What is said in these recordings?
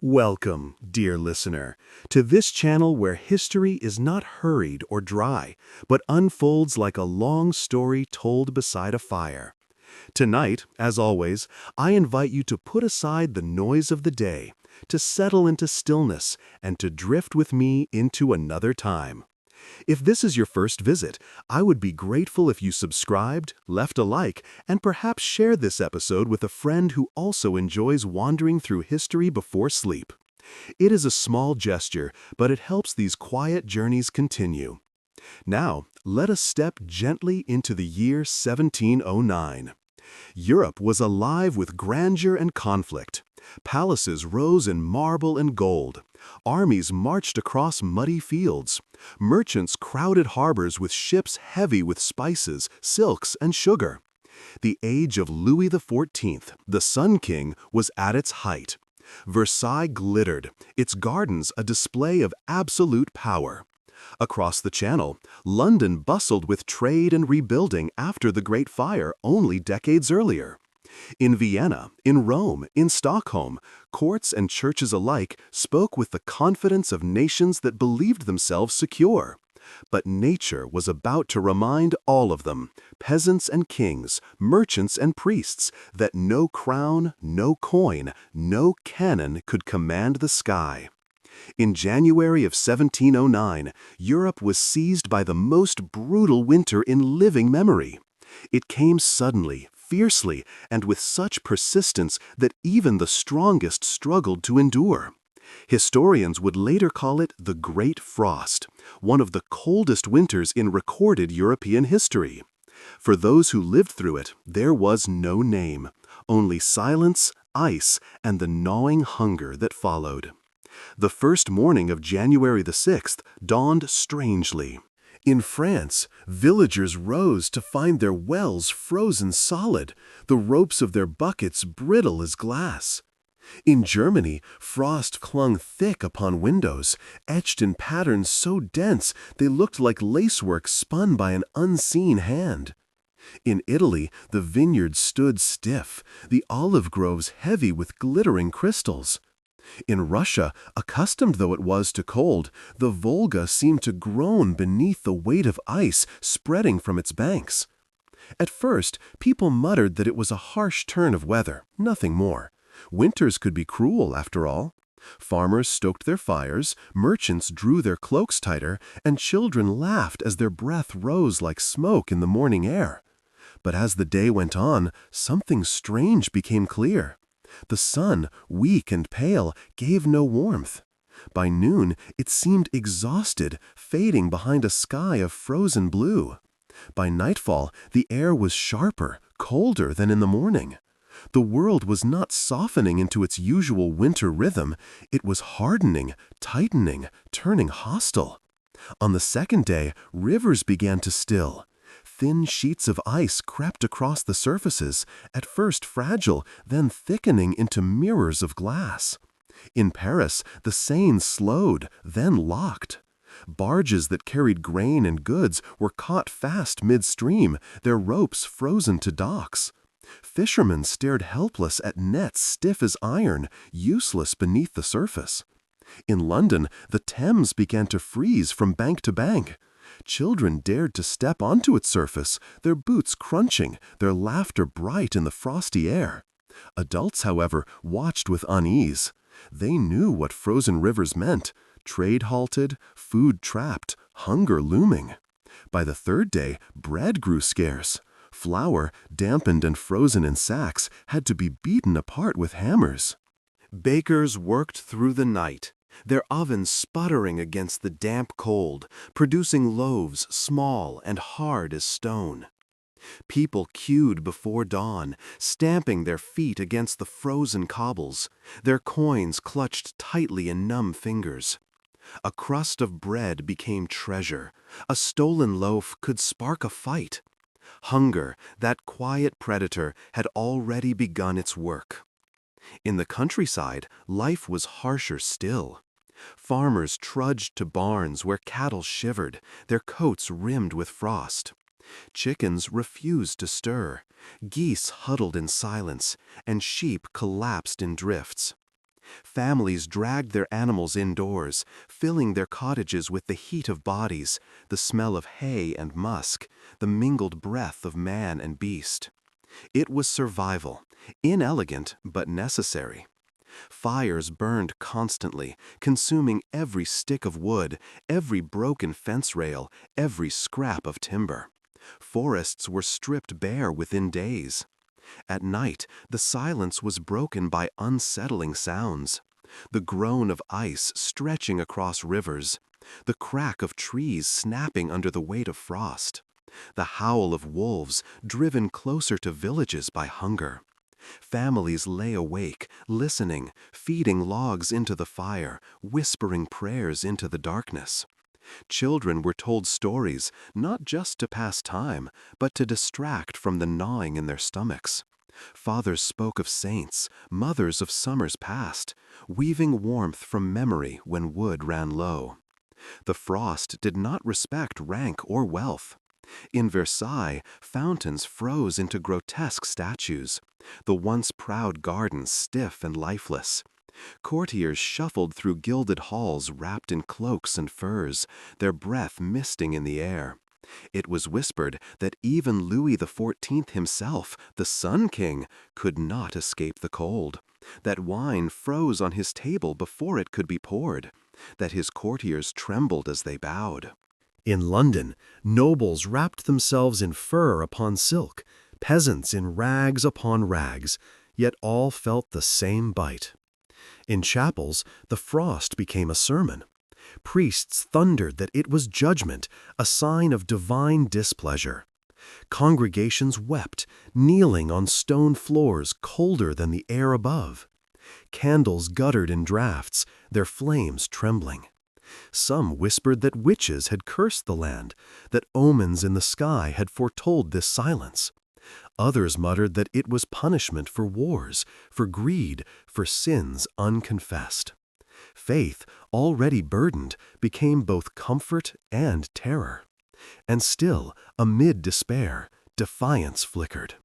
Welcome, dear listener, to this channel where history is not hurried or dry, but unfolds like a long story told beside a fire. Tonight, as always, I invite you to put aside the noise of the day, to settle into stillness, and to drift with me into another time. If this is your first visit, I would be grateful if you subscribed, left a like, and perhaps shared this episode with a friend who also enjoys wandering through history before sleep. It is a small gesture, but it helps these quiet journeys continue. Now, let us step gently into the year 1709. Europe was alive with grandeur and conflict. Palaces rose in marble and gold. Armies marched across muddy fields. Merchants crowded harbors with ships heavy with spices, silks, and sugar. The age of Louis XIV, the Sun King, was at its height. Versailles glittered, its gardens a display of absolute power. Across the Channel, London bustled with trade and rebuilding after the Great Fire only decades earlier. In Vienna, in Rome, in Stockholm, courts and churches alike spoke with the confidence of nations that believed themselves secure. But nature was about to remind all of them, peasants and kings, merchants and priests, that no crown, no coin, no cannon could command the sky. In January of 1709, Europe was seized by the most brutal winter in living memory. It came suddenly, fiercely, and with such persistence that even the strongest struggled to endure. Historians would later call it the Great Frost, one of the coldest winters in recorded European history. For those who lived through it, there was no name, only silence, ice, and the gnawing hunger that followed. The first morning of January the 6th dawned strangely. In France, villagers rose to find their wells frozen solid, the ropes of their buckets brittle as glass. In Germany, frost clung thick upon windows, etched in patterns so dense they looked like lacework spun by an unseen hand. In Italy, the vineyards stood stiff, the olive groves heavy with glittering crystals. In Russia, accustomed though it was to cold, the Volga seemed to groan beneath the weight of ice spreading from its banks. At first, people muttered that it was a harsh turn of weather, nothing more. Winters could be cruel, after all. Farmers stoked their fires, merchants drew their cloaks tighter, and children laughed as their breath rose like smoke in the morning air. But as the day went on, something strange became clear. The sun, weak and pale, gave no warmth. By noon, it seemed exhausted, fading behind a sky of frozen blue. By nightfall, the air was sharper, colder than in the morning. The world was not softening into its usual winter rhythm. It was hardening, tightening, turning hostile. On the second day, rivers began to still. Thin sheets of ice crept across the surfaces, at first fragile, then thickening into mirrors of glass. In Paris, the Seine slowed, then locked. Barges that carried grain and goods were caught fast midstream, their ropes frozen to docks. Fishermen stared helpless at nets stiff as iron, useless beneath the surface. In London, the Thames began to freeze from bank to bank. Children dared to step onto its surface, their boots crunching, their laughter bright in the frosty air. Adults, however, watched with unease. They knew what frozen rivers meant: trade halted, food trapped, hunger looming. By the third day, bread grew scarce. Flour, dampened and frozen in sacks, had to be beaten apart with hammers. Bakers worked through the night, their ovens sputtering against the damp cold, producing loaves small and hard as stone. People queued before dawn, stamping their feet against the frozen cobbles, their coins clutched tightly in numb fingers. A crust of bread became treasure. A stolen loaf could spark a fight. Hunger, that quiet predator, had already begun its work. In the countryside, life was harsher still. Farmers trudged to barns where cattle shivered, their coats rimmed with frost. Chickens refused to stir. Geese huddled in silence, and sheep collapsed in drifts. Families dragged their animals indoors, filling their cottages with the heat of bodies, the smell of hay and musk, the mingled breath of man and beast. It was survival, inelegant but necessary. Fires burned constantly, consuming every stick of wood, every broken fence rail, every scrap of timber. Forests were stripped bare within days. At night, the silence was broken by unsettling sounds. The groan of ice stretching across rivers, the crack of trees snapping under the weight of frost, the howl of wolves driven closer to villages by hunger. Families lay awake, listening, feeding logs into the fire, whispering prayers into the darkness. Children were told stories, not just to pass time, but to distract from the gnawing in their stomachs. Fathers spoke of saints, mothers of summers past, weaving warmth from memory when wood ran low. The frost did not respect rank or wealth. In Versailles, fountains froze into grotesque statues, the once proud gardens stiff and lifeless. Courtiers shuffled through gilded halls wrapped in cloaks and furs, their breath misting in the air. It was whispered that even Louis XIV himself, the Sun King, could not escape the cold, that wine froze on his table before it could be poured, that his courtiers trembled as they bowed. In London, nobles wrapped themselves in fur upon silk, peasants in rags upon rags, yet all felt the same bite. In chapels, the frost became a sermon. Priests thundered that it was judgment, a sign of divine displeasure. Congregations wept, kneeling on stone floors colder than the air above. Candles guttered in draughts, their flames trembling. Some whispered that witches had cursed the land, that omens in the sky had foretold this silence. Others muttered that it was punishment for wars, for greed, for sins unconfessed. Faith, already burdened, became both comfort and terror. And still, amid despair, defiance flickered.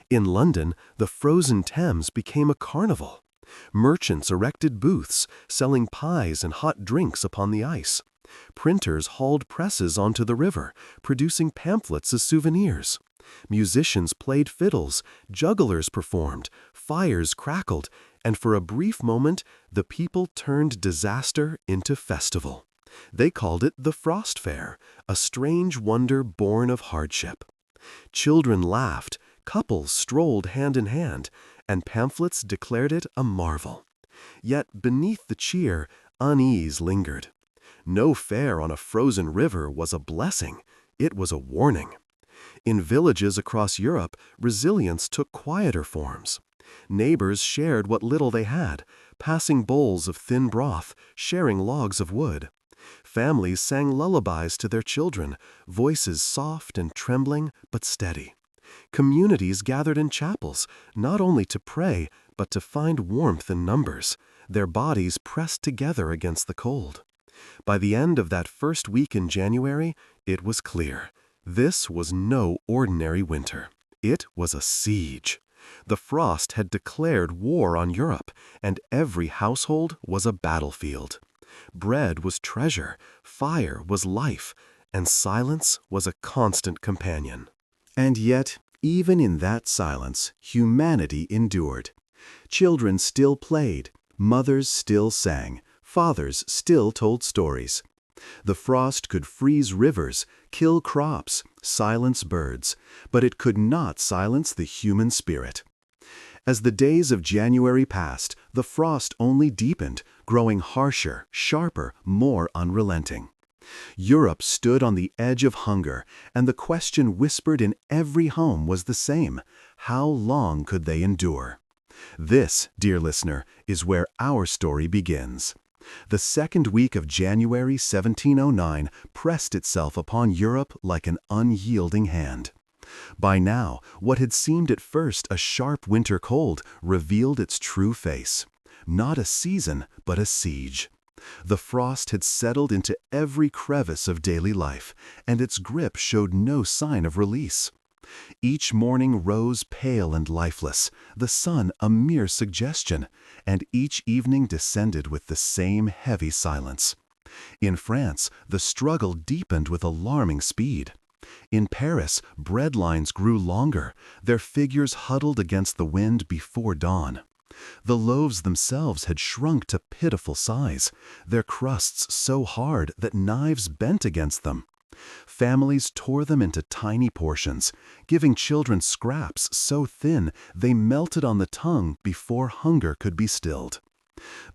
In London, the frozen Thames became a carnival. Merchants erected booths, selling pies and hot drinks upon the ice. Printers hauled presses onto the river, producing pamphlets as souvenirs. Musicians played fiddles, jugglers performed, fires crackled, and for a brief moment, the people turned disaster into festival. They called it the Frost Fair, a strange wonder born of hardship. Children laughed, couples strolled hand in hand, and pamphlets declared it a marvel. Yet beneath the cheer, unease lingered. No fair on a frozen river was a blessing, it was a warning. In villages across Europe, resilience took quieter forms. Neighbors shared what little they had, passing bowls of thin broth, sharing logs of wood. Families sang lullabies to their children, voices soft and trembling but steady. Communities gathered in chapels, not only to pray, but to find warmth in numbers, their bodies pressed together against the cold. By the end of that first week in January, it was clear. This was no ordinary winter. It was a siege. The frost had declared war on Europe, and every household was a battlefield. Bread was treasure, fire was life, and silence was a constant companion. And yet, even in that silence, humanity endured. Children still played, mothers still sang, fathers still told stories. The frost could freeze rivers, kill crops, silence birds, but it could not silence the human spirit. As the days of January passed, the frost only deepened, growing harsher, sharper, more unrelenting. Europe stood on the edge of hunger, and the question whispered in every home was the same: how long could they endure? This, dear listener, is where our story begins. The second week of January 1709 pressed itself upon Europe like an unyielding hand. By now, what had seemed at first a sharp winter cold revealed its true face. Not a season, but a siege. The frost had settled into every crevice of daily life, and its grip showed no sign of release. Each morning rose pale and lifeless, the sun a mere suggestion, and each evening descended with the same heavy silence. In France, the struggle deepened with alarming speed. In Paris, bread lines grew longer, their figures huddled against the wind before dawn. The loaves themselves had shrunk to pitiful size, their crusts so hard that knives bent against them. Families tore them into tiny portions, giving children scraps so thin they melted on the tongue before hunger could be stilled.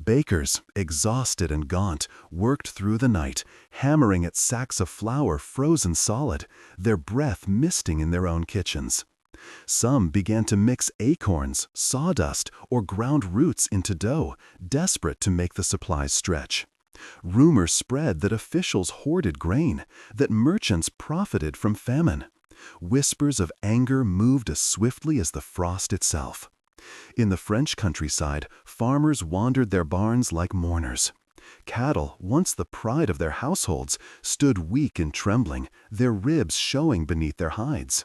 Bakers, exhausted and gaunt, worked through the night, hammering at sacks of flour frozen solid, their breath misting in their own kitchens. Some began to mix acorns, sawdust, or ground roots into dough, desperate to make the supplies stretch. Rumors spread that officials hoarded grain, that merchants profited from famine. Whispers of anger moved as swiftly as the frost itself. In the French countryside, farmers wandered their barns like mourners. Cattle, once the pride of their households, stood weak and trembling, their ribs showing beneath their hides.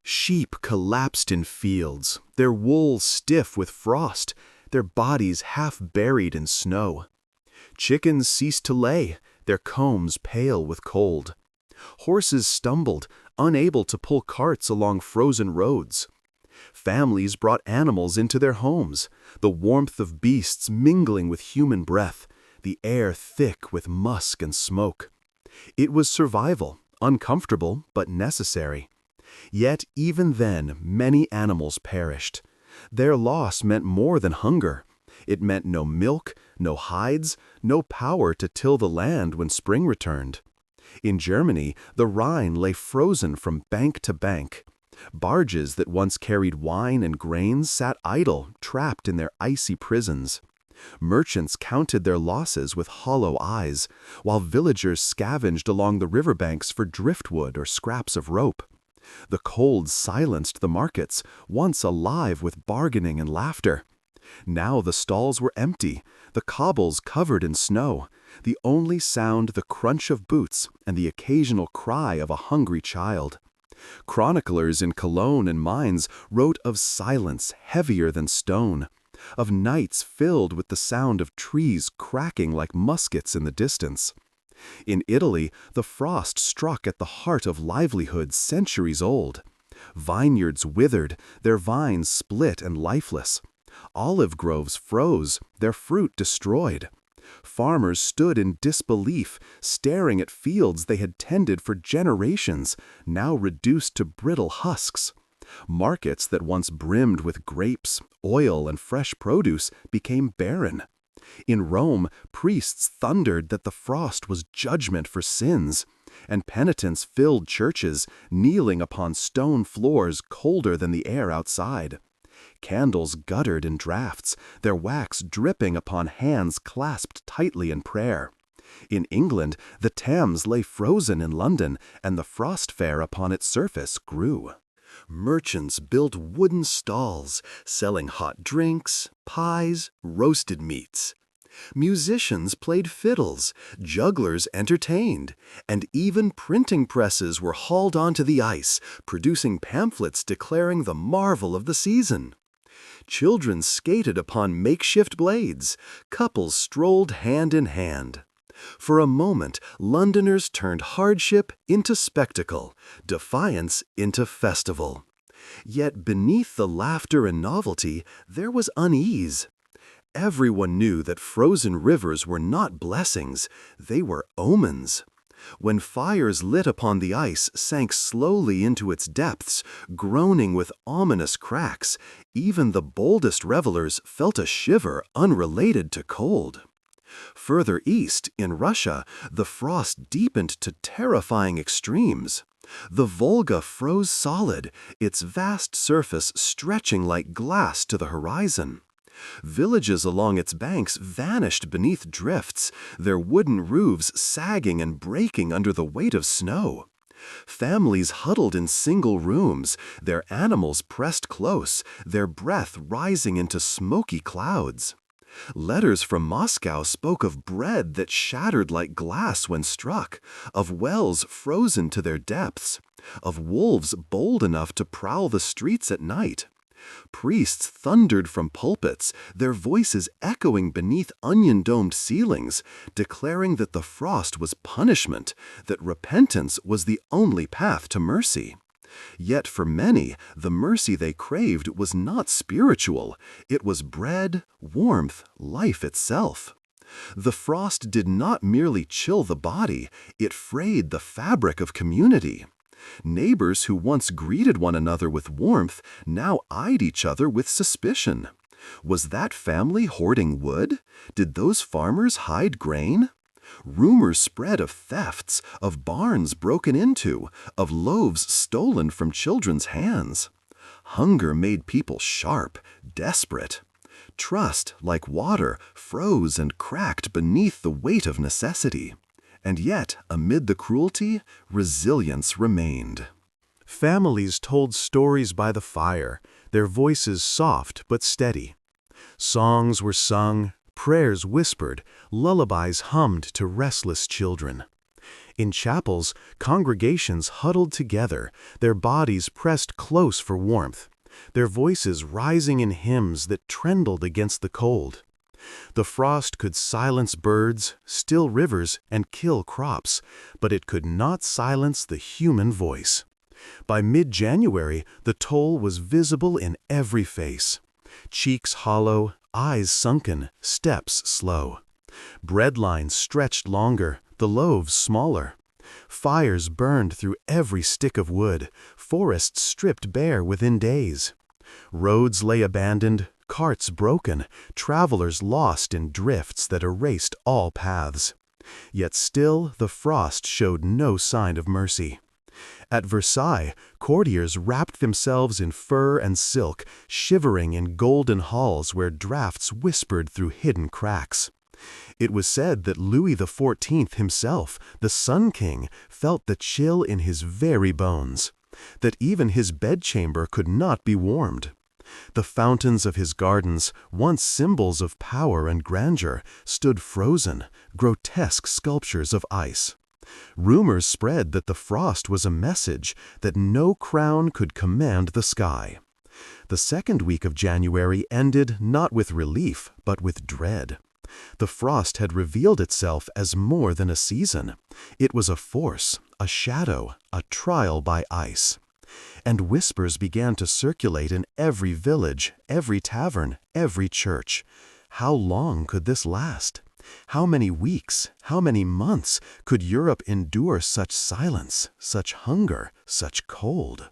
Sheep collapsed in fields, their wool stiff with frost, their bodies half buried in snow. Chickens ceased to lay, their combs pale with cold. Horses stumbled, unable to pull carts along frozen roads. Families brought animals into their homes, the warmth of beasts mingling with human breath, the air thick with musk and smoke. It was survival, uncomfortable but necessary. Yet even then, many animals perished. Their loss meant more than hunger. It meant no milk, no hides, no power to till the land when spring returned. In Germany, the Rhine lay frozen from bank to bank. Barges that once carried wine and grains sat idle, trapped in their icy prisons. Merchants counted their losses with hollow eyes, while villagers scavenged along the riverbanks for driftwood or scraps of rope. The cold silenced the markets, once alive with bargaining and laughter. Now the stalls were empty, the cobbles covered in snow, the only sound the crunch of boots and the occasional cry of a hungry child. Chroniclers in Cologne and Mainz wrote of silence heavier than stone, of nights filled with the sound of trees cracking like muskets in the distance. In Italy, the frost struck at the heart of livelihood centuries old. Vineyards withered, their vines split and lifeless. Olive groves froze, their fruit destroyed. Farmers stood in disbelief, staring at fields they had tended for generations, now reduced to brittle husks. Markets that once brimmed with grapes, oil, and fresh produce became barren. In Rome, priests thundered that the frost was judgment for sins, and penitents filled churches, kneeling upon stone floors colder than the air outside. Candles guttered in draughts, their wax dripping upon hands clasped tightly in prayer. In England, the Thames lay frozen in London, and the frost fair upon its surface grew. Merchants built wooden stalls, selling hot drinks, pies, roasted meats. Musicians played fiddles, jugglers entertained, and even printing presses were hauled onto the ice, producing pamphlets declaring the marvel of the season. Children skated upon makeshift blades, couples strolled hand in hand. For a moment, Londoners turned hardship into spectacle, defiance into festival. Yet beneath the laughter and novelty, there was unease. Everyone knew that frozen rivers were not blessings, they were omens. When fires lit upon the ice sank slowly into its depths, groaning with ominous cracks, even the boldest revelers felt a shiver unrelated to cold. Further east, in Russia, the frost deepened to terrifying extremes. The Volga froze solid, its vast surface stretching like glass to the horizon. Villages along its banks vanished beneath drifts, their wooden roofs sagging and breaking under the weight of snow. Families huddled in single rooms, their animals pressed close, their breath rising into smoky clouds. Letters from Moscow spoke of bread that shattered like glass when struck, of wells frozen to their depths, of wolves bold enough to prowl the streets at night. Priests thundered from pulpits, their voices echoing beneath onion-domed ceilings, declaring that the frost was punishment, that repentance was the only path to mercy. Yet for many, the mercy they craved was not spiritual. It was bread, warmth, life itself. The frost did not merely chill the body, it frayed the fabric of community. Neighbors who once greeted one another with warmth now eyed each other with suspicion. Was that family hoarding wood? Did those farmers hide grain? Rumors spread of thefts, of barns broken into, of loaves stolen from children's hands. Hunger made people sharp, desperate. Trust, like water, froze and cracked beneath the weight of necessity. And yet, amid the cruelty, resilience remained. Families told stories by the fire, their voices soft but steady. Songs were sung, prayers whispered, lullabies hummed to restless children. In chapels, congregations huddled together, their bodies pressed close for warmth, their voices rising in hymns that trembled against the cold. The frost could silence birds, still rivers, and kill crops, but it could not silence the human voice. By mid-January, the toll was visible in every face. Cheeks hollow, eyes sunken, steps slow. Bread lines stretched longer, the loaves smaller. Fires burned through every stick of wood, forests stripped bare within days. Roads lay abandoned, carts broken, travelers lost in drifts that erased all paths. Yet still the frost showed no sign of mercy. At Versailles, courtiers wrapped themselves in fur and silk, shivering in golden halls where drafts whispered through hidden cracks. It was said that Louis XIV himself, the Sun King, felt the chill in his very bones, that even his bedchamber could not be warmed. The fountains of his gardens, once symbols of power and grandeur, stood frozen, grotesque sculptures of ice. Rumors spread that the frost was a message that no crown could command the sky. The second week of January ended not with relief, but with dread. The frost had revealed itself as more than a season. It was a force, a shadow, a trial by ice. And whispers began to circulate in every village, every tavern, every church. How long could this last? How many weeks, how many months could Europe endure such silence, such hunger, such cold?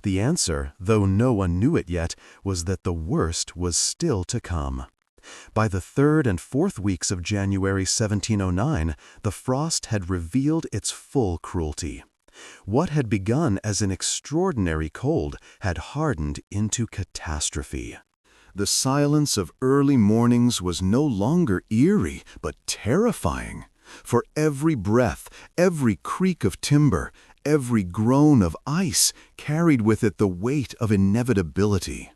The answer, though no one knew it yet, was that the worst was still to come. By the third and fourth weeks of January 1709, the frost had revealed its full cruelty. What had begun as an extraordinary cold had hardened into catastrophe. The silence of early mornings was no longer eerie, but terrifying. For every breath, every creak of timber, every groan of ice carried with it the weight of inevitability.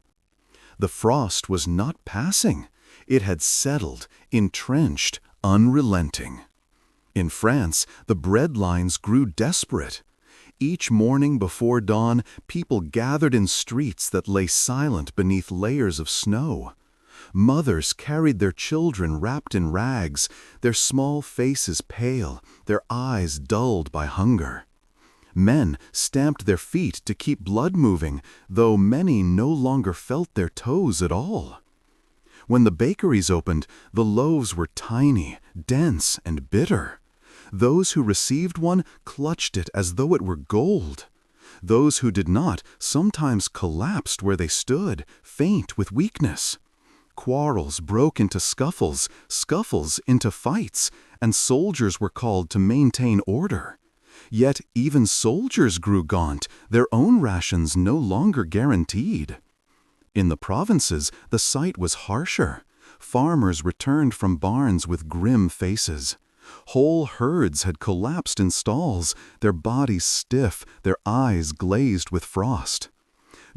The frost was not passing. It had settled, entrenched, unrelenting. In France, the bread lines grew desperate. Each morning before dawn, people gathered in streets that lay silent beneath layers of snow. Mothers carried their children wrapped in rags, their small faces pale, their eyes dulled by hunger. Men stamped their feet to keep blood moving, though many no longer felt their toes at all. When the bakeries opened, the loaves were tiny, dense, and bitter. Those who received one clutched it as though it were gold. Those who did not sometimes collapsed where they stood, faint with weakness. Quarrels broke into scuffles, scuffles into fights, and soldiers were called to maintain order. Yet even soldiers grew gaunt, their own rations no longer guaranteed. In the provinces, the sight was harsher. Farmers returned from barns with grim faces. Whole herds had collapsed in stalls, their bodies stiff, their eyes glazed with frost.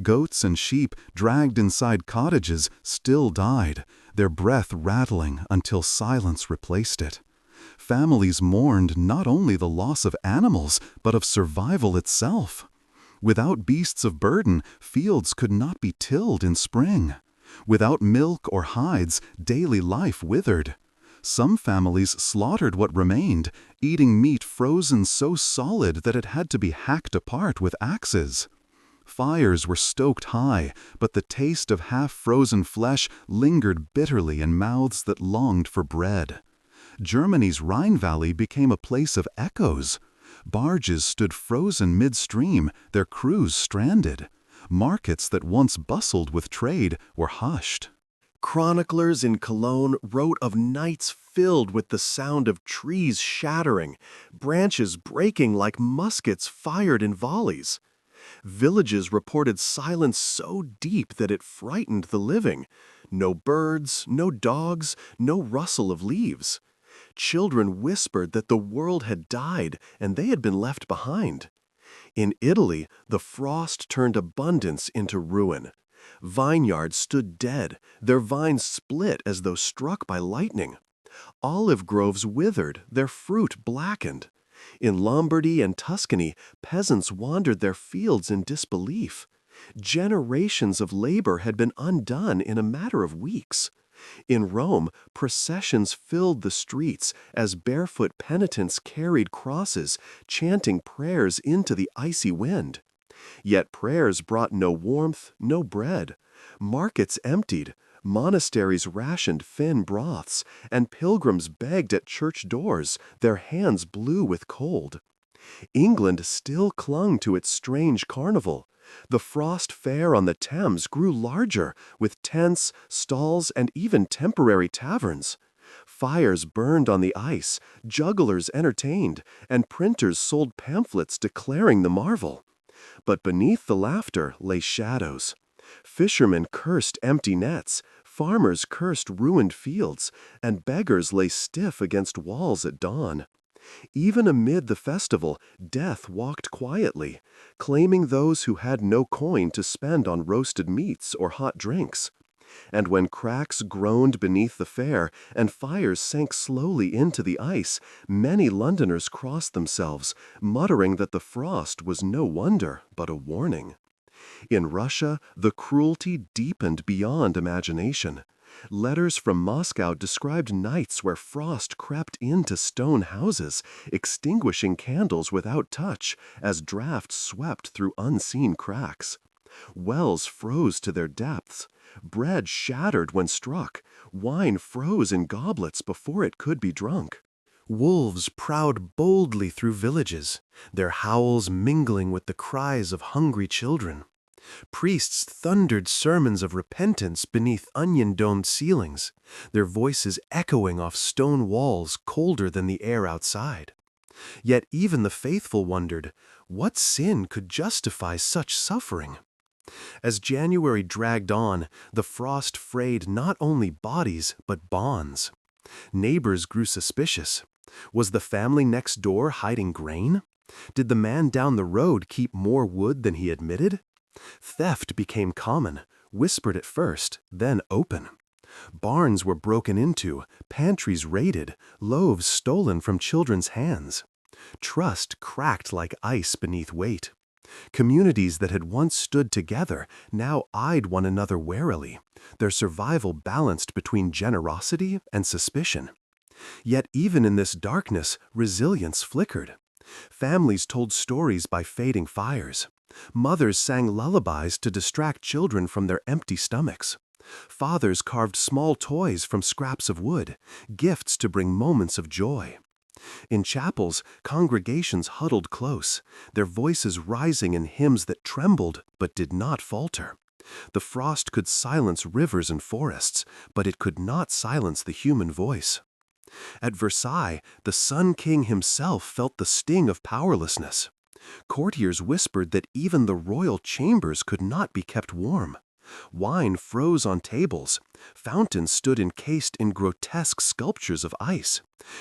Goats and sheep dragged inside cottages still died, their breath rattling until silence replaced it. Families mourned not only the loss of animals, but of survival itself. Without beasts of burden, fields could not be tilled in spring. Without milk or hides, daily life withered. Some families slaughtered what remained, eating meat frozen so solid that it had to be hacked apart with axes. Fires were stoked high, but the taste of half-frozen flesh lingered bitterly in mouths that longed for bread. Germany's Rhine Valley became a place of echoes. Barges stood frozen midstream, their crews stranded. Markets that once bustled with trade were hushed. Chroniclers in Cologne wrote of nights filled with the sound of trees shattering, branches breaking like muskets fired in volleys. Villages reported silence so deep that it frightened the living. No birds, no dogs, no rustle of leaves. Children whispered that the world had died and they had been left behind. In Italy, the frost turned abundance into ruin. Vineyards stood dead, their vines split as though struck by lightning. Olive groves withered, their fruit blackened. In Lombardy and Tuscany, peasants wandered their fields in disbelief. Generations of labor had been undone in a matter of weeks. In Rome, processions filled the streets as barefoot penitents carried crosses, chanting prayers into the icy wind. Yet prayers brought no warmth, no bread. Markets emptied, monasteries rationed thin broths, and pilgrims begged at church doors, their hands blue with cold. England still clung to its strange carnival. The frost fair on the Thames grew larger, with tents, stalls, and even temporary taverns. Fires burned on the ice, jugglers entertained, and printers sold pamphlets declaring the marvel. But beneath the laughter lay shadows. Fishermen cursed empty nets, farmers cursed ruined fields, and beggars lay stiff against walls at dawn. Even amid the festival, death walked quietly, claiming those who had no coin to spend on roasted meats or hot drinks. And when cracks groaned beneath the fair and fires sank slowly into the ice, many Londoners crossed themselves, muttering that the frost was no wonder but a warning. In Russia, the cruelty deepened beyond imagination. Letters from Moscow described nights where frost crept into stone houses, extinguishing candles without touch as drafts swept through unseen cracks. Wells froze to their depths. Bread shattered when struck. Wine froze in goblets before it could be drunk. Wolves prowled boldly through villages, their howls mingling with the cries of hungry children. Priests thundered sermons of repentance beneath onion-domed ceilings, their voices echoing off stone walls colder than the air outside. Yet even the faithful wondered, what sin could justify such suffering? As January dragged on, the frost frayed not only bodies but bonds. Neighbors grew suspicious. Was the family next door hiding grain? Did the man down the road keep more wood than he admitted? Theft became common, whispered at first, then open. Barns were broken into, pantries raided, loaves stolen from children's hands. Trust cracked like ice beneath weight. Communities that had once stood together now eyed one another warily, their survival balanced between generosity and suspicion. Yet even in this darkness, resilience flickered. Families told stories by fading fires. Mothers sang lullabies to distract children from their empty stomachs. Fathers carved small toys from scraps of wood, gifts to bring moments of joy. In chapels, congregations huddled close, their voices rising in hymns that trembled but did not falter. The frost could silence rivers and forests, but it could not silence the human voice. At Versailles, the Sun King himself felt the sting of powerlessness. Courtiers whispered that even the royal chambers could not be kept warm. Wine froze on tables, fountains stood encased in grotesque sculptures of ice,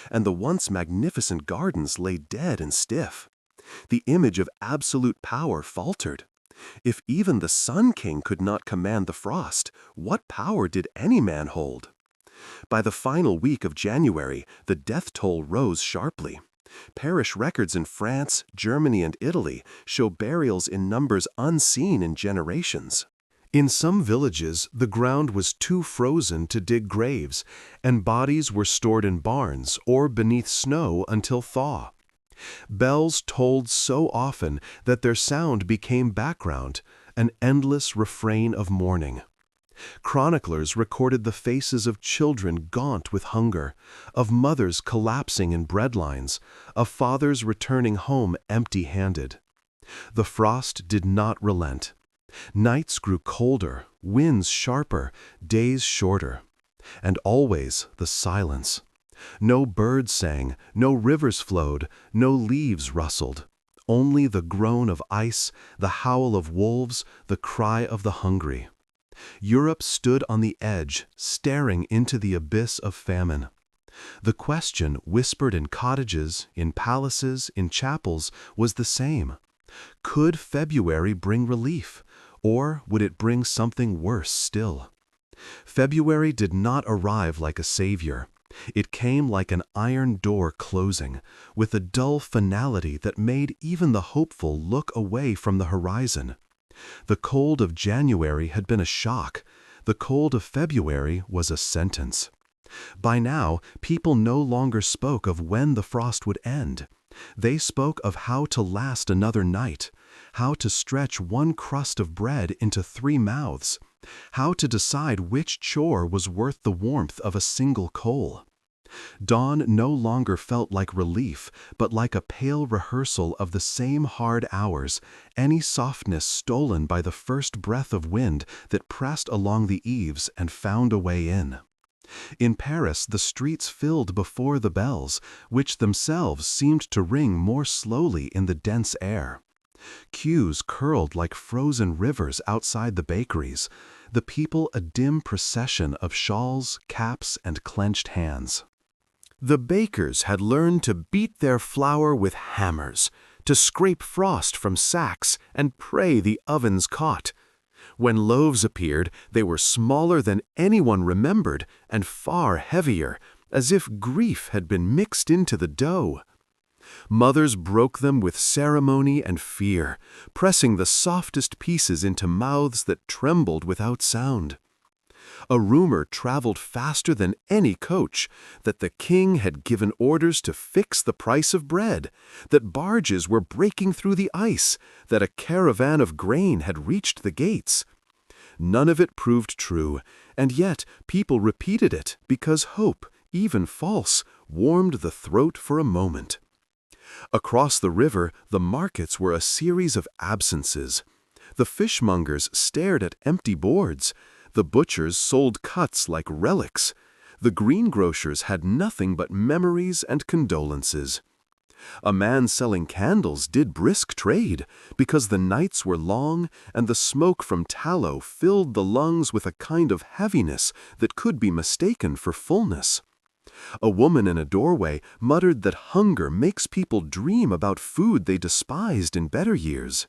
and the once magnificent gardens lay dead and stiff. The image of absolute power faltered. If even the Sun King could not command the frost, what power did any man hold? By the final week of January, the death toll rose sharply. Parish records in France, Germany, and Italy show burials in numbers unseen in generations. In some villages, the ground was too frozen to dig graves, and bodies were stored in barns or beneath snow until thaw. Bells tolled so often that their sound became background, an endless refrain of mourning. Chroniclers recorded the faces of children gaunt with hunger, of mothers collapsing in breadlines, of fathers returning home empty-handed. The frost did not relent. Nights grew colder, winds sharper, days shorter. And always the silence. No birds sang, no rivers flowed, no leaves rustled. Only the groan of ice, the howl of wolves, the cry of the hungry. Europe stood on the edge, staring into the abyss of famine. The question, whispered in cottages, in palaces, in chapels, was the same. Could February bring relief, or would it bring something worse still? February did not arrive like a savior. It came like an iron door closing, with a dull finality that made even the hopeful look away from the horizon. The cold of January had been a shock. The cold of February was a sentence. By now, people no longer spoke of when the frost would end. They spoke of how to last another night, how to stretch one crust of bread into 3 mouths, how to decide which chore was worth the warmth of a single coal. Dawn no longer felt like relief, but like a pale rehearsal of the same hard hours, any softness stolen by the first breath of wind that pressed along the eaves and found a way in. In Paris, the streets filled before the bells, which themselves seemed to ring more slowly in the dense air. Queues curled like frozen rivers outside the bakeries, the people a dim procession of shawls, caps, and clenched hands. The bakers had learned to beat their flour with hammers, to scrape frost from sacks and pray the ovens caught. When loaves appeared, they were smaller than anyone remembered and far heavier, as if grief had been mixed into the dough. Mothers broke them with ceremony and fear, pressing the softest pieces into mouths that trembled without sound. A rumor traveled faster than any coach that the king had given orders to fix the price of bread, that barges were breaking through the ice, that a caravan of grain had reached the gates. None of it proved true, and yet people repeated it because hope, even false, warmed the throat for a moment. Across the river, the markets were a series of absences. The fishmongers stared at empty boards. The butchers sold cuts like relics. The greengrocers had nothing but memories and condolences. A man selling candles did brisk trade, because the nights were long and the smoke from tallow filled the lungs with a kind of heaviness that could be mistaken for fullness. A woman in a doorway muttered that hunger makes people dream about food they despised in better years.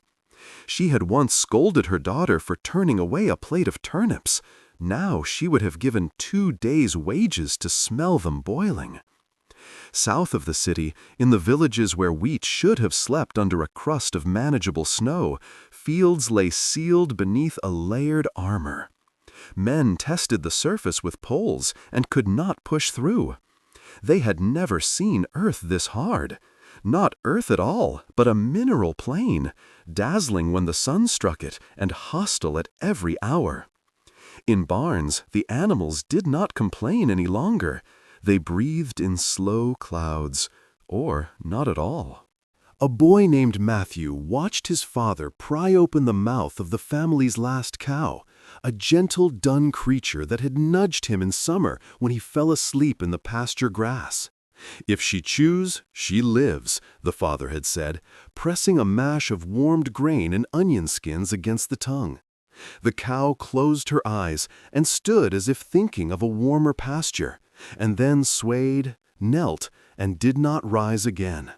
She had once scolded her daughter for turning away a plate of turnips. Now she would have given 2 days' wages to smell them boiling. South of the city, in the villages where wheat should have slept under a crust of manageable snow, fields lay sealed beneath a layered armor. Men tested the surface with poles and could not push through. They had never seen earth this hard. Not earth at all, but a mineral plain, dazzling when the sun struck it and hostile at every hour. In barns, the animals did not complain any longer. They breathed in slow clouds, or not at all. A boy named Matthew watched his father pry open the mouth of the family's last cow, a gentle, dun creature that had nudged him in summer when he fell asleep in the pasture grass. "If she chews, she lives," the father had said, pressing a mash of warmed grain and onion skins against the tongue. The cow closed her eyes and stood as if thinking of a warmer pasture, and then swayed, knelt, and did not rise again.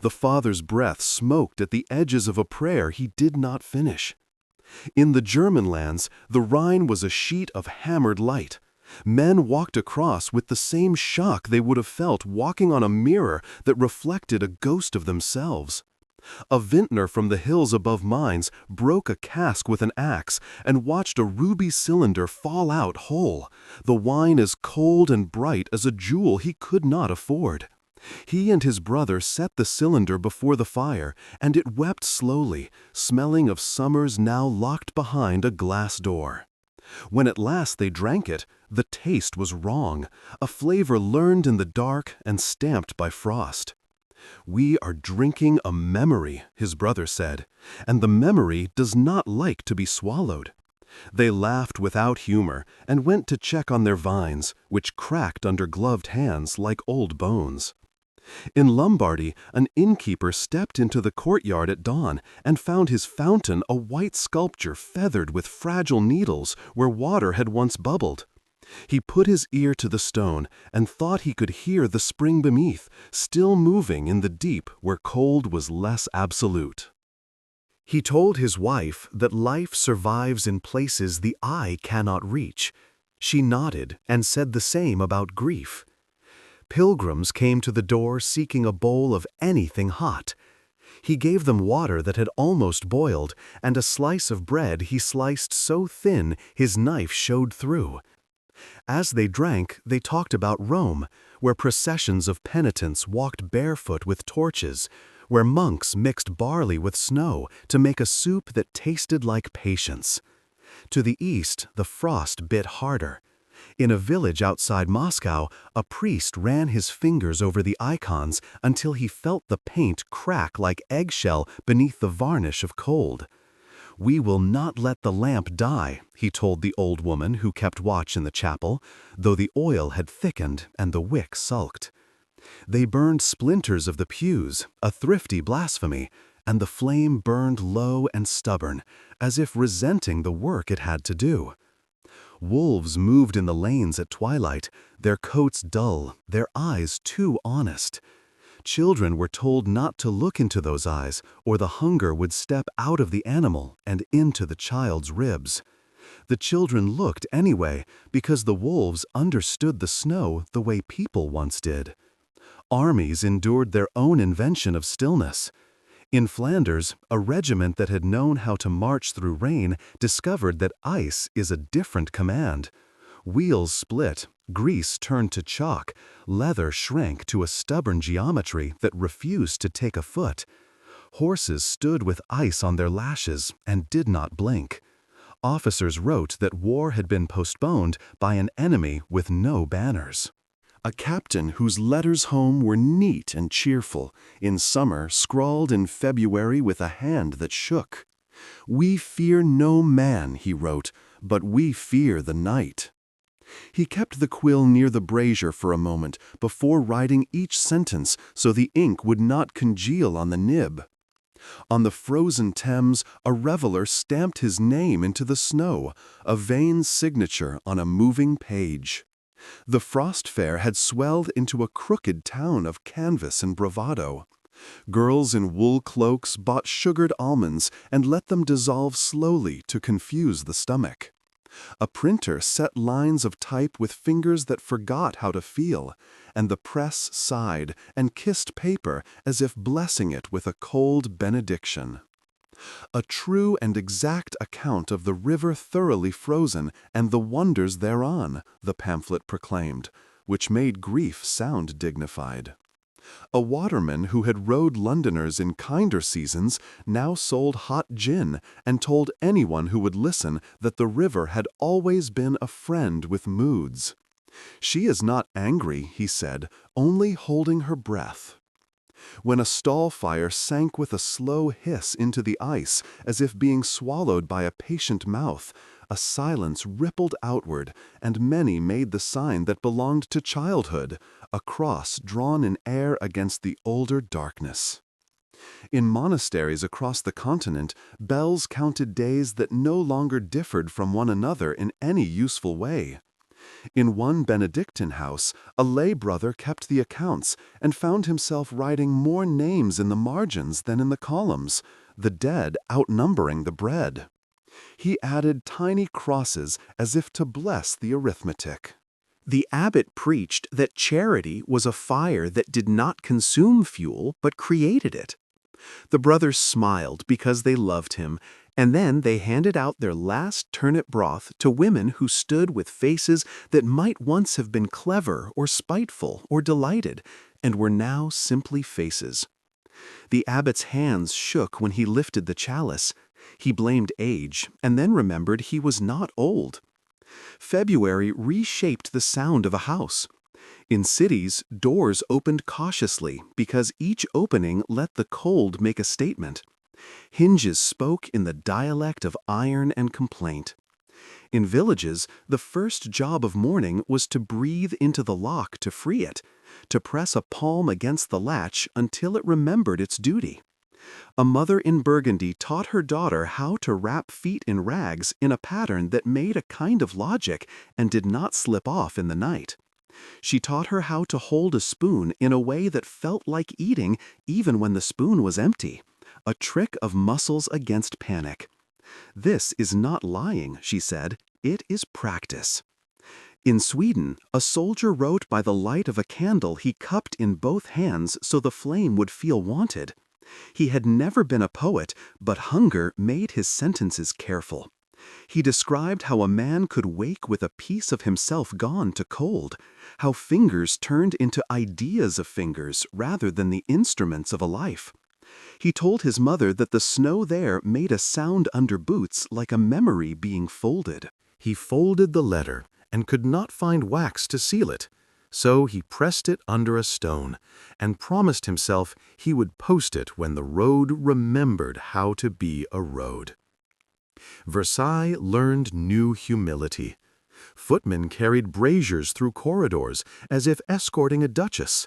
The father's breath smoked at the edges of a prayer he did not finish. In the German lands, the Rhine was a sheet of hammered light. Men walked across with the same shock they would have felt walking on a mirror that reflected a ghost of themselves. A vintner from the hills above Mainz broke a cask with an axe and watched a ruby cylinder fall out whole, the wine as cold and bright as a jewel he could not afford. He and his brother set the cylinder before the fire, and it wept slowly, smelling of summers now locked behind a glass door. When at last they drank it, the taste was wrong, a flavor learned in the dark and stamped by frost. "We are drinking a memory," his brother said, "and the memory does not like to be swallowed." They laughed without humor and went to check on their vines, which cracked under gloved hands like old bones. In Lombardy, an innkeeper stepped into the courtyard at dawn and found his fountain a white sculpture feathered with fragile needles where water had once bubbled. He put his ear to the stone and thought he could hear the spring beneath, still moving in the deep where cold was less absolute. He told his wife that life survives in places the eye cannot reach. She nodded and said the same about grief. Pilgrims came to the door seeking a bowl of anything hot. He gave them water that had almost boiled and a slice of bread he sliced so thin his knife showed through. As they drank, they talked about Rome, where processions of penitents walked barefoot with torches, where monks mixed barley with snow to make a soup that tasted like patience. To the east, the frost bit harder. In a village outside Moscow, a priest ran his fingers over the icons until he felt the paint crack like eggshell beneath the varnish of cold. "We will not let the lamp die," he told the old woman who kept watch in the chapel, though the oil had thickened and the wick sulked. They burned splinters of the pews, a thrifty blasphemy, and the flame burned low and stubborn, as if resenting the work it had to do. Wolves moved in the lanes at twilight, their coats dull, their eyes too honest. Children were told not to look into those eyes, or the hunger would step out of the animal and into the child's ribs. The children looked anyway, because the wolves understood the snow the way people once did. Armies endured their own invention of stillness. In Flanders, a regiment that had known how to march through rain discovered that ice is a different command. Wheels split, grease turned to chalk, leather shrank to a stubborn geometry that refused to take a foot. Horses stood with ice on their lashes and did not blink. Officers wrote that war had been postponed by an enemy with no banners. A captain whose letters home were neat and cheerful, in summer scrawled in February with a hand that shook. "We fear no man," he wrote, "but we fear the night." He kept the quill near the brazier for a moment before writing each sentence so the ink would not congeal on the nib. On the frozen Thames, a reveler stamped his name into the snow, a vain signature on a moving page. The frost fair had swelled into a crooked town of canvas and bravado. Girls in wool cloaks bought sugared almonds and let them dissolve slowly to confuse the stomach. A printer set lines of type with fingers that forgot how to feel, and the press sighed and kissed paper as if blessing it with a cold benediction. A true and exact account of the river thoroughly frozen and the wonders thereon, the pamphlet proclaimed, which made grief sound dignified. A waterman who had rowed Londoners in kinder seasons now sold hot gin and told anyone who would listen that the river had always been a friend with moods. "She is not angry," he said, "only holding her breath." When a stall fire sank with a slow hiss into the ice, as if being swallowed by a patient mouth, a silence rippled outward, and many made the sign that belonged to childhood, a cross drawn in air against the older darkness. In monasteries across the continent, bells counted days that no longer differed from one another in any useful way. In one Benedictine house, a lay brother kept the accounts and found himself writing more names in the margins than in the columns, the dead outnumbering the bread. He added tiny crosses as if to bless the arithmetic. The abbot preached that charity was a fire that did not consume fuel but created it. The brothers smiled because they loved him, and then they handed out their last turnip broth to women who stood with faces that might once have been clever or spiteful or delighted, and were now simply faces. The abbot's hands shook when he lifted the chalice. He blamed age, and then remembered he was not old. February reshaped the sound of a house. In cities, doors opened cautiously because each opening let the cold make a statement. Hinges spoke in the dialect of iron and complaint. In villages, the first job of morning was to breathe into the lock to free it, to press a palm against the latch until it remembered its duty. A mother in Burgundy taught her daughter how to wrap feet in rags in a pattern that made a kind of logic and did not slip off in the night. She taught her how to hold a spoon in a way that felt like eating even when the spoon was empty, a trick of muscles against panic. This is not lying, she said, it is practice. In Sweden, a soldier wrote by the light of a candle he cupped in both hands so the flame would feel wanted. He had never been a poet, but hunger made his sentences careful. He described how a man could wake with a piece of himself gone to cold, how fingers turned into ideas of fingers rather than the instruments of a life. He told his mother that the snow there made a sound under boots like a memory being folded. He folded the letter and could not find wax to seal it, so he pressed it under a stone and promised himself he would post it when the road remembered how to be a road. Versailles learned new humility. Footmen carried braziers through corridors as if escorting a duchess.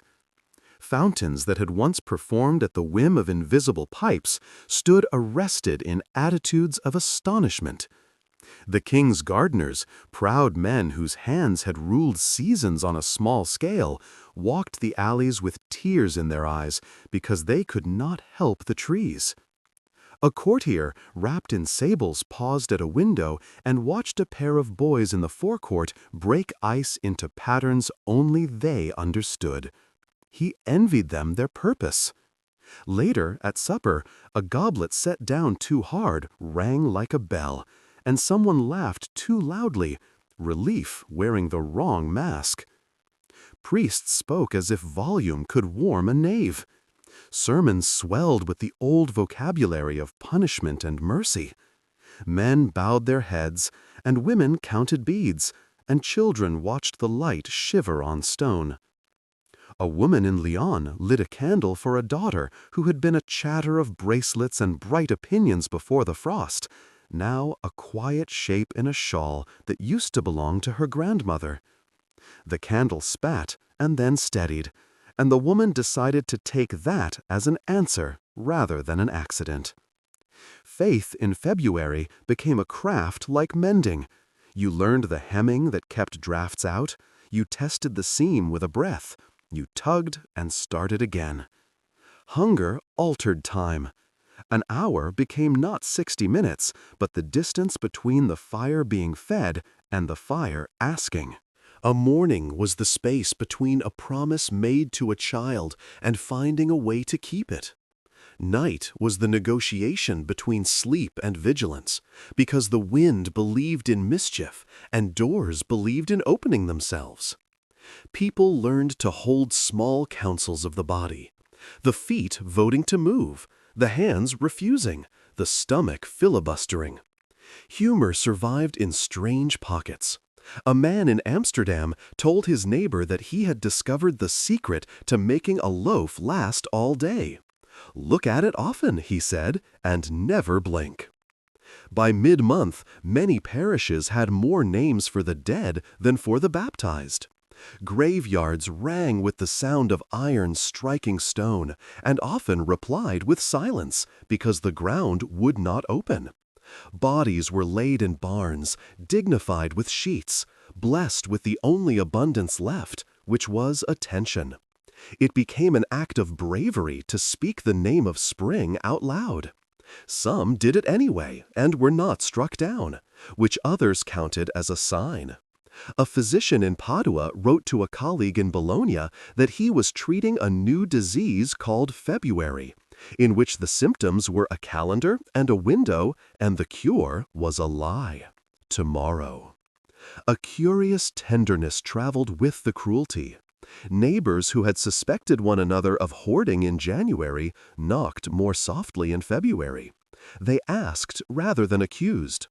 Fountains that had once performed at the whim of invisible pipes stood arrested in attitudes of astonishment. The king's gardeners, proud men whose hands had ruled seasons on a small scale, walked the alleys with tears in their eyes because they could not help the trees. A courtier, wrapped in sables, paused at a window and watched a pair of boys in the forecourt break ice into patterns only they understood. He envied them their purpose. Later, at supper, a goblet set down too hard rang like a bell, and someone laughed too loudly, relief wearing the wrong mask. Priests spoke as if volume could warm a knave. Sermons swelled with the old vocabulary of punishment and mercy. Men bowed their heads, and women counted beads, and children watched the light shiver on stone. A woman in Lyon lit a candle for a daughter who had been a chatter of bracelets and bright opinions before the frost, now a quiet shape in a shawl that used to belong to her grandmother. The candle spat and then steadied, and the woman decided to take that as an answer rather than an accident. Faith in February became a craft like mending. You learned the hemming that kept drafts out, you tested the seam with a breath, you tugged and started again. Hunger altered time. An hour became not 60 minutes, but the distance between the fire being fed and the fire asking. A morning was the space between a promise made to a child and finding a way to keep it. Night was the negotiation between sleep and vigilance, because the wind believed in mischief and doors believed in opening themselves. People learned to hold small councils of the body, the feet voting to move, the hands refusing, the stomach filibustering. Humor survived in strange pockets. A man in Amsterdam told his neighbor that he had discovered the secret to making a loaf last all day. "Look at it often," he said, "and never blink." By mid-month, many parishes had more names for the dead than for the baptized. Graveyards rang with the sound of iron striking stone, and often replied with silence, because the ground would not open. Bodies were laid in barns, dignified with sheets, blessed with the only abundance left, which was attention. It became an act of bravery to speak the name of spring out loud. Some did it anyway and were not struck down, which others counted as a sign. A physician in Padua wrote to a colleague in Bologna that he was treating a new disease called February, in which the symptoms were a calendar and a window, and the cure was a lie. Tomorrow. A curious tenderness traveled with the cruelty. Neighbors who had suspected one another of hoarding in January knocked more softly in February. They asked rather than accused.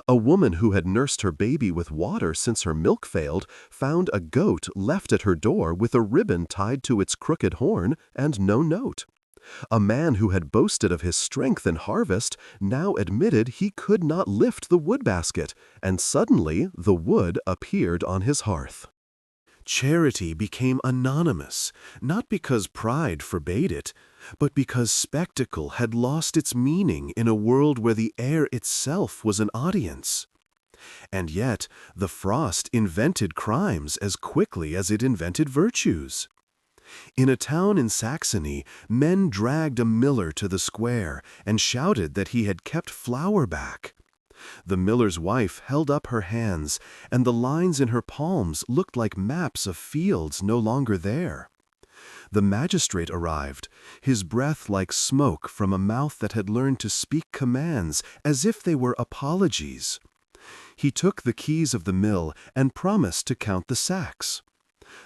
A woman who had nursed her baby with water since her milk failed found a goat left at her door with a ribbon tied to its crooked horn and no note. A man who had boasted of his strength in harvest now admitted he could not lift the wood basket, and suddenly the wood appeared on his hearth. Charity became anonymous, not because pride forbade it, but because spectacle had lost its meaning in a world where the air itself was an audience. And yet, the frost invented crimes as quickly as it invented virtues. In a town in Saxony, men dragged a miller to the square and shouted that he had kept flour back. The miller's wife held up her hands, and the lines in her palms looked like maps of fields no longer there. The magistrate arrived, his breath like smoke from a mouth that had learned to speak commands as if they were apologies. He took the keys of the mill and promised to count the sacks.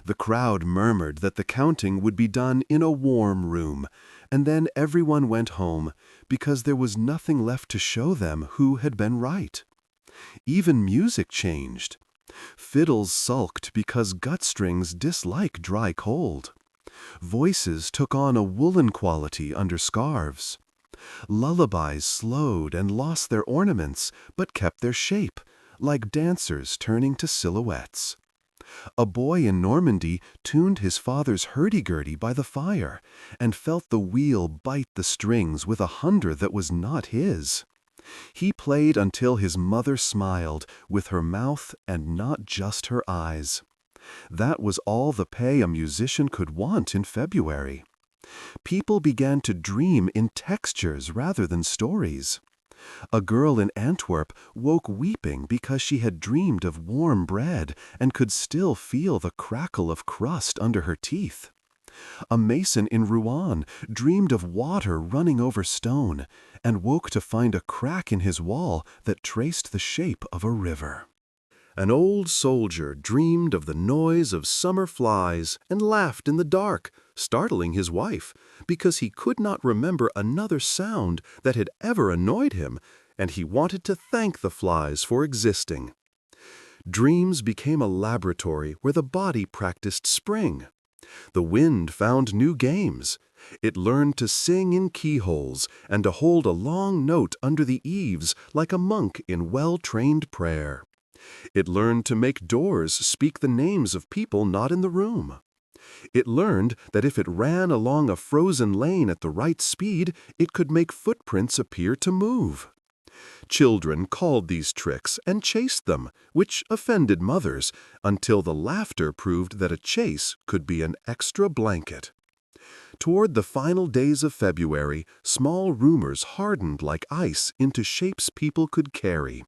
The crowd murmured that the counting would be done in a warm room, and then everyone went home because there was nothing left to show them who had been right. Even music changed. Fiddles sulked because gut strings dislike dry cold. Voices took on a woolen quality under scarves. Lullabies slowed and lost their ornaments, but kept their shape, like dancers turning to silhouettes. A boy in Normandy tuned his father's hurdy-gurdy by the fire and felt the wheel bite the strings with a hunder that was not his. He played until his mother smiled with her mouth and not just her eyes. That was all the pay a musician could want in February. People began to dream in textures rather than stories. A girl in Antwerp woke weeping because she had dreamed of warm bread and could still feel the crackle of crust under her teeth. A mason in Rouen dreamed of water running over stone and woke to find a crack in his wall that traced the shape of a river. An old soldier dreamed of the noise of summer flies and laughed in the dark, startling his wife, because he could not remember another sound that had ever annoyed him, and he wanted to thank the flies for existing. Dreams became a laboratory where the body practiced spring. The wind found new games. It learned to sing in keyholes and to hold a long note under the eaves like a monk in well-trained prayer. It learned to make doors speak the names of people not in the room. It learned that if it ran along a frozen lane at the right speed, it could make footprints appear to move. Children called these tricks and chased them, which offended mothers, until the laughter proved that a chase could be an extra blanket. Toward the final days of February, small rumors hardened like ice into shapes people could carry.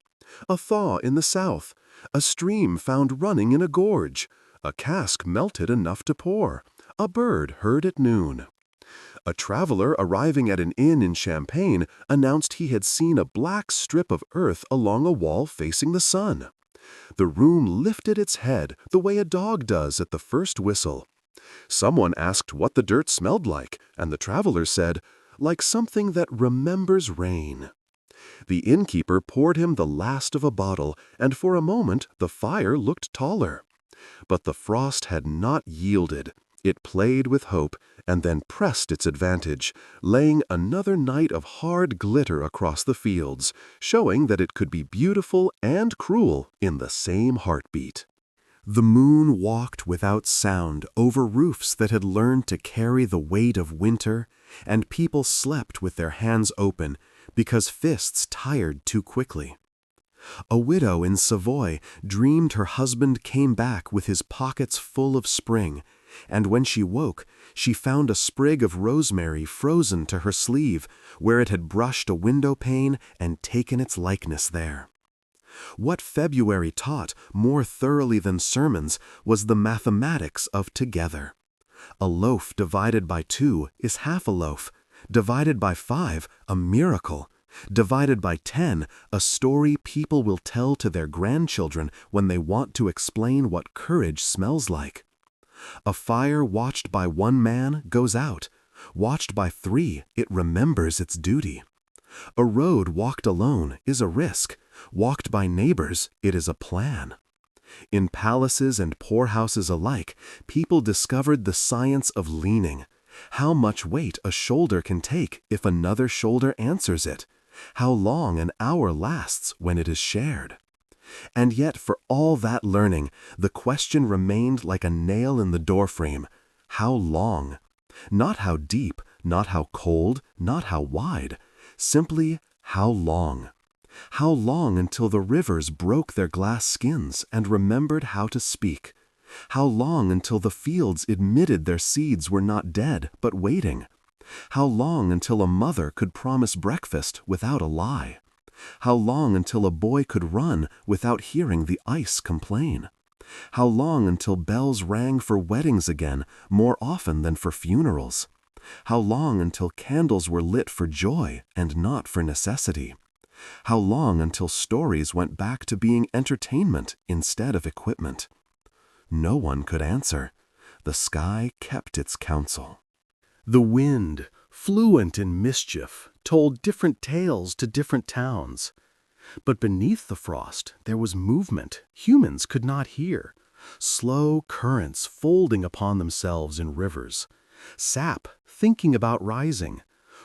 A thaw in the south, a stream found running in a gorge, a cask melted enough to pour, a bird heard at noon. A traveler arriving at an inn in Champagne announced he had seen a black strip of earth along a wall facing the sun. The room lifted its head the way a dog does at the first whistle. Someone asked what the dirt smelled like, and the traveler said, "Like something that remembers rain." The innkeeper poured him the last of a bottle, and for a moment the fire looked taller. But the frost had not yielded. It played with hope, and then pressed its advantage, laying another night of hard glitter across the fields, showing that it could be beautiful and cruel in the same heartbeat. The moon walked without sound over roofs that had learned to carry the weight of winter, and people slept with their hands open, because fists tired too quickly. A widow in Savoy dreamed her husband came back with his pockets full of spring, and when she woke, she found a sprig of rosemary frozen to her sleeve, where it had brushed a window pane and taken its likeness there. What February taught more thoroughly than sermons was the mathematics of together. A loaf divided by 2 is half a loaf, divided by 5, a miracle, divided by 10, a story people will tell to their grandchildren when they want to explain what courage smells like. A fire watched by 1 man goes out. Watched by 3, it remembers its duty. A road walked alone is a risk. Walked by neighbors, it is a plan. In palaces and poorhouses alike, people discovered the science of leaning. How much weight a shoulder can take if another shoulder answers it. How long an hour lasts when it is shared. And yet for all that learning, the question remained like a nail in the doorframe. How long? Not how deep, not how cold, not how wide. Simply, how long? How long until the rivers broke their glass skins and remembered how to speak? How long until the fields admitted their seeds were not dead, but waiting? How long until a mother could promise breakfast without a lie? How long until a boy could run without hearing the ice complain? How long until bells rang for weddings again more often than for funerals? How long until candles were lit for joy and not for necessity? How long until stories went back to being entertainment instead of equipment? No one could answer. The sky kept its counsel. The wind, fluent in mischief, told different tales to different towns. But beneath the frost there was movement humans could not hear, slow currents folding upon themselves in rivers, sap thinking about rising,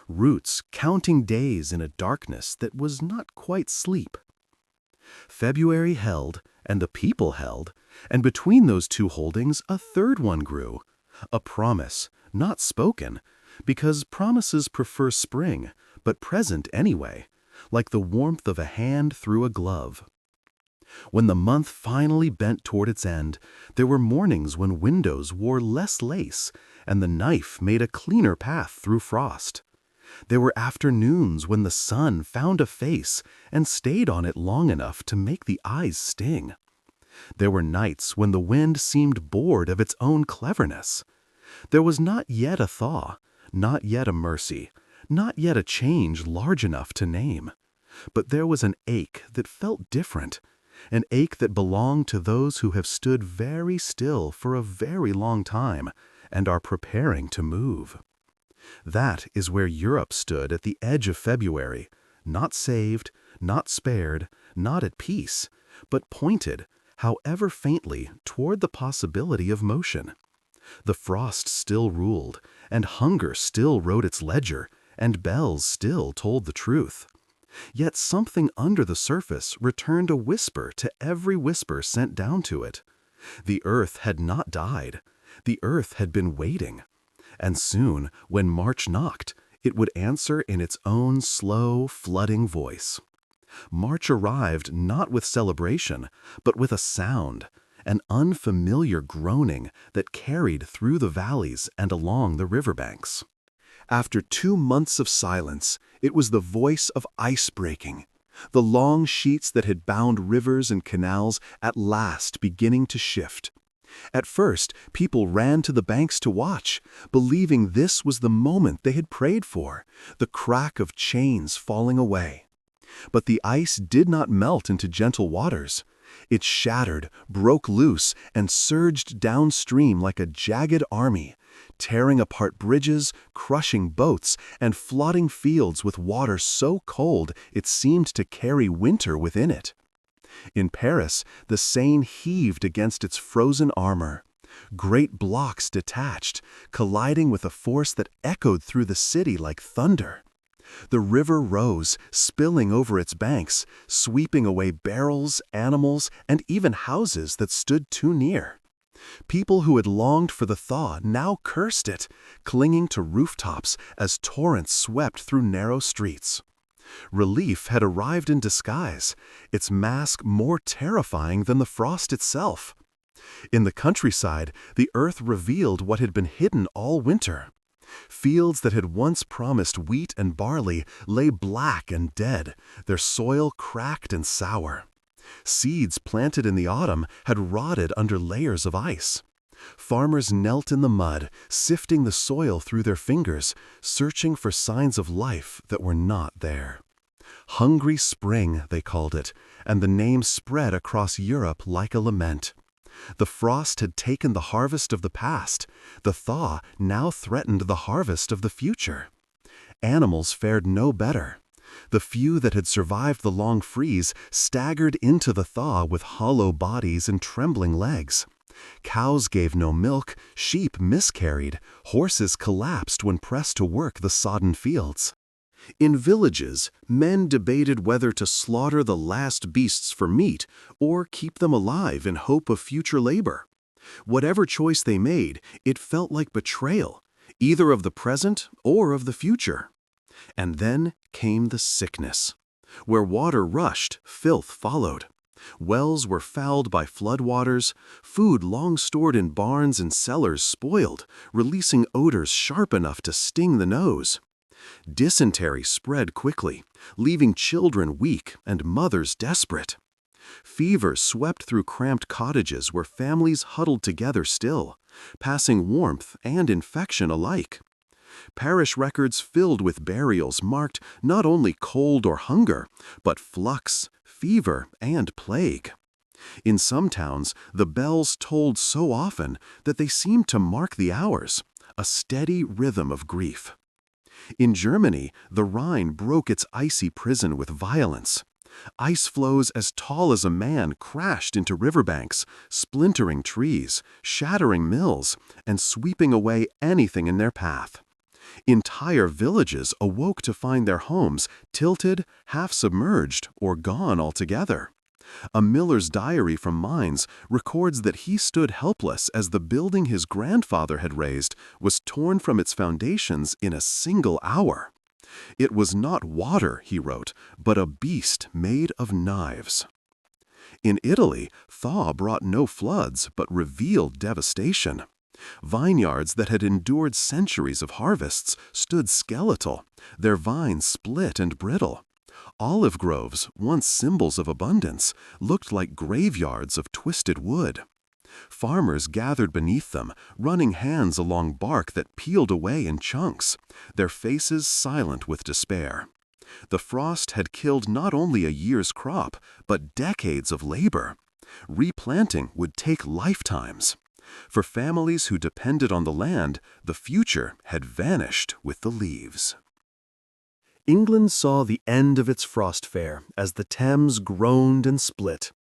roots counting days in a darkness that was not quite sleep. February held, and the people held, and between those 2 holdings a 3rd one grew, a promise, not spoken, because promises prefer spring, but present anyway, like the warmth of a hand through a glove. When the month finally bent toward its end, there were mornings when windows wore less lace, and the knife made a cleaner path through frost. There were afternoons when the sun found a face and stayed on it long enough to make the eyes sting. There were nights when the wind seemed bored of its own cleverness. There was not yet a thaw, not yet a mercy, not yet a change large enough to name. But there was an ache that felt different, an ache that belonged to those who have stood very still for a very long time and are preparing to move. That is where Europe stood at the edge of February, not saved, not spared, not at peace, but pointed, however faintly, toward the possibility of motion. The frost still ruled, and hunger still wrote its ledger, and bells still told the truth. Yet something under the surface returned a whisper to every whisper sent down to it. The earth had not died. The earth had been waiting. And soon, when March knocked, it would answer in its own slow, flooding voice. March arrived not with celebration, but with a sound, an unfamiliar groaning that carried through the valleys and along the riverbanks. After 2 months of silence, it was the voice of ice breaking, the long sheets that had bound rivers and canals at last beginning to shift. At first, people ran to the banks to watch, believing this was the moment they had prayed for, the crack of chains falling away. But the ice did not melt into gentle waters. It shattered, broke loose, and surged downstream like a jagged army, tearing apart bridges, crushing boats, and flooding fields with water so cold it seemed to carry winter within it. In Paris, the Seine heaved against its frozen armor. Great blocks detached, colliding with a force that echoed through the city like thunder. The river rose, spilling over its banks, sweeping away barrels, animals, and even houses that stood too near. People who had longed for the thaw now cursed it, clinging to rooftops as torrents swept through narrow streets. Relief had arrived in disguise, its mask more terrifying than the frost itself. In the countryside, the earth revealed what had been hidden all winter. Fields that had once promised wheat and barley lay black and dead, their soil cracked and sour. Seeds planted in the autumn had rotted under layers of ice. Farmers knelt in the mud, sifting the soil through their fingers, searching for signs of life that were not there. Hungry spring, they called it, and the name spread across Europe like a lament. The frost had taken the harvest of the past. The thaw now threatened the harvest of the future. Animals fared no better. The few that had survived the long freeze staggered into the thaw with hollow bodies and trembling legs. Cows gave no milk, sheep miscarried, horses collapsed when pressed to work the sodden fields. In villages, men debated whether to slaughter the last beasts for meat or keep them alive in hope of future labor. Whatever choice they made, it felt like betrayal, either of the present or of the future. And then came the sickness. Where water rushed, filth followed. Wells were fouled by floodwaters, food long stored in barns and cellars spoiled, releasing odors sharp enough to sting the nose. Dysentery spread quickly, leaving children weak and mothers desperate. Fever swept through cramped cottages where families huddled together still, passing warmth and infection alike. Parish records filled with burials marked not only cold or hunger, but flux, fever, and plague. In some towns, the bells tolled so often that they seemed to mark the hours, a steady rhythm of grief. In Germany, the Rhine broke its icy prison with violence. Ice floes as tall as a man crashed into riverbanks, splintering trees, shattering mills, and sweeping away anything in their path. Entire villages awoke to find their homes tilted, half-submerged, or gone altogether. A miller's diary from mines records that he stood helpless as the building his grandfather had raised was torn from its foundations in a single hour. It was not water, he wrote, but a beast made of knives. In Italy, thaw brought no floods but revealed devastation. Vineyards that had endured centuries of harvests stood skeletal, their vines split and brittle. Olive groves, once symbols of abundance, looked like graveyards of twisted wood. Farmers gathered beneath them, running hands along bark that peeled away in chunks, their faces silent with despair. The frost had killed not only a year's crop, but decades of labor. Replanting would take lifetimes. For families who depended on the land, the future had vanished with the leaves. England saw the end of its frost fair as the Thames groaned and split.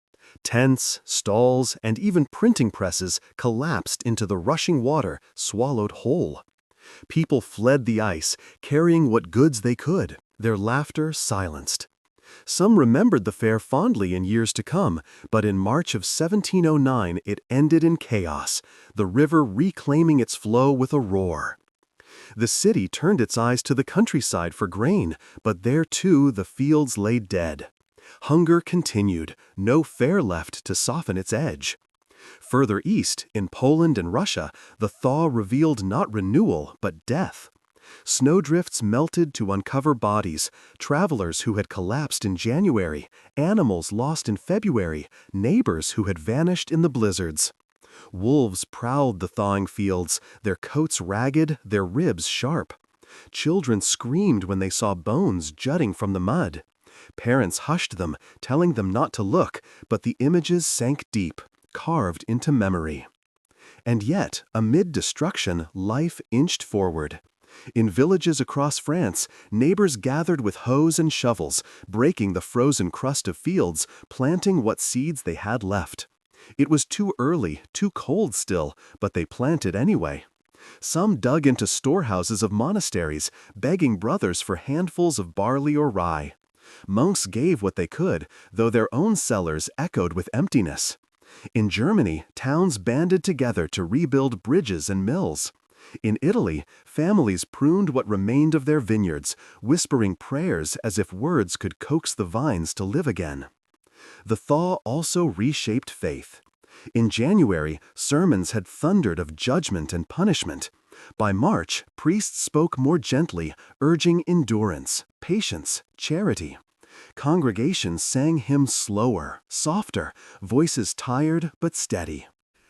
Tents, stalls, and even printing presses collapsed into the rushing water, swallowed whole. People fled the ice, carrying what goods they could, their laughter silenced. Some remembered the fair fondly in years to come, but in March of 1709 it ended in chaos, the river reclaiming its flow with a roar. The city turned its eyes to the countryside for grain, but there too the fields lay dead. Hunger continued, no fair left to soften its edge. Further east, in Poland and Russia, the thaw revealed not renewal, but death. Snowdrifts melted to uncover bodies, travelers who had collapsed in January, animals lost in February, neighbors who had vanished in the blizzards. Wolves prowled the thawing fields, their coats ragged, their ribs sharp. Children screamed when they saw bones jutting from the mud. Parents hushed them, telling them not to look, but the images sank deep, carved into memory. And yet, amid destruction, life inched forward. In villages across France, neighbors gathered with hoes and shovels, breaking the frozen crust of fields, planting what seeds they had left. It was too early, too cold still, but they planted anyway. Some dug into storehouses of monasteries, begging brothers for handfuls of barley or rye. Monks gave what they could, though their own cellars echoed with emptiness. In Germany, towns banded together to rebuild bridges and mills. In Italy, families pruned what remained of their vineyards, whispering prayers as if words could coax the vines to live again. The thaw also reshaped faith. In January, sermons had thundered of judgment and punishment. By March, priests spoke more gently, urging endurance, patience, charity. Congregations sang hymns slower, softer, voices tired but steady.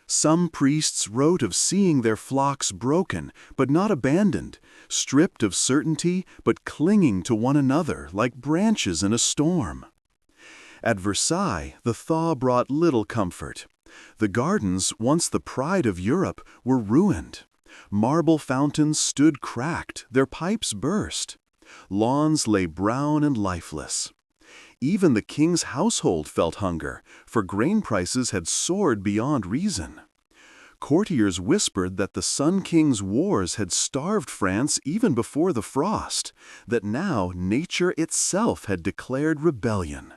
Some priests wrote of seeing their flocks broken but not abandoned, stripped of certainty but clinging to one another like branches in a storm. At Versailles, the thaw brought little comfort. The gardens, once the pride of Europe, were ruined. Marble fountains stood cracked, their pipes burst. Lawns lay brown and lifeless. Even the king's household felt hunger, for grain prices had soared beyond reason. Courtiers whispered that the Sun King's wars had starved France even before the frost, that now nature itself had declared rebellion.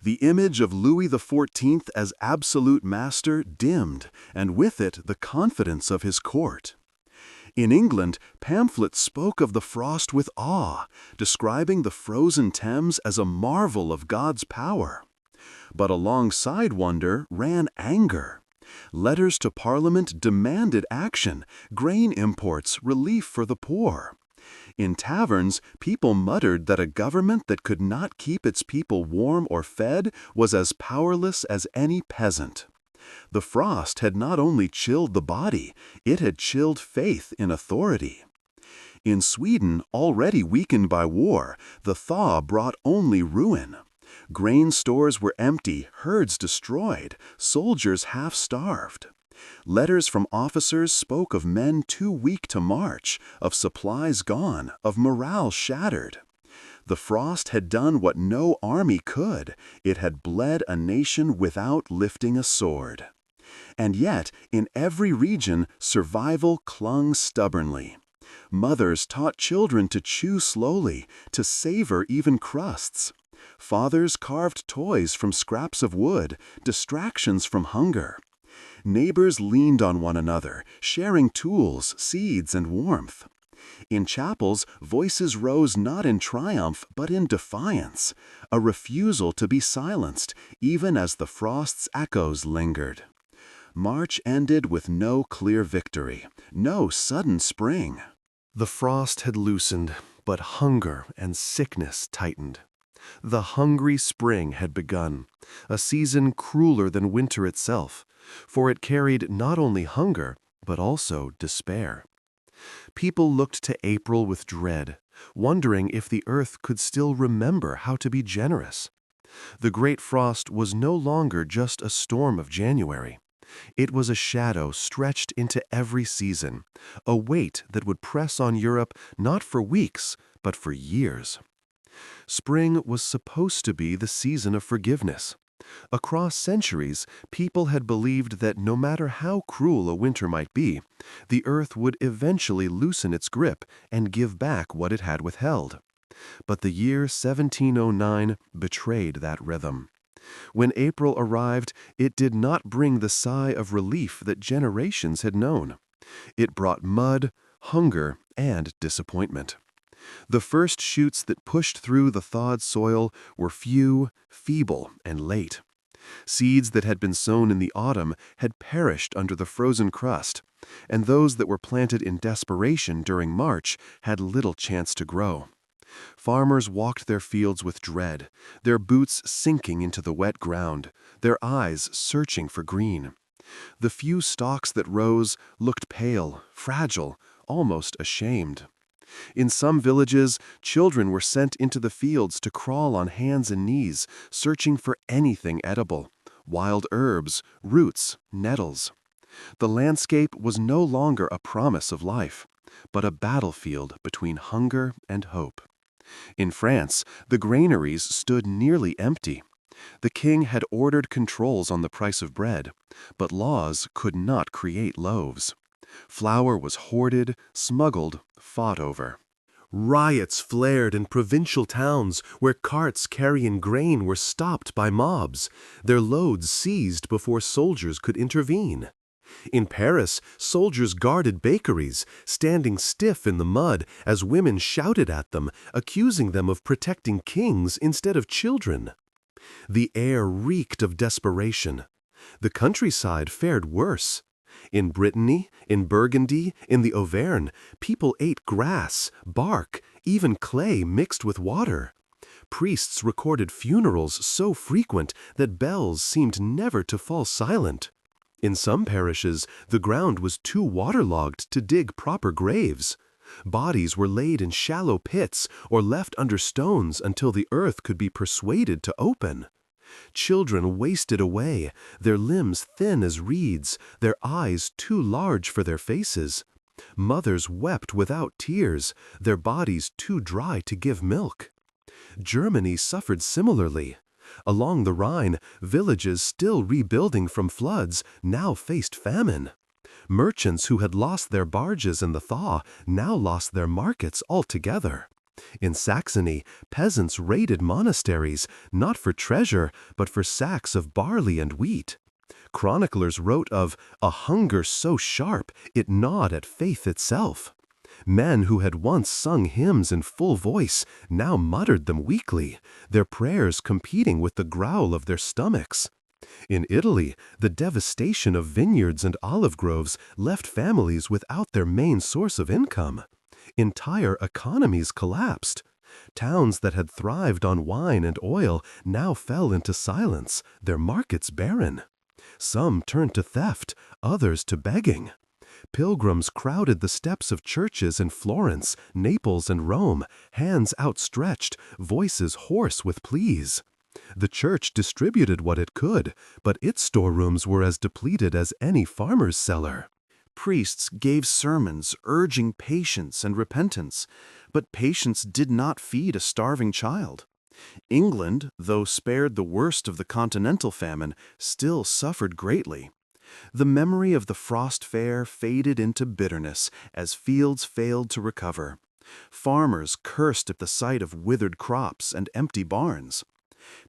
The image of Louis XIV as absolute master dimmed, and with it the confidence of his court. In England, pamphlets spoke of the frost with awe, describing the frozen Thames as a marvel of God's power. But alongside wonder ran anger. Letters to Parliament demanded action, grain imports, relief for the poor. In taverns, people muttered that a government that could not keep its people warm or fed was as powerless as any peasant. The frost had not only chilled the body, it had chilled faith in authority. In Sweden, already weakened by war, the thaw brought only ruin. Grain stores were empty, herds destroyed, soldiers half-starved. Letters from officers spoke of men too weak to march, of supplies gone, of morale shattered. The frost had done what no army could. It had bled a nation without lifting a sword. And yet, in every region, survival clung stubbornly. Mothers taught children to chew slowly, to savor even crusts. Fathers carved toys from scraps of wood, distractions from hunger. Neighbors leaned on one another, sharing tools, seeds, and warmth. In chapels, voices rose not in triumph, but in defiance, a refusal to be silenced, even as the frost's echoes lingered. March ended with no clear victory, no sudden spring. The frost had loosened, but hunger and sickness tightened. The hungry spring had begun, a season crueler than winter itself, for it carried not only hunger, but also despair. People looked to April with dread, wondering if the earth could still remember how to be generous. The great frost was no longer just a storm of January. It was a shadow stretched into every season, a weight that would press on Europe not for weeks, but for years. Spring was supposed to be the season of forgiveness. Across centuries, people had believed that no matter how cruel a winter might be, the earth would eventually loosen its grip and give back what it had withheld. But the year 1709 betrayed that rhythm. When April arrived, it did not bring the sigh of relief that generations had known. It brought mud, hunger, and disappointment. The first shoots that pushed through the thawed soil were few, feeble, and late. Seeds that had been sown in the autumn had perished under the frozen crust, and those that were planted in desperation during March had little chance to grow. Farmers walked their fields with dread, their boots sinking into the wet ground, their eyes searching for green. The few stalks that rose looked pale, fragile, almost ashamed. In some villages, children were sent into the fields to crawl on hands and knees, searching for anything edible, wild herbs, roots, nettles. The landscape was no longer a promise of life, but a battlefield between hunger and hope. In France, the granaries stood nearly empty. The king had ordered controls on the price of bread, but laws could not create loaves. Flour was hoarded, smuggled, fought over. Riots flared in provincial towns where carts carrying grain were stopped by mobs, their loads seized before soldiers could intervene. In Paris, soldiers guarded bakeries, standing stiff in the mud as women shouted at them, accusing them of protecting kings instead of children. The air reeked of desperation. The countryside fared worse. In Brittany, in Burgundy, in the Auvergne, people ate grass, bark, even clay mixed with water. Priests recorded funerals so frequent that bells seemed never to fall silent. In some parishes, the ground was too waterlogged to dig proper graves. Bodies were laid in shallow pits or left under stones until the earth could be persuaded to open. Children wasted away, their limbs thin as reeds, their eyes too large for their faces. Mothers wept without tears, their bodies too dry to give milk. Germany suffered similarly. Along the Rhine, villages still rebuilding from floods now faced famine. Merchants who had lost their barges in the thaw now lost their markets altogether. In Saxony, peasants raided monasteries, not for treasure, but for sacks of barley and wheat. Chroniclers wrote of a hunger so sharp it gnawed at faith itself. Men who had once sung hymns in full voice now muttered them weakly, their prayers competing with the growl of their stomachs. In Italy, the devastation of vineyards and olive groves left families without their main source of income. Entire economies collapsed. Towns that had thrived on wine and oil now fell into silence, their markets barren. Some turned to theft, others to begging. Pilgrims crowded the steps of churches in Florence, Naples, and Rome, hands outstretched, voices hoarse with pleas. The church distributed what it could, but its storerooms were as depleted as any farmer's cellar. Priests gave sermons urging patience and repentance, but patience did not feed a starving child. England, though spared the worst of the continental famine, still suffered greatly. The memory of the frost fair faded into bitterness as fields failed to recover. Farmers cursed at the sight of withered crops and empty barns.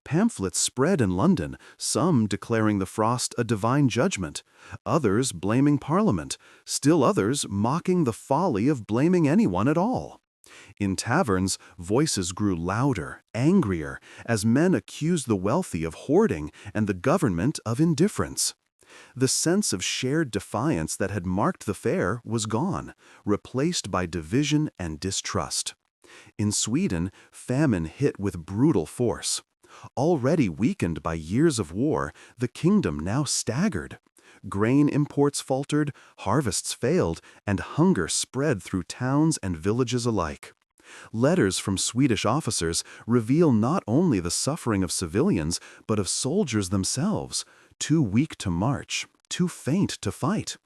Pamphlets spread in London, some declaring the frost a divine judgment, others blaming Parliament, still others mocking the folly of blaming anyone at all. In taverns, voices grew louder, angrier, as men accused the wealthy of hoarding and the government of indifference. The sense of shared defiance that had marked the fair was gone, replaced by division and distrust. In Sweden, famine hit with brutal force. Already weakened by years of war, the kingdom now staggered. Grain imports faltered, harvests failed, and hunger spread through towns and villages alike. Letters from Swedish officers reveal not only the suffering of civilians, but of soldiers themselves, too weak to march, too faint to fight.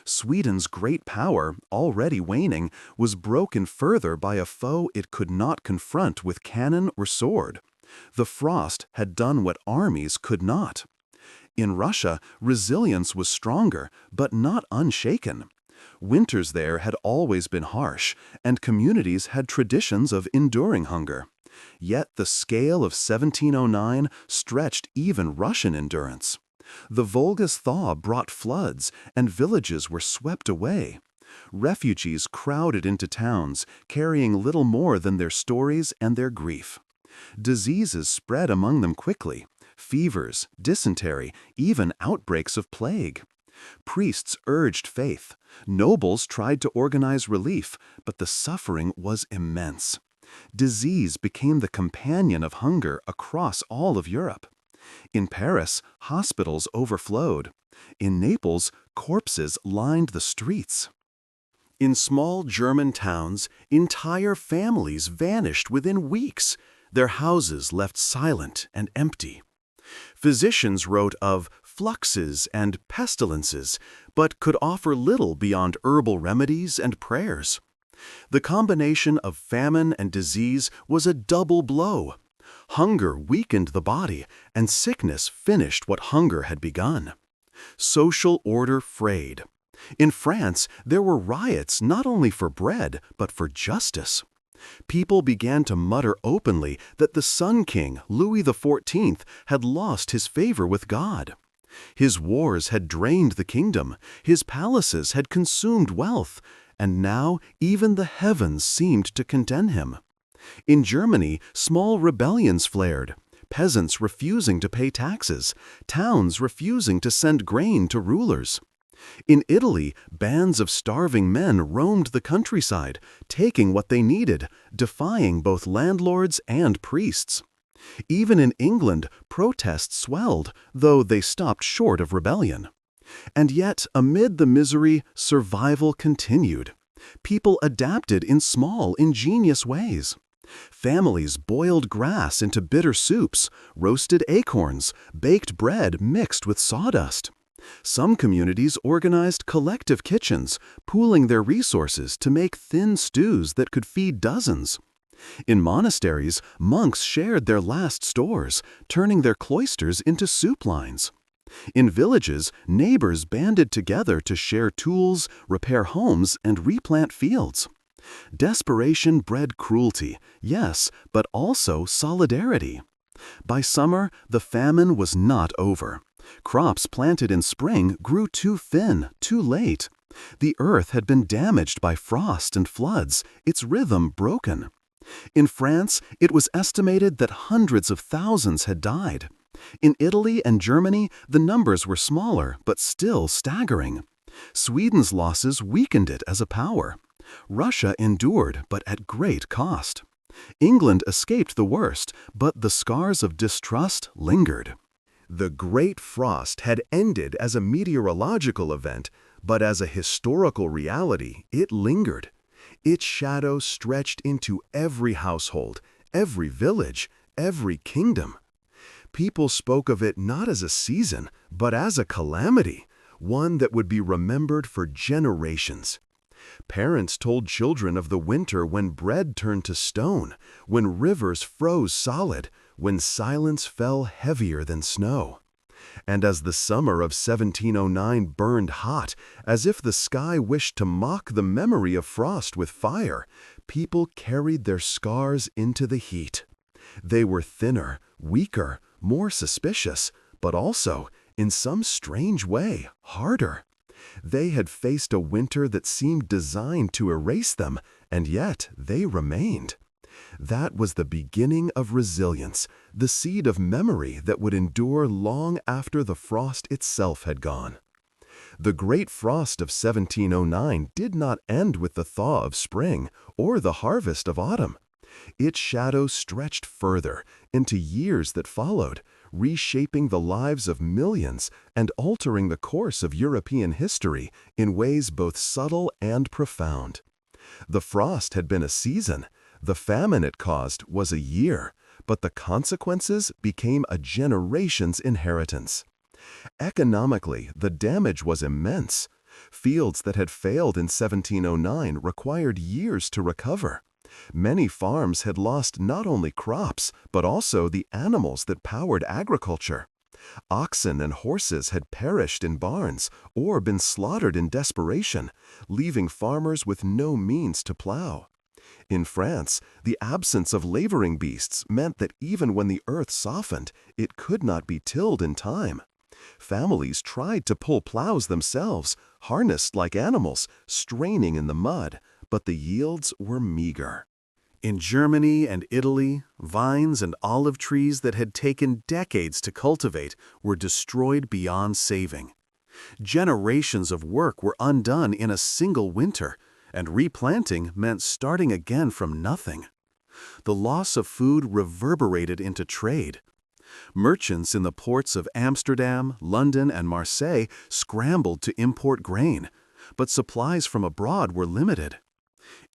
Sweden's great power, already waning, was broken further by a foe it could not confront with cannon or sword. The frost had done what armies could not. In Russia, resilience was stronger, but not unshaken. Winters there had always been harsh, and communities had traditions of enduring hunger. Yet the scale of 1709 stretched even Russian endurance. The Volga's thaw brought floods, and villages were swept away. Refugees crowded into towns, carrying little more than their stories and their grief. Diseases spread among them quickly: fevers, dysentery, even outbreaks of plague. Priests urged faith. Nobles tried to organize relief, but the suffering was immense. Disease became the companion of hunger across all of Europe. In Paris, hospitals overflowed. In Naples, corpses lined the streets. In small German towns, entire families vanished within weeks, their houses left silent and empty. Physicians wrote of fluxes and pestilences, but could offer little beyond herbal remedies and prayers. The combination of famine and disease was a double blow. Hunger weakened the body, and sickness finished what hunger had begun. Social order frayed. In France, there were riots not only for bread, but for justice. People began to mutter openly that the Sun King, Louis XIV, had lost his favor with God. His wars had drained the kingdom, his palaces had consumed wealth, and now even the heavens seemed to condemn him. In Germany, small rebellions flared, peasants refusing to pay taxes, towns refusing to send grain to rulers. In Italy, bands of starving men roamed the countryside, taking what they needed, defying both landlords and priests. Even in England, protests swelled, though they stopped short of rebellion. And yet, amid the misery, survival continued. People adapted in small, ingenious ways. Families boiled grass into bitter soups, roasted acorns, baked bread mixed with sawdust. Some communities organized collective kitchens, pooling their resources to make thin stews that could feed dozens. In monasteries, monks shared their last stores, turning their cloisters into soup lines. In villages, neighbors banded together to share tools, repair homes, and replant fields. Desperation bred cruelty, yes, but also solidarity. By summer, the famine was not over. Crops planted in spring grew too thin, too late. The earth had been damaged by frost and floods, its rhythm broken. In France, it was estimated that hundreds of thousands had died. In Italy and Germany, the numbers were smaller, but still staggering. Sweden's losses weakened it as a power. Russia endured, but at great cost. England escaped the worst, but the scars of distrust lingered. The Great Frost had ended as a meteorological event, but as a historical reality, it lingered. Its shadow stretched into every household, every village, every kingdom. People spoke of it not as a season, but as a calamity, one that would be remembered for generations. Parents told children of the winter when bread turned to stone, when rivers froze solid, when silence fell heavier than snow. And as the summer of 1709 burned hot, as if the sky wished to mock the memory of frost with fire, people carried their scars into the heat. They were thinner, weaker, more suspicious, but also, in some strange way, harder. They had faced a winter that seemed designed to erase them, and yet they remained. That was the beginning of resilience, the seed of memory that would endure long after the frost itself had gone. The Great Frost of 1709 did not end with the thaw of spring or the harvest of autumn. Its shadow stretched further into years that followed, reshaping the lives of millions and altering the course of European history in ways both subtle and profound. The frost had been a season, the famine it caused was a year, but the consequences became a generation's inheritance. Economically, the damage was immense. Fields that had failed in 1709 required years to recover. Many farms had lost not only crops, but also the animals that powered agriculture. Oxen and horses had perished in barns or been slaughtered in desperation, leaving farmers with no means to plow. In France, the absence of laboring beasts meant that even when the earth softened, it could not be tilled in time. Families tried to pull plows themselves, harnessed like animals, straining in the mud, but the yields were meager. In Germany and Italy, vines and olive trees that had taken decades to cultivate were destroyed beyond saving. Generations of work were undone in a single winter, and replanting meant starting again from nothing. The loss of food reverberated into trade. Merchants in the ports of Amsterdam, London, and Marseille scrambled to import grain, but supplies from abroad were limited.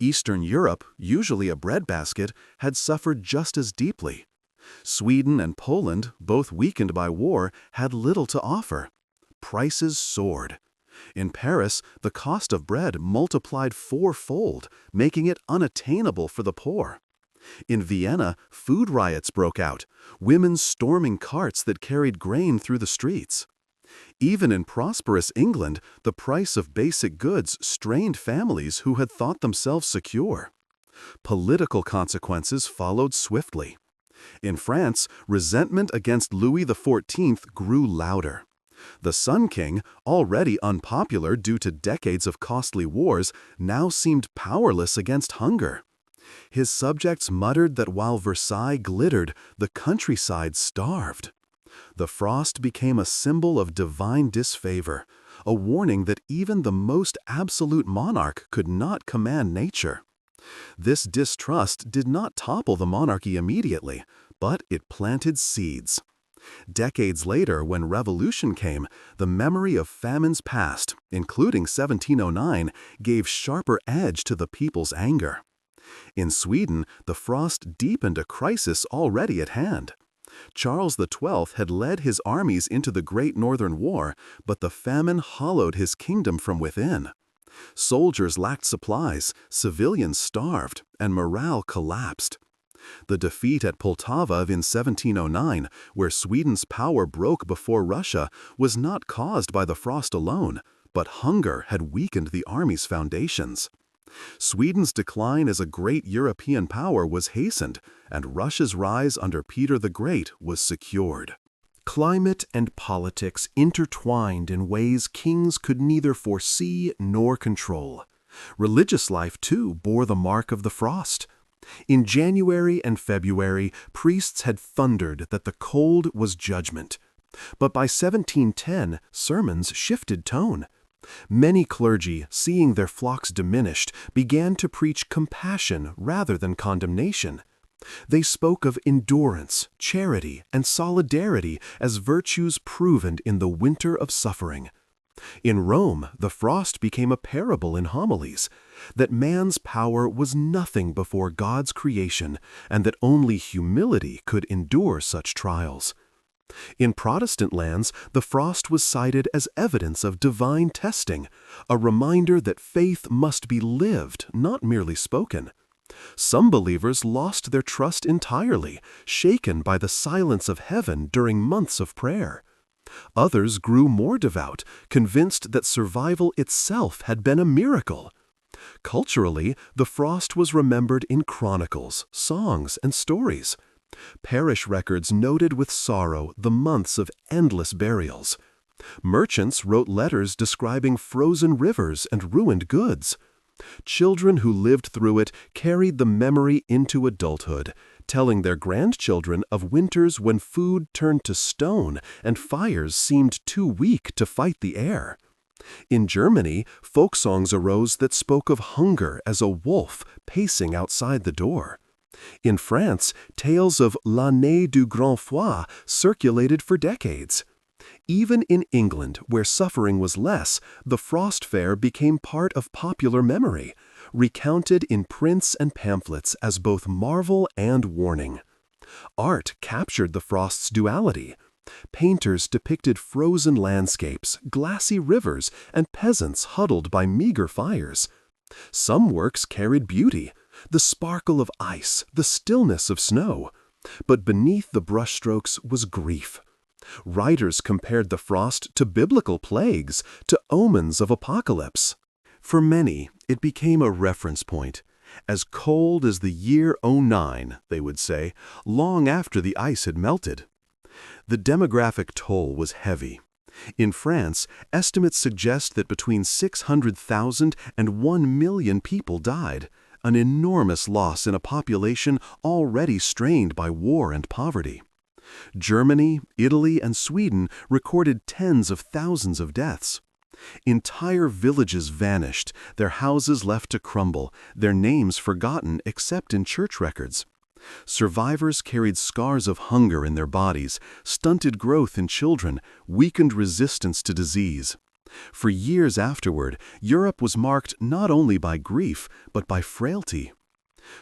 Eastern Europe, usually a breadbasket, had suffered just as deeply. Sweden and Poland, both weakened by war, had little to offer. Prices soared. In Paris, the cost of bread multiplied fourfold, making it unattainable for the poor. In Vienna, food riots broke out, women storming carts that carried grain through the streets. Even in prosperous England, the price of basic goods strained families who had thought themselves secure. Political consequences followed swiftly. In France, resentment against Louis XIV grew louder. The Sun King, already unpopular due to decades of costly wars, now seemed powerless against hunger. His subjects muttered that while Versailles glittered, the countryside starved. The frost became a symbol of divine disfavor, a warning that even the most absolute monarch could not command nature. This distrust did not topple the monarchy immediately, but it planted seeds. Decades later, when revolution came, the memory of famines past, including 1709, gave sharper edge to the people's anger. In Sweden, the frost deepened a crisis already at hand. Charles XII had led his armies into the Great Northern War, but the famine hollowed his kingdom from within. Soldiers lacked supplies, civilians starved, and morale collapsed. The defeat at Poltava in 1709, where Sweden's power broke before Russia, was not caused by the frost alone, but hunger had weakened the army's foundations. Sweden's decline as a great European power was hastened, and Russia's rise under Peter the Great was secured. Climate and politics intertwined in ways kings could neither foresee nor control. Religious life, too, bore the mark of the frost. In January and February, priests had thundered that the cold was judgment. But by 1710, sermons shifted tone. Many clergy, seeing their flocks diminished, began to preach compassion rather than condemnation. They spoke of endurance, charity, and solidarity as virtues proven in the winter of suffering. In Rome, the frost became a parable in homilies, that man's power was nothing before God's creation, and that only humility could endure such trials. In Protestant lands, the frost was cited as evidence of divine testing, a reminder that faith must be lived, not merely spoken. Some believers lost their trust entirely, shaken by the silence of heaven during months of prayer. Others grew more devout, convinced that survival itself had been a miracle. Culturally, the frost was remembered in chronicles, songs, and stories. Parish records noted with sorrow the months of endless burials. Merchants wrote letters describing frozen rivers and ruined goods. Children who lived through it carried the memory into adulthood, telling their grandchildren of winters when food turned to stone and fires seemed too weak to fight the air. In Germany, folk songs arose that spoke of hunger as a wolf pacing outside the door. In France, tales of l'année du grand froid circulated for decades. Even in England, where suffering was less, the frost fair became part of popular memory, recounted in prints and pamphlets as both marvel and warning. Art captured the frost's duality. Painters depicted frozen landscapes, glassy rivers, and peasants huddled by meager fires. Some works carried beauty, the sparkle of ice, the stillness of snow. But beneath the brushstrokes was grief. Writers compared the frost to biblical plagues, to omens of apocalypse. For many, it became a reference point. As cold as the year '09, they would say, long after the ice had melted. The demographic toll was heavy. In France, estimates suggest that between 600,000 and 1 million people died, an enormous loss in a population already strained by war and poverty. Germany, Italy, and Sweden recorded tens of thousands of deaths. Entire villages vanished, their houses left to crumble, their names forgotten except in church records. Survivors carried scars of hunger in their bodies, stunted growth in children, weakened resistance to disease. For years afterward, Europe was marked not only by grief, but by frailty.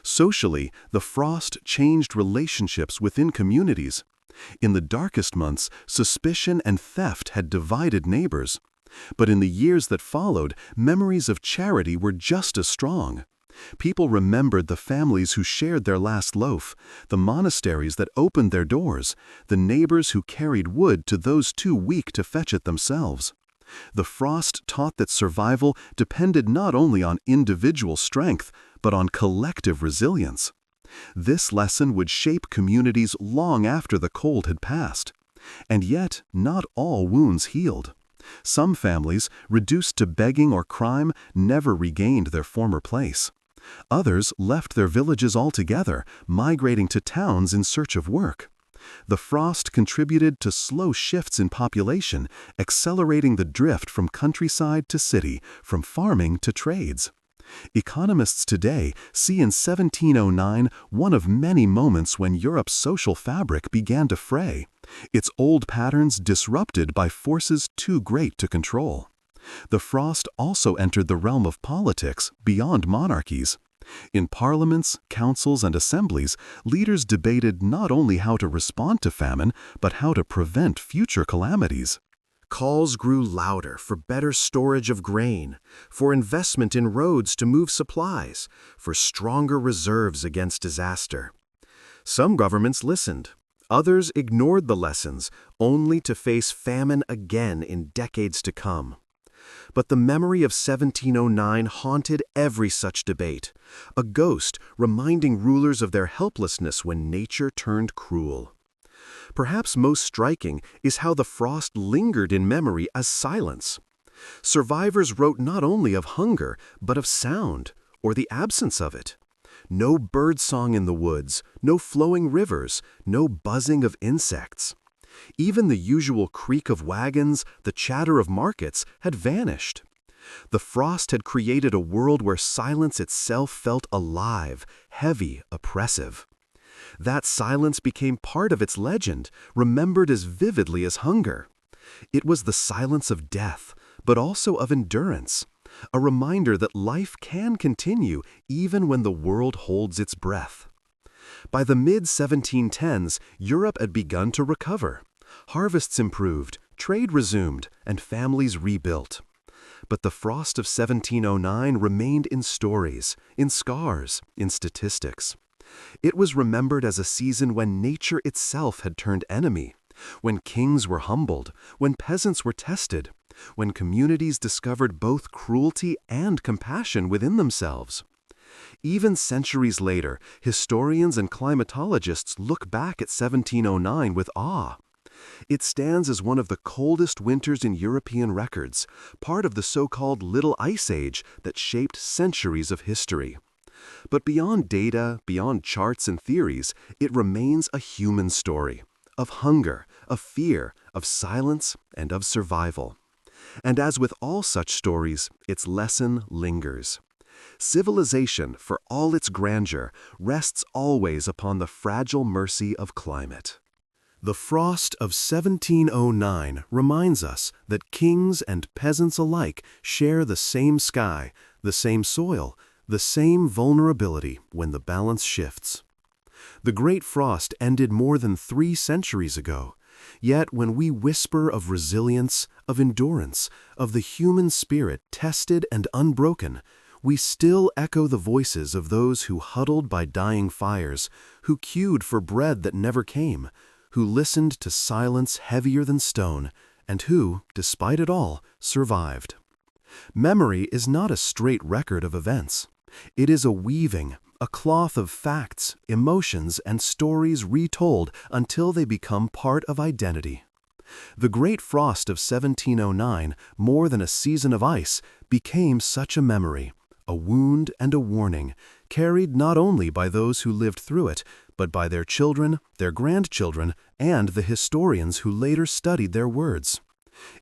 Socially, the frost changed relationships within communities. In the darkest months, suspicion and theft had divided neighbors. But in the years that followed, memories of charity were just as strong. People remembered the families who shared their last loaf, the monasteries that opened their doors, the neighbors who carried wood to those too weak to fetch it themselves. The frost taught that survival depended not only on individual strength, but on collective resilience. This lesson would shape communities long after the cold had passed. And yet, not all wounds healed. Some families, reduced to begging or crime, never regained their former place. Others left their villages altogether, migrating to towns in search of work. The frost contributed to slow shifts in population, accelerating the drift from countryside to city, from farming to trades. Economists today see in 1709 one of many moments when Europe's social fabric began to fray, its old patterns disrupted by forces too great to control. The frost also entered the realm of politics beyond monarchies. In parliaments, councils, and assemblies, leaders debated not only how to respond to famine, but how to prevent future calamities. Calls grew louder for better storage of grain, for investment in roads to move supplies, for stronger reserves against disaster. Some governments listened. Others ignored the lessons, only to face famine again in decades to come. But the memory of 1709 haunted every such debate, a ghost reminding rulers of their helplessness when nature turned cruel. Perhaps most striking is how the frost lingered in memory as silence. Survivors wrote not only of hunger, but of sound, or the absence of it. No birdsong in the woods, no flowing rivers, no buzzing of insects. Even the usual creak of wagons, the chatter of markets, had vanished. The frost had created a world where silence itself felt alive, heavy, oppressive. That silence became part of its legend, remembered as vividly as hunger. It was the silence of death, but also of endurance, a reminder that life can continue even when the world holds its breath. By the mid-1710s, Europe had begun to recover. Harvests improved, trade resumed, and families rebuilt. But the frost of 1709 remained in stories, in scars, in statistics. It was remembered as a season when nature itself had turned enemy, when kings were humbled, when peasants were tested, when communities discovered both cruelty and compassion within themselves. Even centuries later, historians and climatologists look back at 1709 with awe. It stands as one of the coldest winters in European records, part of the so-called Little Ice Age that shaped centuries of history. But beyond data, beyond charts and theories, it remains a human story, of hunger, of fear, of silence, and of survival. And as with all such stories, its lesson lingers. Civilization, for all its grandeur, rests always upon the fragile mercy of climate. The frost of 1709 reminds us that kings and peasants alike share the same sky, the same soil, the same vulnerability when the balance shifts. The Great Frost ended more than 3 centuries ago, yet when we whisper of resilience, of endurance, of the human spirit tested and unbroken, we still echo the voices of those who huddled by dying fires, who queued for bread that never came, who listened to silence heavier than stone, and who, despite it all, survived. Memory is not a straight record of events. It is a weaving, a cloth of facts, emotions, and stories retold until they become part of identity. The Great Frost of 1709, more than a season of ice, became such a memory, a wound and a warning, carried not only by those who lived through it, but by their children, their grandchildren, and the historians who later studied their words.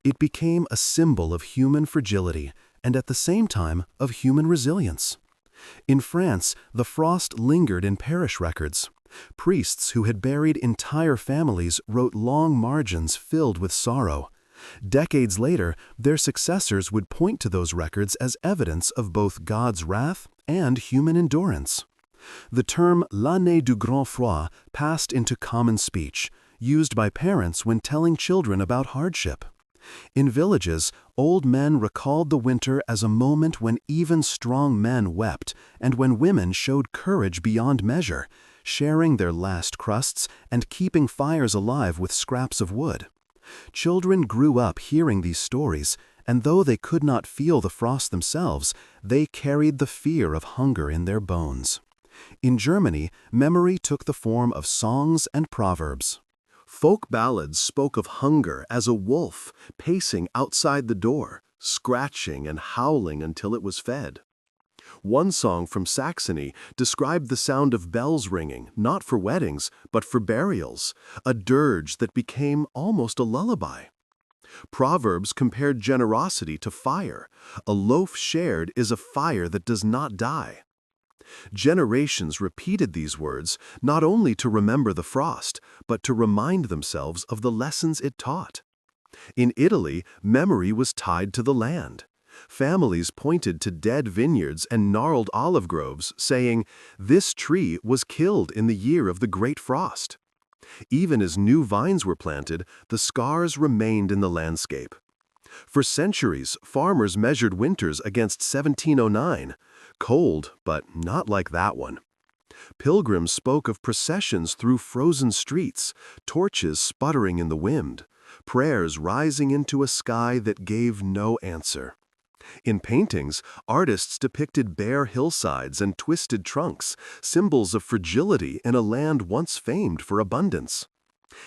It became a symbol of human fragility, and at the same time of human resilience. In France, the frost lingered in parish records. Priests who had buried entire families wrote long margins filled with sorrow. Decades later, their successors would point to those records as evidence of both God's wrath and human endurance. The term l'année du grand froid passed into common speech, used by parents when telling children about hardship. In villages, old men recalled the winter as a moment when even strong men wept and when women showed courage beyond measure, sharing their last crusts and keeping fires alive with scraps of wood. Children grew up hearing these stories, and though they could not feel the frost themselves, they carried the fear of hunger in their bones. In Germany, memory took the form of songs and proverbs. Folk ballads spoke of hunger as a wolf pacing outside the door, scratching and howling until it was fed. One song from Saxony described the sound of bells ringing, not for weddings, but for burials, a dirge that became almost a lullaby. Proverbs compared generosity to fire. A loaf shared is a fire that does not die. Generations repeated these words not only to remember the frost, but to remind themselves of the lessons it taught. In Italy, memory was tied to the land. Families pointed to dead vineyards and gnarled olive groves, saying, "This tree was killed in the year of the great frost." Even as new vines were planted, the scars remained in the landscape. For centuries, farmers measured winters against 1709. Cold, but not like that one. Pilgrims spoke of processions through frozen streets, torches sputtering in the wind, prayers rising into a sky that gave no answer. In paintings, artists depicted bare hillsides and twisted trunks, symbols of fragility in a land once famed for abundance.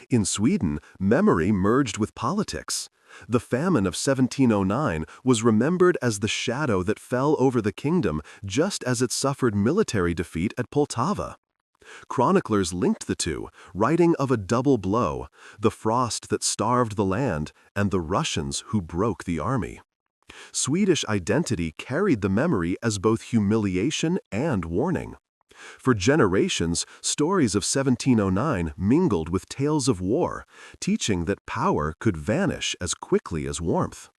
In Sweden, memory merged with politics. The famine of 1709 was remembered as the shadow that fell over the kingdom just as it suffered military defeat at Poltava. Chroniclers linked the two, writing of a double blow, the frost that starved the land and the Russians who broke the army. Swedish identity carried the memory as both humiliation and warning. For generations, stories of 1709 mingled with tales of war, teaching that power could vanish as quickly as warmth.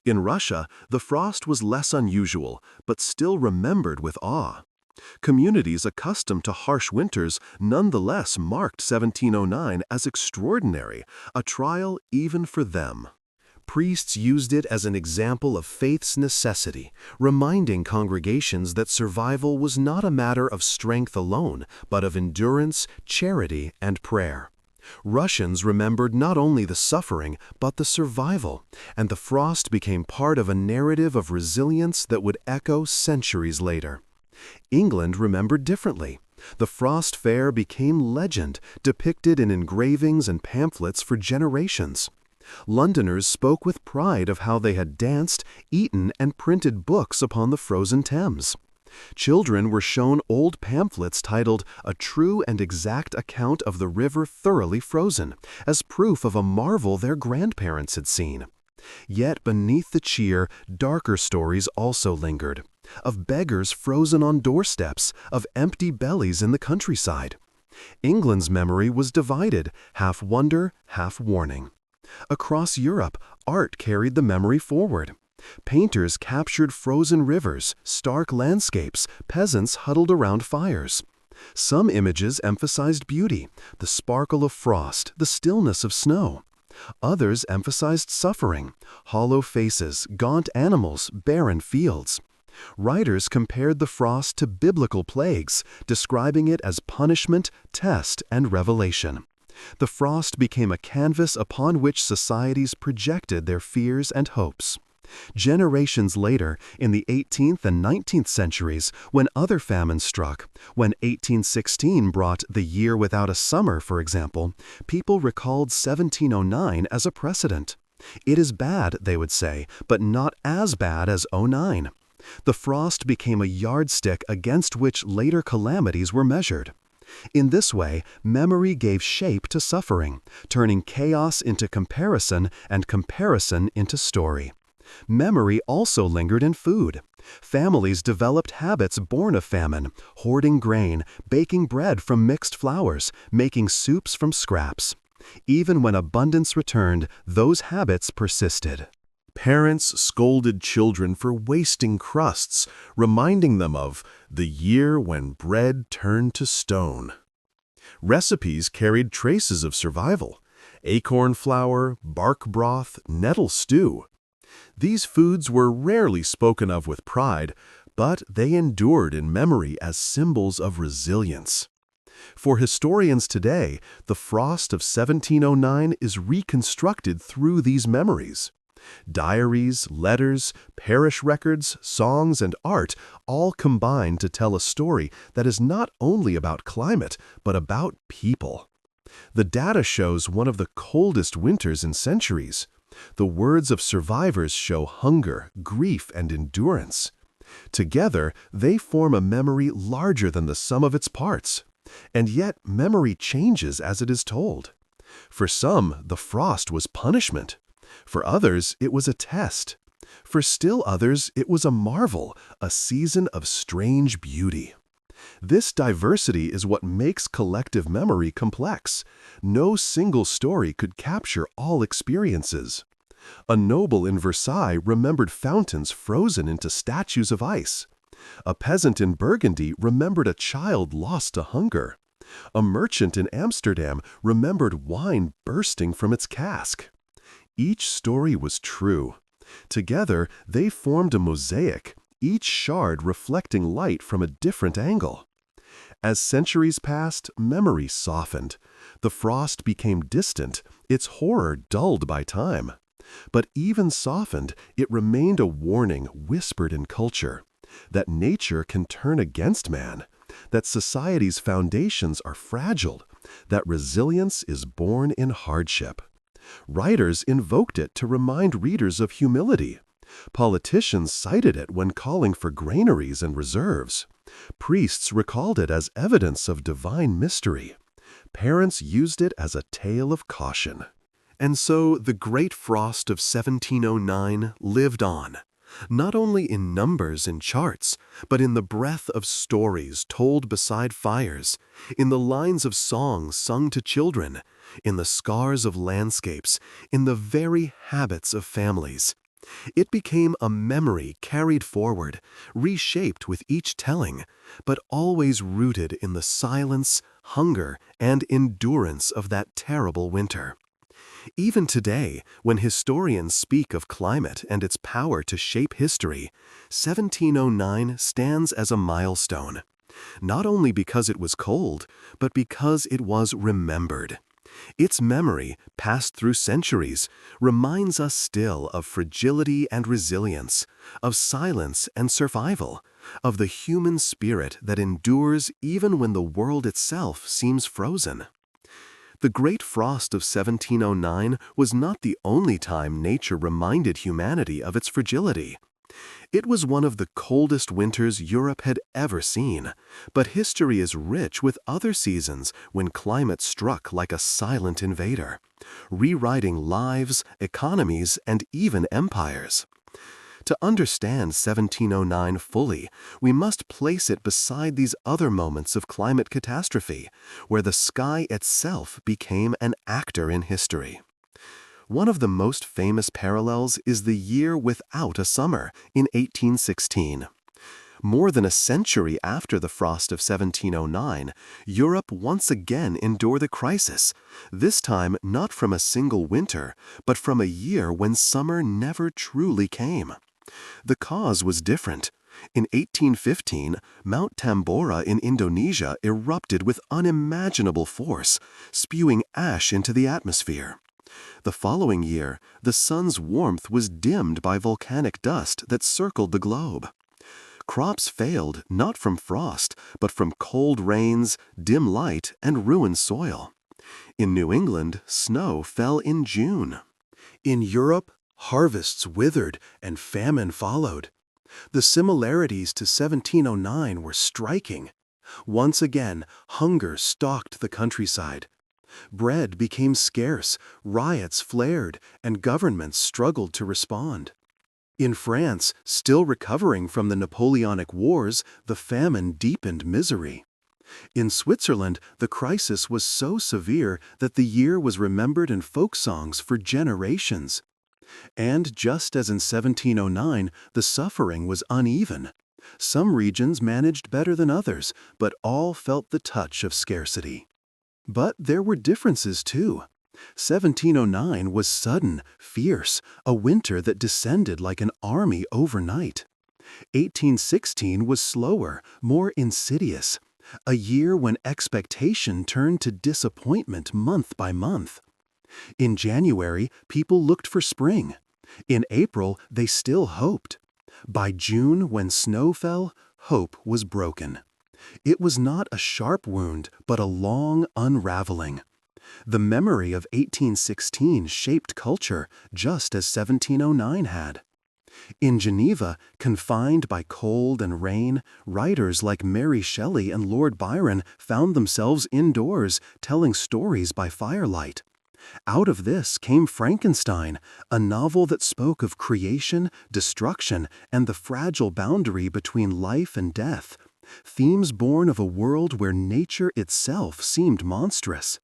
In Russia, the frost was less unusual, but still remembered with awe. Communities accustomed to harsh winters nonetheless marked 1709 as extraordinary, a trial even for them. Priests used it as an example of faith's necessity, reminding congregations that survival was not a matter of strength alone, but of endurance, charity, and prayer. Russians remembered not only the suffering, but the survival, and the frost became part of a narrative of resilience that would echo centuries later. England remembered differently. The Frost Fair became legend, depicted in engravings and pamphlets for generations. Londoners spoke with pride of how they had danced, eaten, and printed books upon the frozen Thames. Children were shown old pamphlets titled "A True and Exact Account of the River Thoroughly Frozen," as proof of a marvel their grandparents had seen. Yet beneath the cheer, darker stories also lingered, of beggars frozen on doorsteps, of empty bellies in the countryside. England's memory was divided, half wonder, half warning. Across Europe, art carried the memory forward. Painters captured frozen rivers, stark landscapes, peasants huddled around fires. Some images emphasized beauty, the sparkle of frost, the stillness of snow. Others emphasized suffering, hollow faces, gaunt animals, barren fields. Writers compared the frost to biblical plagues, describing it as punishment, test, and revelation. The frost became a canvas upon which societies projected their fears and hopes. Generations later, in the 18th and 19th centuries, when other famines struck, when 1816 brought the year without a summer, for example, people recalled 1709 as a precedent. It is bad, they would say, but not as bad as '09. The frost became a yardstick against which later calamities were measured. In this way, memory gave shape to suffering, turning chaos into comparison and comparison into story. Memory also lingered in food. Families developed habits born of famine, hoarding grain, baking bread from mixed flours, making soups from scraps. Even when abundance returned, those habits persisted. Parents scolded children for wasting crusts, reminding them of the year when bread turned to stone. Recipes carried traces of survival: acorn flour, bark broth, nettle stew. These foods were rarely spoken of with pride, but they endured in memory as symbols of resilience. For historians today, the frost of 1709 is reconstructed through these memories. Diaries, letters, parish records, songs, and art all combine to tell a story that is not only about climate, but about people. The data shows one of the coldest winters in centuries. The words of survivors show hunger, grief, and endurance. Together, they form a memory larger than the sum of its parts. And yet, memory changes as it is told. For some, the frost was punishment. For others, it was a test. For still others, it was a marvel, a season of strange beauty. This diversity is what makes collective memory complex. No single story could capture all experiences. A noble in Versailles remembered fountains frozen into statues of ice. A peasant in Burgundy remembered a child lost to hunger. A merchant in Amsterdam remembered wine bursting from its cask. Each story was true. Together, they formed a mosaic, each shard reflecting light from a different angle. As centuries passed, memory softened. The frost became distant, its horror dulled by time. But even softened, it remained a warning whispered in culture, that nature can turn against man, that society's foundations are fragile, that resilience is born in hardship. Writers invoked it to remind readers of humility. Politicians cited it when calling for granaries and reserves. Priests recalled it as evidence of divine mystery. Parents used it as a tale of caution. And so the great frost of 1709 lived on, not only in numbers and charts, but in the breath of stories told beside fires, in the lines of songs sung to children, in the scars of landscapes, in the very habits of families. It became a memory carried forward, reshaped with each telling, but always rooted in the silence, hunger, and endurance of that terrible winter. Even today, when historians speak of climate and its power to shape history, 1709 stands as a milestone, not only because it was cold, but because it was remembered. Its memory, passed through centuries, reminds us still of fragility and resilience, of silence and survival, of the human spirit that endures even when the world itself seems frozen. The great frost of 1709 was not the only time nature reminded humanity of its fragility. It was one of the coldest winters Europe had ever seen, but history is rich with other seasons when climate struck like a silent invader, rewriting lives, economies, and even empires. To understand 1709 fully, we must place it beside these other moments of climate catastrophe, where the sky itself became an actor in history. One of the most famous parallels is the year without a summer in 1816. More than a century after the frost of 1709, Europe once again endured a crisis, this time not from a single winter, but from a year when summer never truly came. The cause was different. In 1815, Mount Tambora in Indonesia erupted with unimaginable force, spewing ash into the atmosphere. The following year, the sun's warmth was dimmed by volcanic dust that circled the globe. Crops failed not from frost, but from cold rains, dim light, and ruined soil. In New England, snow fell in June. In Europe, harvests withered and famine followed. The similarities to 1709 were striking. Once again, hunger stalked the countryside. Bread became scarce, riots flared, and governments struggled to respond. In France, still recovering from the Napoleonic Wars, the famine deepened misery. In Switzerland, the crisis was so severe that the year was remembered in folk songs for generations. And just as in 1709, the suffering was uneven. Some regions managed better than others, but all felt the touch of scarcity. But there were differences too. 1709 was sudden, fierce, a winter that descended like an army overnight. 1816 was slower, more insidious, a year when expectation turned to disappointment month by month. In January, people looked for spring. In April, they still hoped. By June, when snow fell, hope was broken. It was not a sharp wound, but a long unraveling. The memory of 1816 shaped culture just as 1709 had. In Geneva, confined by cold and rain, writers like Mary Shelley and Lord Byron found themselves indoors, telling stories by firelight. Out of this came Frankenstein, a novel that spoke of creation, destruction, and the fragile boundary between life and death, themes born of a world where nature itself seemed monstrous.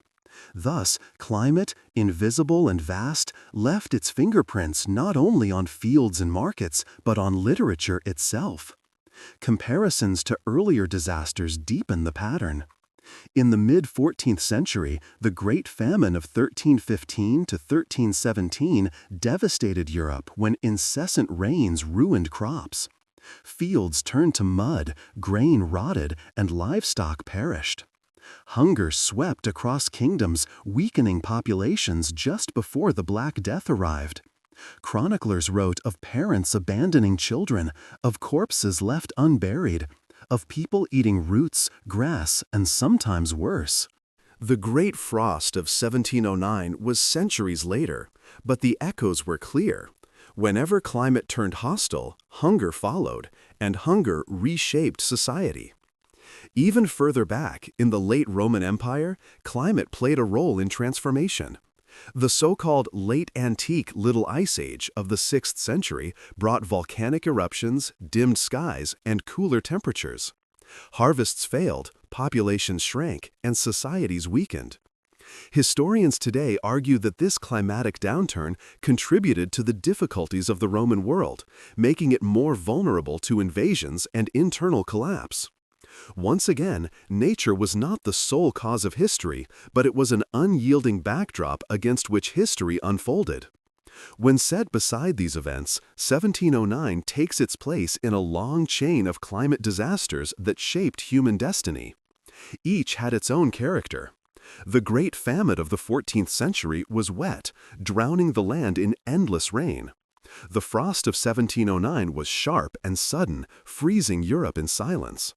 Thus, climate, invisible and vast, left its fingerprints not only on fields and markets, but on literature itself. Comparisons to earlier disasters deepen the pattern. In the mid-14th century, the Great Famine of 1315 to 1317 devastated Europe when incessant rains ruined crops. Fields turned to mud, grain rotted, and livestock perished. Hunger swept across kingdoms, weakening populations just before the Black Death arrived. Chroniclers wrote of parents abandoning children, of corpses left unburied, of people eating roots, grass, and sometimes worse. The Great Frost of 1709 was centuries later, but the echoes were clear. Whenever climate turned hostile, hunger followed, and hunger reshaped society. Even further back, in the late Roman Empire, climate played a role in transformation. The so-called Late Antique Little Ice Age of the 6th century brought volcanic eruptions, dimmed skies, and cooler temperatures. Harvests failed, populations shrank, and societies weakened. Historians today argue that this climatic downturn contributed to the difficulties of the Roman world, making it more vulnerable to invasions and internal collapse. Once again, nature was not the sole cause of history, but it was an unyielding backdrop against which history unfolded. When set beside these events, 1709 takes its place in a long chain of climate disasters that shaped human destiny. Each had its own character. The Great Famine of the 14th century was wet, drowning the land in endless rain. The frost of 1709 was sharp and sudden, freezing Europe in silence.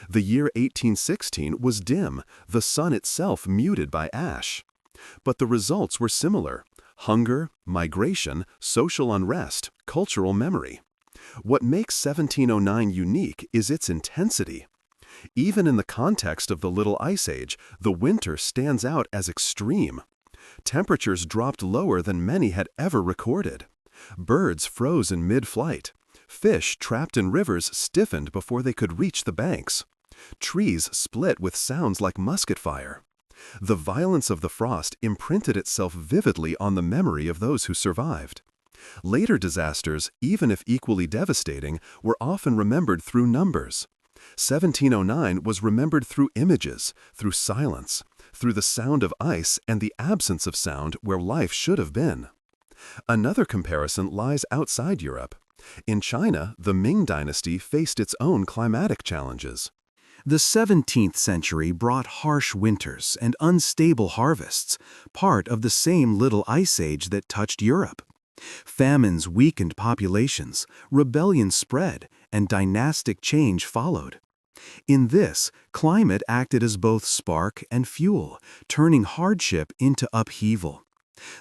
The year 1816 was dim, the sun itself muted by ash. But the results were similar: hunger, migration, social unrest, cultural memory. What makes 1709 unique is its intensity. Even in the context of the Little Ice Age, the winter stands out as extreme. Temperatures dropped lower than many had ever recorded. Birds froze in mid-flight. Fish trapped in rivers stiffened before they could reach the banks. Trees split with sounds like musket fire. The violence of the frost imprinted itself vividly on the memory of those who survived. Later disasters, even if equally devastating, were often remembered through numbers. 1709 was remembered through images, through silence, through the sound of ice and the absence of sound where life should have been. Another comparison lies outside Europe. In China, the Ming dynasty faced its own climatic challenges. The 17th century brought harsh winters and unstable harvests, part of the same Little Ice Age that touched Europe. Famines weakened populations, rebellion spread, and dynastic change followed. In this, climate acted as both spark and fuel, turning hardship into upheaval.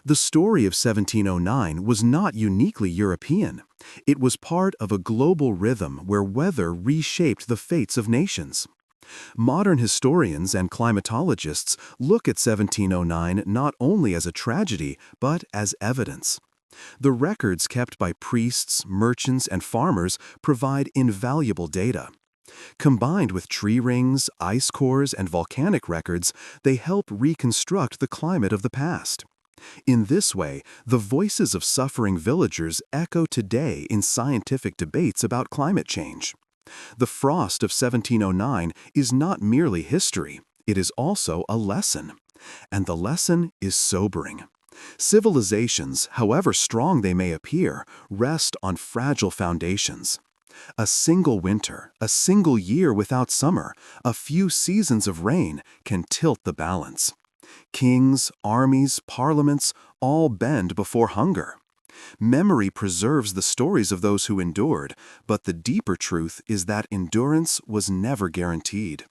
The story of 1709 was not uniquely European. It was part of a global rhythm where weather reshaped the fates of nations. Modern historians and climatologists look at 1709 not only as a tragedy, but as evidence. The records kept by priests, merchants, and farmers provide invaluable data. Combined with tree rings, ice cores, and volcanic records, they help reconstruct the climate of the past. In this way, the voices of suffering villagers echo today in scientific debates about climate change. The frost of 1709 is not merely history, it is also a lesson. And the lesson is sobering. Civilizations, however strong they may appear, rest on fragile foundations. A single winter, a single year without summer, a few seasons of rain can tilt the balance. Kings, armies, parliaments, all bend before hunger. Memory preserves the stories of those who endured, but the deeper truth is that endurance was never guaranteed.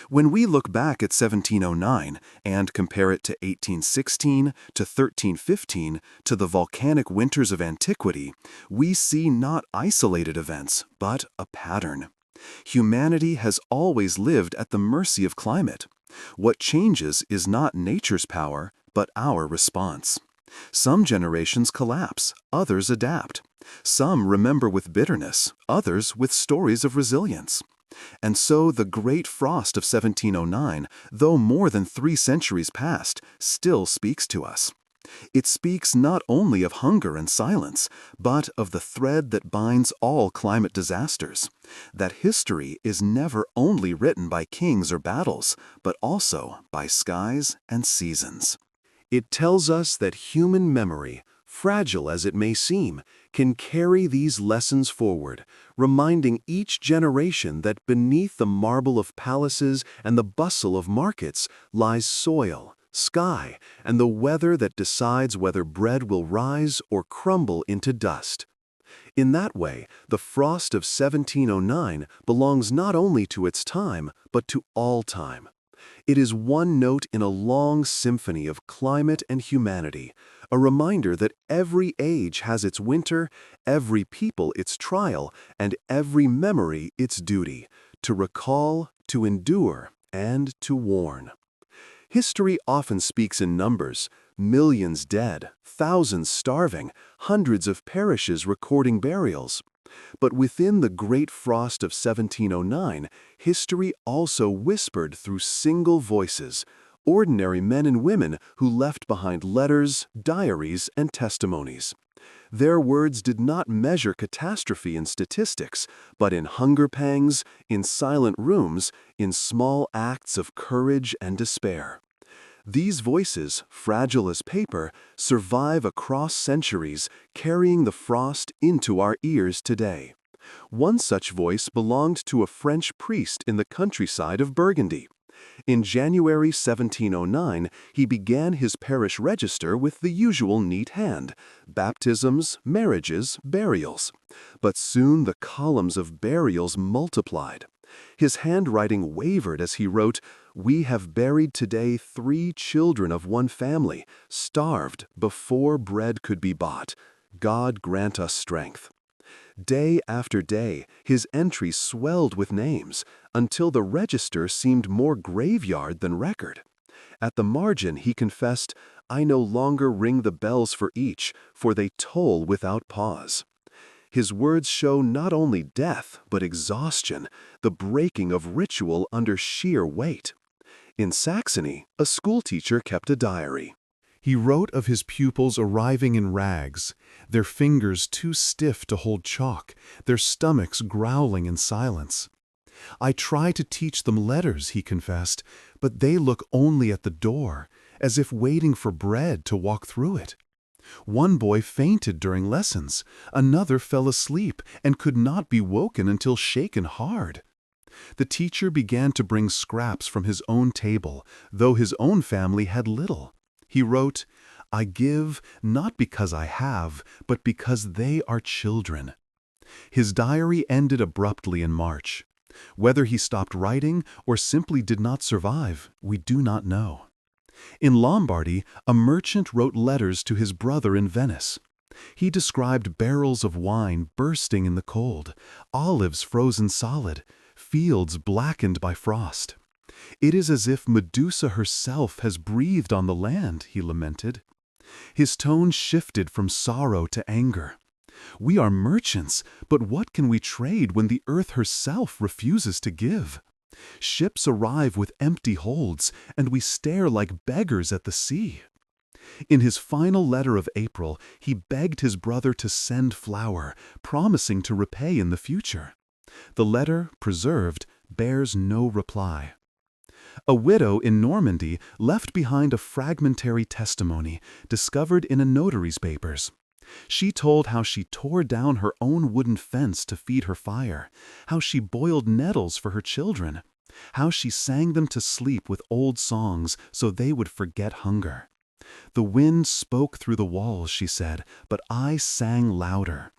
When we look back at 1709 and compare it to 1816, to 1315, to the volcanic winters of antiquity, we see not isolated events, but a pattern. Humanity has always lived at the mercy of climate. What changes is not nature's power, but our response. Some generations collapse, others adapt. Some remember with bitterness, others with stories of resilience. And so the great frost of 1709, though more than 3 centuries past, still speaks to us. It speaks not only of hunger and silence, but of the thread that binds all climate disasters. That history is never only written by kings or battles, but also by skies and seasons. It tells us that human memory, fragile as it may seem, can carry these lessons forward, reminding each generation that beneath the marble of palaces and the bustle of markets lies soil, sky, and the weather that decides whether bread will rise or crumble into dust. In that way, the frost of 1709 belongs not only to its time, but to all time. It is one note in a long symphony of climate and humanity, a reminder that every age has its winter, every people its trial, and every memory its duty, to recall, to endure, and to warn. History often speaks in numbers, millions dead, thousands starving, hundreds of parishes recording burials. But within the great frost of 1709, history also whispered through single voices, ordinary men and women who left behind letters, diaries, and testimonies. Their words did not measure catastrophe in statistics, but in hunger pangs, in silent rooms, in small acts of courage and despair. These voices, fragile as paper, survive across centuries, carrying the frost into our ears today. One such voice belonged to a French priest in the countryside of Burgundy. In January 1709, he began his parish register with the usual neat hand: baptisms, marriages, burials. But soon the columns of burials multiplied. His handwriting wavered as he wrote, "We have buried today 3 children of one family, starved before bread could be bought. God grant us strength." Day after day, his entries swelled with names, until the register seemed more graveyard than record. At the margin he confessed, "I no longer ring the bells for each, for they toll without pause." His words show not only death, but exhaustion, the breaking of ritual under sheer weight. In Saxony, a schoolteacher kept a diary. He wrote of his pupils arriving in rags, their fingers too stiff to hold chalk, their stomachs growling in silence. "I try to teach them letters," he confessed, "but they look only at the door, as if waiting for bread to walk through it. One boy fainted during lessons, another fell asleep and could not be woken until shaken hard." The teacher began to bring scraps from his own table, though his own family had little. He wrote, "I give, not because I have, but because they are children." His diary ended abruptly in March. Whether he stopped writing or simply did not survive, we do not know. In Lombardy, a merchant wrote letters to his brother in Venice. He described barrels of wine bursting in the cold, olives frozen solid, fields blackened by frost. "It is as if Medusa herself has breathed on the land," he lamented. His tone shifted from sorrow to anger. "We are merchants, but what can we trade when the earth herself refuses to give? Ships arrive with empty holds, and we stare like beggars at the sea." In his final letter of April, he begged his brother to send flour, promising to repay in the future. The letter, preserved, bears no reply. A widow in Normandy left behind a fragmentary testimony discovered in a notary's papers. She told how she tore down her own wooden fence to feed her fire, how she boiled nettles for her children, how she sang them to sleep with old songs so they would forget hunger. "The wind spoke through the walls," she said, "but I sang louder."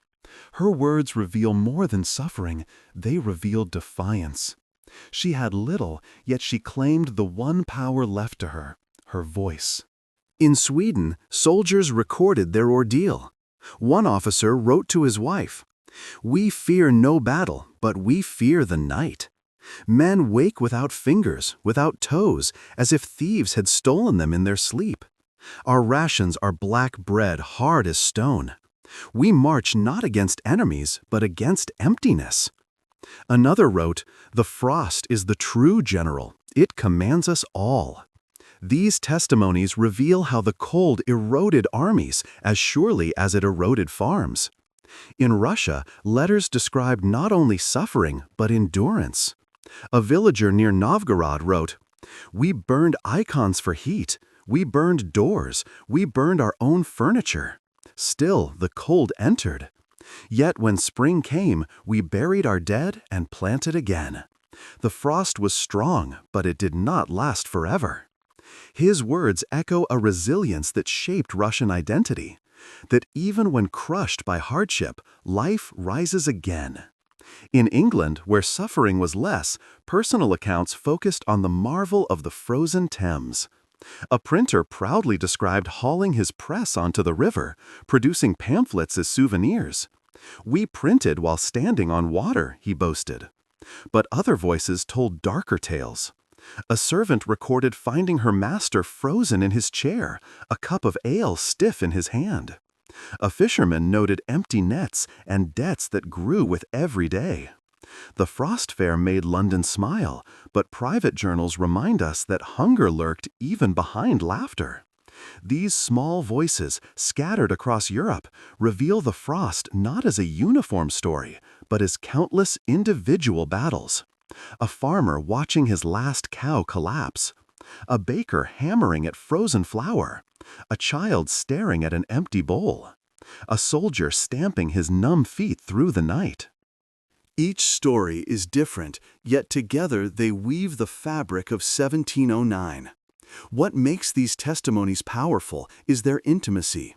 Her words reveal more than suffering, they reveal defiance. She had little, yet she claimed the one power left to her, her voice. In Sweden, soldiers recorded their ordeal. One officer wrote to his wife, "We fear no battle, but we fear the night. Men wake without fingers, without toes, as if thieves had stolen them in their sleep. Our rations are black bread hard as stone. We march not against enemies, but against emptiness." Another wrote, "The frost is the true general. It commands us all." These testimonies reveal how the cold eroded armies as surely as it eroded farms. In Russia, letters described not only suffering, but endurance. A villager near Novgorod wrote, "We burned icons for heat. We burned doors. We burned our own furniture. Still, the cold entered. Yet when spring came, we buried our dead and planted again. The frost was strong, but it did not last forever." His words echo a resilience that shaped Russian identity, that even when crushed by hardship, life rises again. In England, where suffering was less, personal accounts focused on the marvel of the frozen Thames. A printer proudly described hauling his press onto the river, producing pamphlets as souvenirs. "We printed while standing on water," he boasted. But other voices told darker tales. A servant recorded finding her master frozen in his chair, a cup of ale stiff in his hand. A fisherman noted empty nets and debts that grew with every day. The frost fair made London smile, but private journals remind us that hunger lurked even behind laughter. These small voices, scattered across Europe, reveal the frost not as a uniform story, but as countless individual battles. A farmer watching his last cow collapse. A baker hammering at frozen flour. A child staring at an empty bowl. A soldier stamping his numb feet through the night. Each story is different, yet together they weave the fabric of 1709. What makes these testimonies powerful is their intimacy.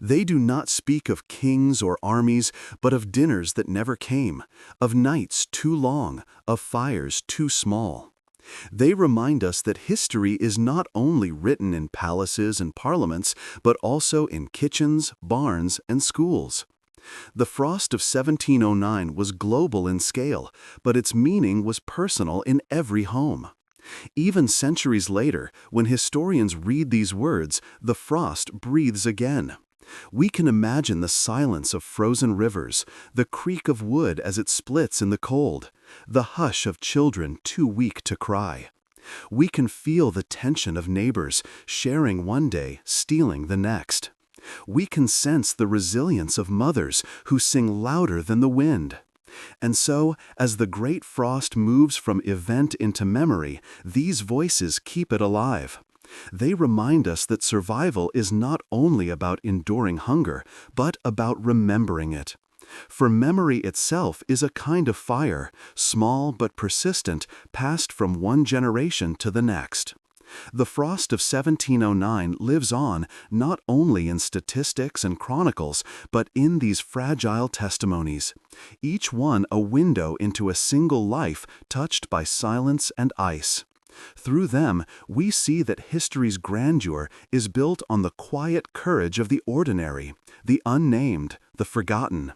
They do not speak of kings or armies, but of dinners that never came, of nights too long, of fires too small. They remind us that history is not only written in palaces and parliaments, but also in kitchens, barns, and schools. The frost of 1709 was global in scale, but its meaning was personal in every home. Even centuries later, when historians read these words, the frost breathes again. We can imagine the silence of frozen rivers, the creak of wood as it splits in the cold, the hush of children too weak to cry. We can feel the tension of neighbors, sharing one day, stealing the next. We can sense the resilience of mothers who sing louder than the wind. And so, as the great frost moves from event into memory, these voices keep it alive. They remind us that survival is not only about enduring hunger, but about remembering it. For memory itself is a kind of fire, small but persistent, passed from one generation to the next. The frost of 1709 lives on not only in statistics and chronicles, but in these fragile testimonies, each one a window into a single life touched by silence and ice. Through them, we see that history's grandeur is built on the quiet courage of the ordinary, the unnamed, the forgotten.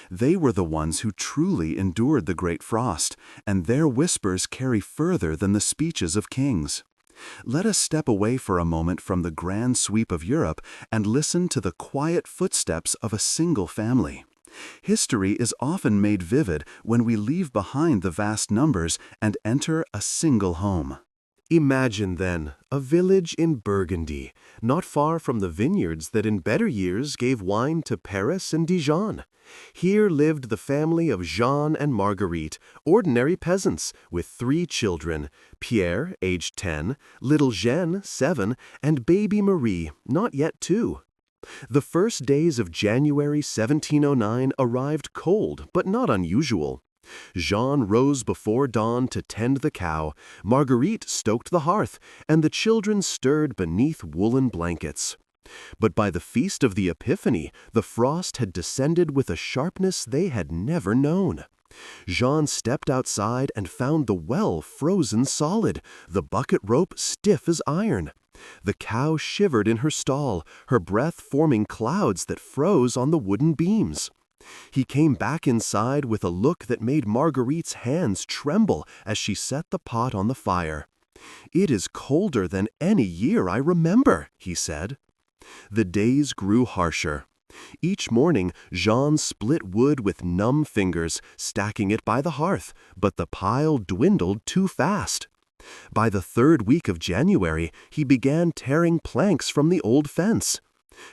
They were the ones who truly endured the great frost, and their whispers carry further than the speeches of kings. Let us step away for a moment from the grand sweep of Europe and listen to the quiet footsteps of a single family. History is often made vivid when we leave behind the vast numbers and enter a single home. Imagine, then, a village in Burgundy, not far from the vineyards that in better years gave wine to Paris and Dijon. Here lived the family of Jean and Marguerite, ordinary peasants, with 3 children, Pierre, aged 10, little Jeanne, 7, and baby Marie, not yet 2. The first days of January 1709 arrived cold, but not unusual. Jean rose before dawn to tend the cow, Marguerite stoked the hearth, and the children stirred beneath woolen blankets. But by the feast of the Epiphany, the frost had descended with a sharpness they had never known. Jean stepped outside and found the well frozen solid, the bucket rope stiff as iron. The cow shivered in her stall, her breath forming clouds that froze on the wooden beams. He came back inside with a look that made Marguerite's hands tremble as she set the pot on the fire. "It is colder than any year I remember," he said. The days grew harsher. Each morning, Jean split wood with numb fingers, stacking it by the hearth, but the pile dwindled too fast. By the third week of January, he began tearing planks from the old fence.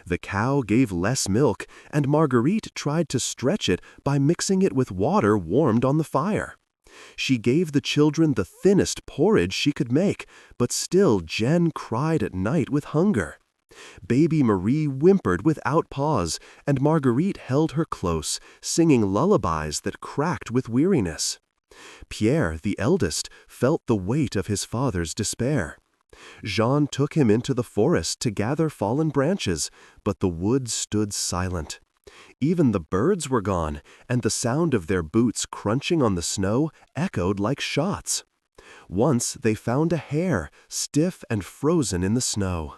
The cow gave less milk, and Marguerite tried to stretch it by mixing it with water warmed on the fire. She gave the children the thinnest porridge she could make, but still Jen cried at night with hunger. Baby Marie whimpered without pause, and Marguerite held her close, singing lullabies that cracked with weariness. Pierre, the eldest, felt the weight of his father's despair. Jean took him into the forest to gather fallen branches, but the woods stood silent. Even the birds were gone, and the sound of their boots crunching on the snow echoed like shots. Once they found a hare, stiff and frozen in the snow.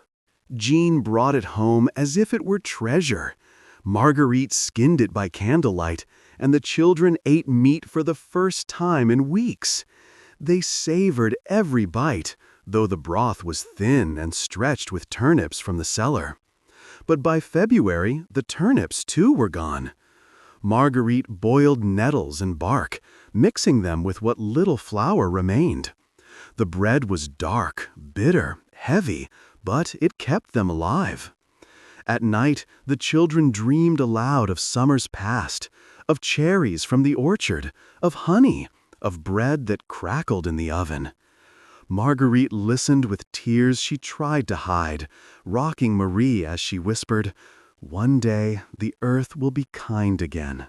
Jean brought it home as if it were treasure. Marguerite skinned it by candlelight, and the children ate meat for the first time in weeks. They savored every bite, though the broth was thin and stretched with turnips from the cellar. But by February, the turnips too were gone. Marguerite boiled nettles and bark, mixing them with what little flour remained. The bread was dark, bitter, heavy, but it kept them alive. At night, the children dreamed aloud of summers past, of cherries from the orchard, of honey, of bread that crackled in the oven. Marguerite listened with tears she tried to hide, rocking Marie as she whispered, "One day the earth will be kind again."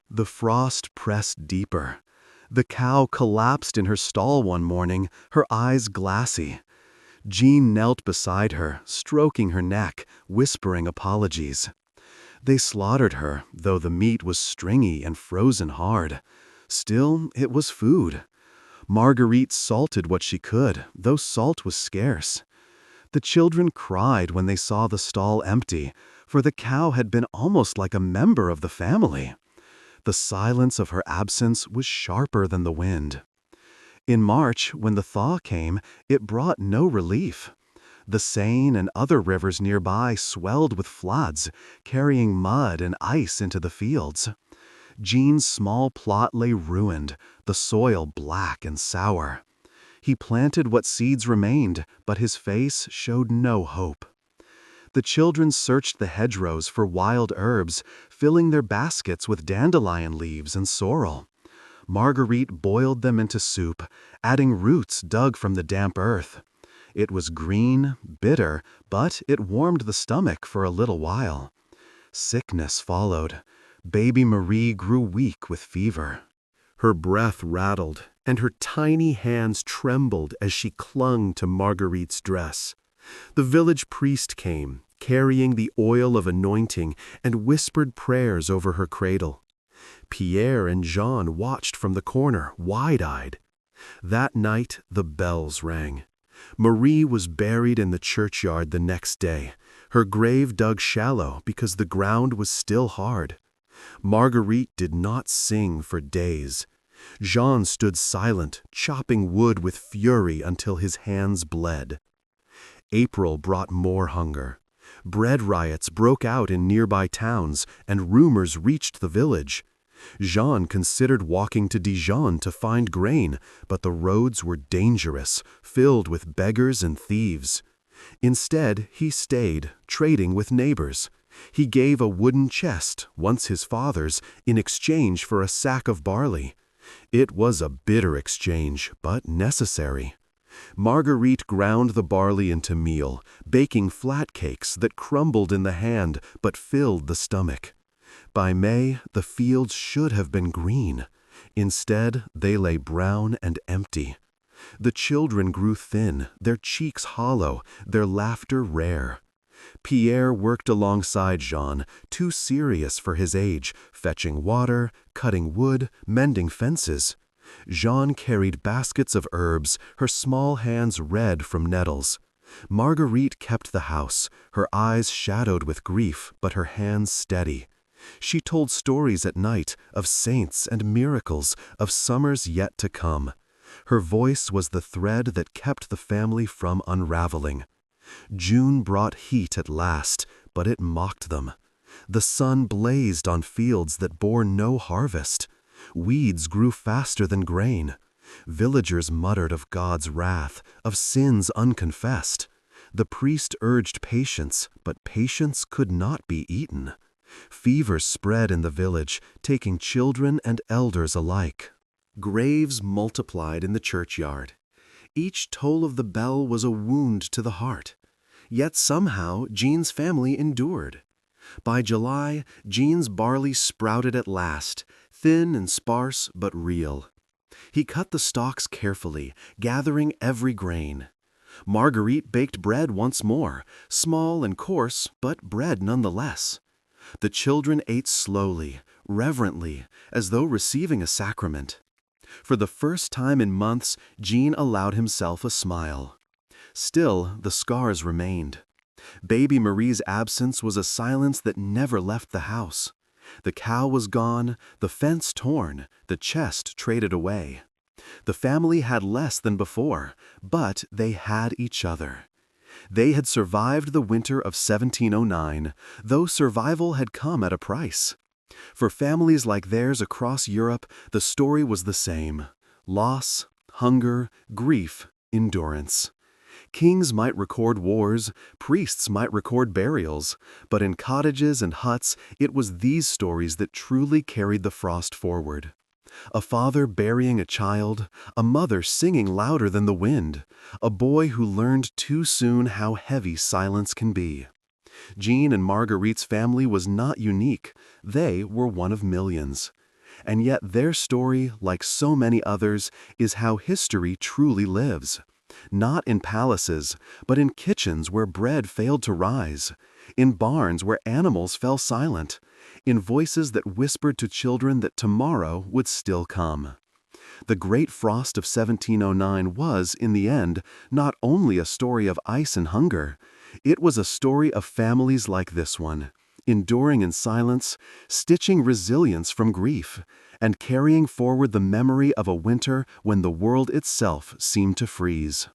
The frost pressed deeper. The cow collapsed in her stall one morning, her eyes glassy. Jean knelt beside her, stroking her neck, whispering apologies. They slaughtered her, though the meat was stringy and frozen hard. Still, it was food. Marguerite salted what she could, though salt was scarce. The children cried when they saw the stall empty, for the cow had been almost like a member of the family. The silence of her absence was sharper than the wind. In March, when the thaw came, it brought no relief. The Seine and other rivers nearby swelled with floods, carrying mud and ice into the fields. Jean's small plot lay ruined, the soil black and sour. He planted what seeds remained, but his face showed no hope. The children searched the hedgerows for wild herbs, filling their baskets with dandelion leaves and sorrel. Marguerite boiled them into soup, adding roots dug from the damp earth. It was green, bitter, but it warmed the stomach for a little while. Sickness followed. Baby Marie grew weak with fever. Her breath rattled, and her tiny hands trembled as she clung to Marguerite's dress. The village priest came, carrying the oil of anointing, and whispered prayers over her cradle. Pierre and Jean watched from the corner, wide-eyed. That night, the bells rang. Marie was buried in the churchyard the next day, her grave dug shallow because the ground was still hard. Marguerite did not sing for days. Jean stood silent, chopping wood with fury until his hands bled. April brought more hunger. Bread riots broke out in nearby towns, and rumors reached the village. Jean considered walking to Dijon to find grain, but the roads were dangerous, filled with beggars and thieves. Instead, he stayed, trading with neighbors. He gave a wooden chest, once his father's, in exchange for a sack of barley. It was a bitter exchange, but necessary. Marguerite ground the barley into meal, baking flat cakes that crumbled in the hand but filled the stomach. By May, the fields should have been green. Instead, they lay brown and empty. The children grew thin, their cheeks hollow, their laughter rare. Pierre worked alongside Jean, too serious for his age, fetching water, cutting wood, mending fences. Jean carried baskets of herbs, her small hands red from nettles. Marguerite kept the house, her eyes shadowed with grief, but her hands steady. She told stories at night of saints and miracles, of summers yet to come. Her voice was the thread that kept the family from unraveling. June brought heat at last, but it mocked them. The sun blazed on fields that bore no harvest. Weeds grew faster than grain. Villagers muttered of God's wrath, of sins unconfessed. The priest urged patience, but patience could not be eaten. Fevers spread in the village, taking children and elders alike. Graves multiplied in the churchyard. Each toll of the bell was a wound to the heart. Yet somehow Jean's family endured. By July, Jean's barley sprouted at last, thin and sparse but real. He cut the stalks carefully, gathering every grain. Marguerite baked bread once more, small and coarse, but bread nonetheless. The children ate slowly, reverently, as though receiving a sacrament. For the first time in months, Jean allowed himself a smile. Still, the scars remained. Baby Marie's absence was a silence that never left the house. The cow was gone, the fence torn, the chest traded away. The family had less than before, but they had each other. They had survived the winter of 1709, though survival had come at a price. For families like theirs across Europe, the story was the same: loss, hunger, grief, endurance. Kings might record wars, priests might record burials, but in cottages and huts, it was these stories that truly carried the frost forward. A father burying a child, a mother singing louder than the wind, a boy who learned too soon how heavy silence can be. Jean and Marguerite's family was not unique. They were one of millions. And yet their story, like so many others, is how history truly lives. Not in palaces, but in kitchens where bread failed to rise, in barns where animals fell silent, in voices that whispered to children that tomorrow would still come. The Great Frost of 1709 was, in the end, not only a story of ice and hunger, it was a story of families like this one, enduring in silence, stitching resilience from grief, and carrying forward the memory of a winter when the world itself seemed to freeze.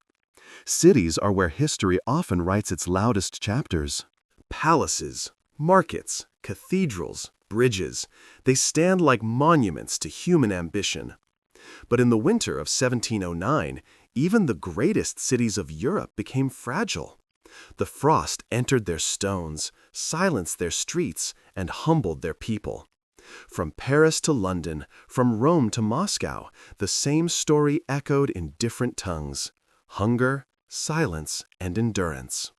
Cities are where history often writes its loudest chapters. Palaces, markets, cathedrals, bridges, they stand like monuments to human ambition. But in the winter of 1709, even the greatest cities of Europe became fragile. The frost entered their stones, silenced their streets, and humbled their people. From Paris to London, from Rome to Moscow, the same story echoed in different tongues: hunger, silence, and endurance.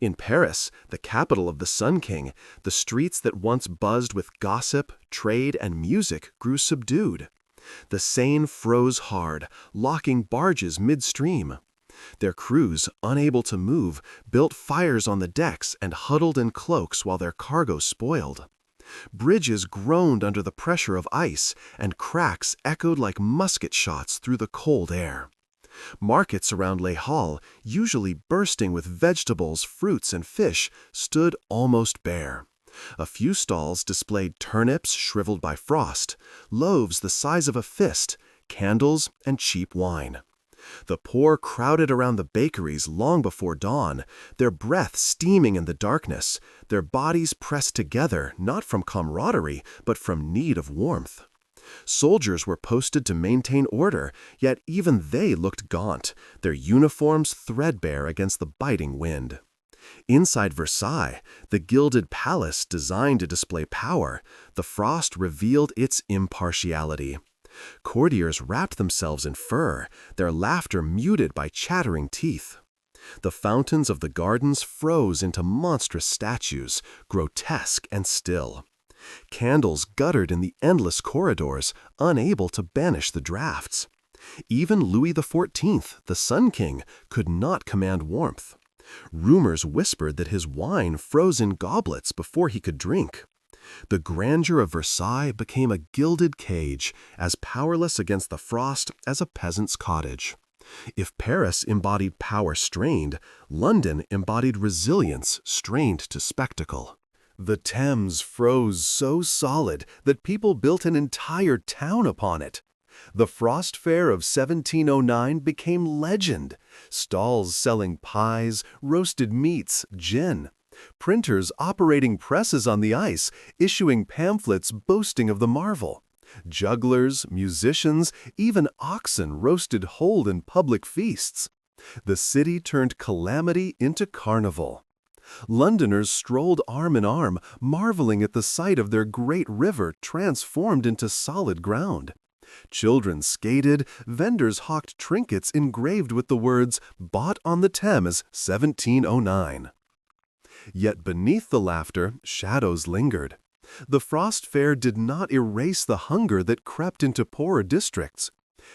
In Paris, the capital of the Sun King, the streets that once buzzed with gossip, trade, and music grew subdued. The Seine froze hard, locking barges midstream. Their crews, unable to move, built fires on the decks and huddled in cloaks while their cargo spoiled. Bridges groaned under the pressure of ice, and cracks echoed like musket shots through the cold air. Markets around Les Halles, usually bursting with vegetables, fruits, and fish, stood almost bare. A few stalls displayed turnips shriveled by frost, loaves the size of a fist, candles, and cheap wine. The poor crowded around the bakeries long before dawn, their breath steaming in the darkness, their bodies pressed together not from camaraderie, but from need of warmth. Soldiers were posted to maintain order, yet even they looked gaunt, their uniforms threadbare against the biting wind. Inside Versailles, the gilded palace designed to display power, the frost revealed its impartiality. Courtiers wrapped themselves in fur, their laughter muted by chattering teeth. The fountains of the gardens froze into monstrous statues, grotesque and still. Candles guttered in the endless corridors, unable to banish the drafts. Even Louis XIV, the Sun King, could not command warmth. Rumors whispered that his wine froze in goblets before he could drink. The grandeur of Versailles became a gilded cage, as powerless against the frost as a peasant's cottage. If Paris embodied power strained, London embodied resilience strained to spectacle. The Thames froze so solid that people built an entire town upon it. The Frost Fair of 1709 became legend. Stalls selling pies, roasted meats, gin. Printers operating presses on the ice, issuing pamphlets boasting of the marvel. Jugglers, musicians, even oxen roasted whole in public feasts. The city turned calamity into carnival. Londoners strolled arm in arm, marveling at the sight of their great river transformed into solid ground. Children skated, vendors hawked trinkets engraved with the words, "Bought on the Thames, 1709." Yet beneath the laughter, shadows lingered. The Frost Fair did not erase the hunger that crept into poorer districts.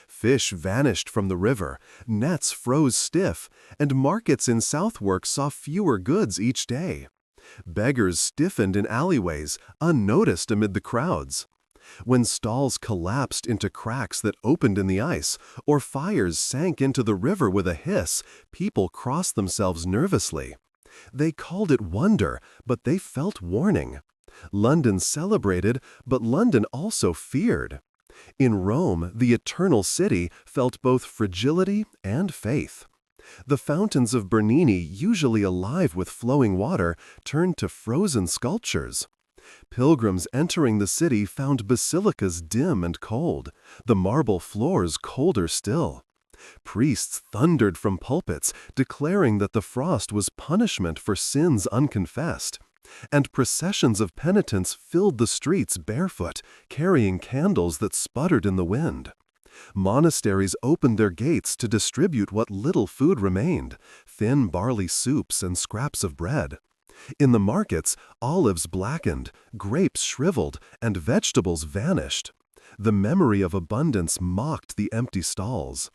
Fish vanished from the river, nets froze stiff, and markets in Southwark saw fewer goods each day. Beggars stiffened in alleyways, unnoticed amid the crowds. When stalls collapsed into cracks that opened in the ice, or fires sank into the river with a hiss, people crossed themselves nervously. They called it wonder, but they felt warning. London celebrated, but London also feared. In Rome, the eternal city felt both fragility and faith. The fountains of Bernini, usually alive with flowing water, turned to frozen sculptures. Pilgrims entering the city found basilicas dim and cold, the marble floors colder still. Priests thundered from pulpits, declaring that the frost was punishment for sins unconfessed. And processions of penitents filled the streets barefoot, carrying candles that sputtered in the wind. Monasteries opened their gates to distribute what little food remained, thin barley soups and scraps of bread. In the markets, olives blackened, grapes shriveled, and vegetables vanished. The memory of abundance mocked the empty stalls.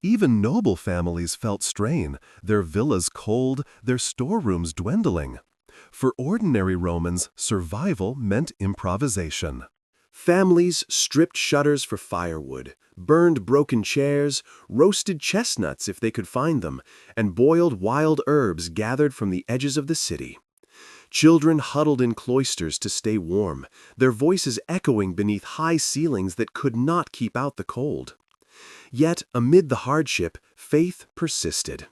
Even noble families felt strain, their villas cold, their storerooms dwindling. For ordinary Romans, survival meant improvisation. Families stripped shutters for firewood, burned broken chairs, roasted chestnuts if they could find them, and boiled wild herbs gathered from the edges of the city. Children huddled in cloisters to stay warm, their voices echoing beneath high ceilings that could not keep out the cold. Yet, amid the hardship, faith persisted.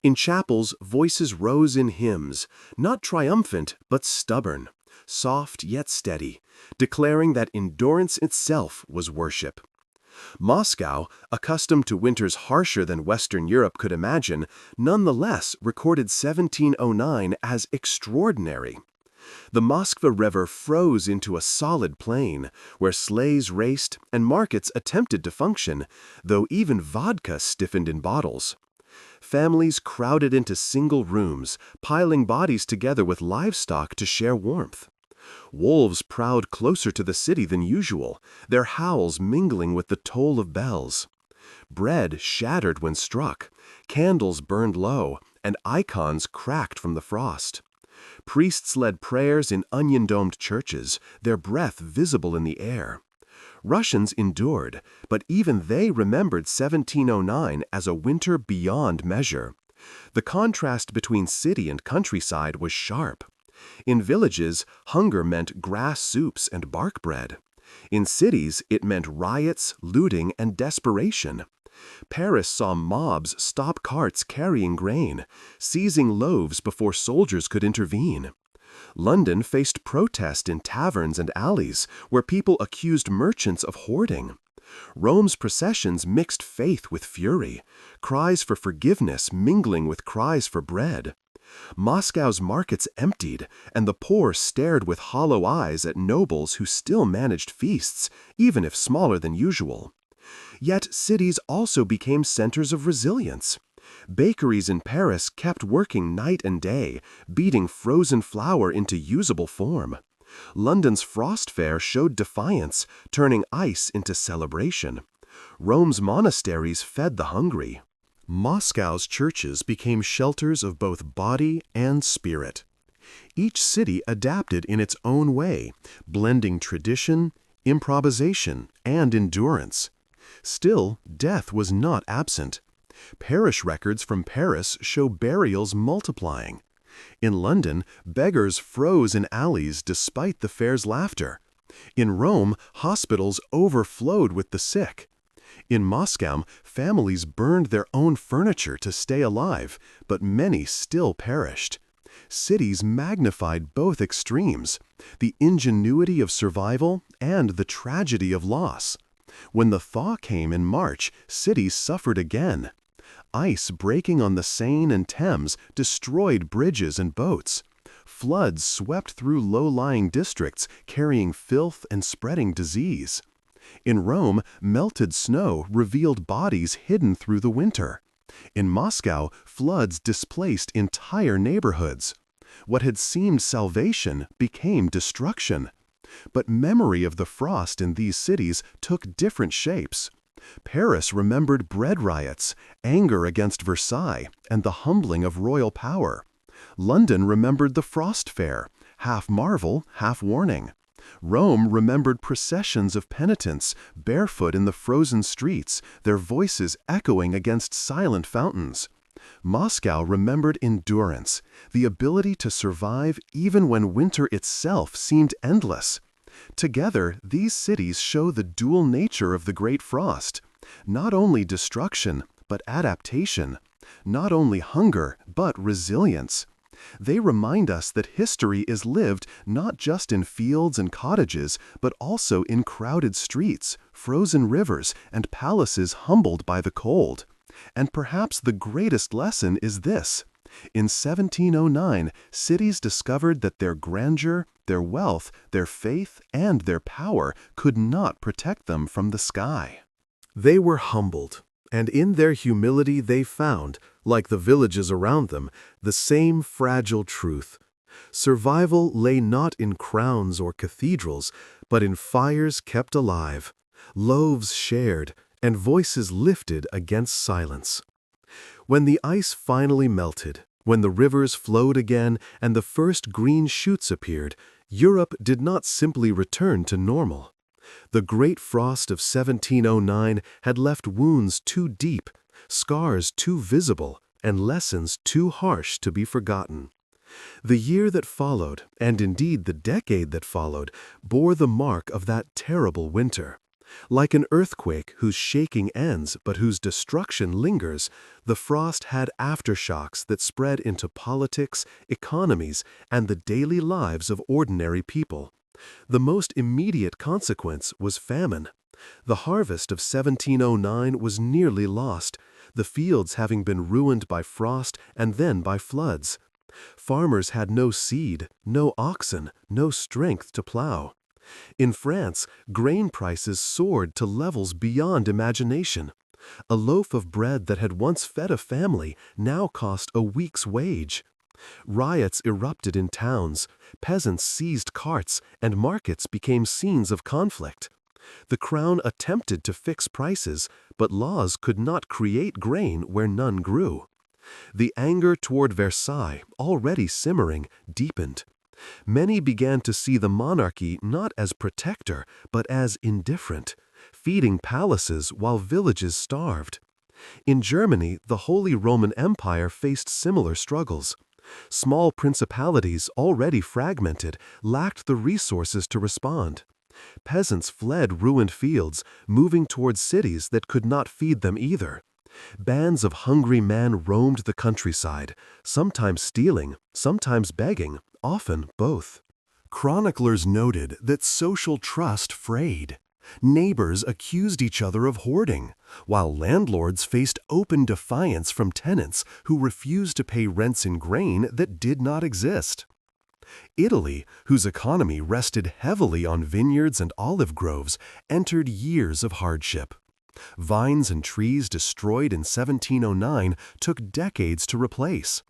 In chapels, voices rose in hymns, not triumphant but stubborn, soft yet steady, declaring that endurance itself was worship. Moscow, accustomed to winters harsher than Western Europe could imagine, nonetheless recorded 1709 as extraordinary. The Moskva River froze into a solid plain, where sleighs raced and markets attempted to function, though even vodka stiffened in bottles. Families crowded into single rooms, piling bodies together with livestock to share warmth. Wolves prowled closer to the city than usual, their howls mingling with the toll of bells. Bread shattered when struck, candles burned low, and icons cracked from the frost. Priests led prayers in onion-domed churches, their breath visible in the air. Russians endured, but even they remembered 1709 as a winter beyond measure. The contrast between city and countryside was sharp. In villages, hunger meant grass soups and bark bread. In cities, it meant riots, looting, and desperation. Paris saw mobs stop carts carrying grain, seizing loaves before soldiers could intervene. London faced protest in taverns and alleys, where people accused merchants of hoarding. Rome's processions mixed faith with fury, cries for forgiveness mingling with cries for bread. Moscow's markets emptied, and the poor stared with hollow eyes at nobles who still managed feasts, even if smaller than usual. Yet cities also became centers of resilience. Bakeries in Paris kept working night and day, beating frozen flour into usable form. London's Frost Fair showed defiance, turning ice into celebration. Rome's monasteries fed the hungry. Moscow's churches became shelters of both body and spirit. Each city adapted in its own way, blending tradition, improvisation, and endurance. Still, death was not absent. Parish records from Paris show burials multiplying. In London, beggars froze in alleys despite the fair's laughter. In Rome, hospitals overflowed with the sick. In Moscow, families burned their own furniture to stay alive, but many still perished. Cities magnified both extremes, the ingenuity of survival and the tragedy of loss. When the thaw came in March, cities suffered again. Ice breaking on the Seine and Thames destroyed bridges and boats. Floods swept through low-lying districts, carrying filth and spreading disease. In Rome, melted snow revealed bodies hidden through the winter. In Moscow, floods displaced entire neighborhoods. What had seemed salvation became destruction. But memory of the frost in these cities took different shapes. Paris remembered bread riots, anger against Versailles, and the humbling of royal power. London remembered the frost fair, half marvel, half warning. Rome remembered processions of penitents, barefoot in the frozen streets, their voices echoing against silent fountains. Moscow remembered endurance, the ability to survive even when winter itself seemed endless. Together, these cities show the dual nature of the Great Frost. Not only destruction, but adaptation. Not only hunger, but resilience. They remind us that history is lived not just in fields and cottages, but also in crowded streets, frozen rivers, and palaces humbled by the cold. And perhaps the greatest lesson is this. In 1709, cities discovered that their grandeur, their wealth, their faith, and their power could not protect them from the sky. They were humbled, and in their humility they found, like the villages around them, the same fragile truth. Survival lay not in crowns or cathedrals, but in fires kept alive, loaves shared, and voices lifted against silence. When the ice finally melted, when the rivers flowed again and the first green shoots appeared, Europe did not simply return to normal. The Great Frost of 1709 had left wounds too deep, scars too visible, and lessons too harsh to be forgotten. The year that followed, and indeed the decade that followed, bore the mark of that terrible winter. Like an earthquake whose shaking ends but whose destruction lingers, the frost had aftershocks that spread into politics, economies, and the daily lives of ordinary people. The most immediate consequence was famine. The harvest of 1709 was nearly lost, the fields having been ruined by frost and then by floods. Farmers had no seed, no oxen, no strength to plow. In France, grain prices soared to levels beyond imagination. A loaf of bread that had once fed a family now cost a week's wage. Riots erupted in towns, peasants seized carts, and markets became scenes of conflict. The crown attempted to fix prices, but laws could not create grain where none grew. The anger toward Versailles, already simmering, deepened. Many began to see the monarchy not as protector, but as indifferent, feeding palaces while villages starved. In Germany, the Holy Roman Empire faced similar struggles. Small principalities, already fragmented, lacked the resources to respond. Peasants fled ruined fields, moving towards cities that could not feed them either. Bands of hungry men roamed the countryside, sometimes stealing, sometimes begging, often both. Chroniclers noted that social trust frayed. Neighbors accused each other of hoarding, while landlords faced open defiance from tenants who refused to pay rents in grain that did not exist. Italy, whose economy rested heavily on vineyards and olive groves, entered years of hardship. Vines and trees destroyed in 1709 took decades to replace.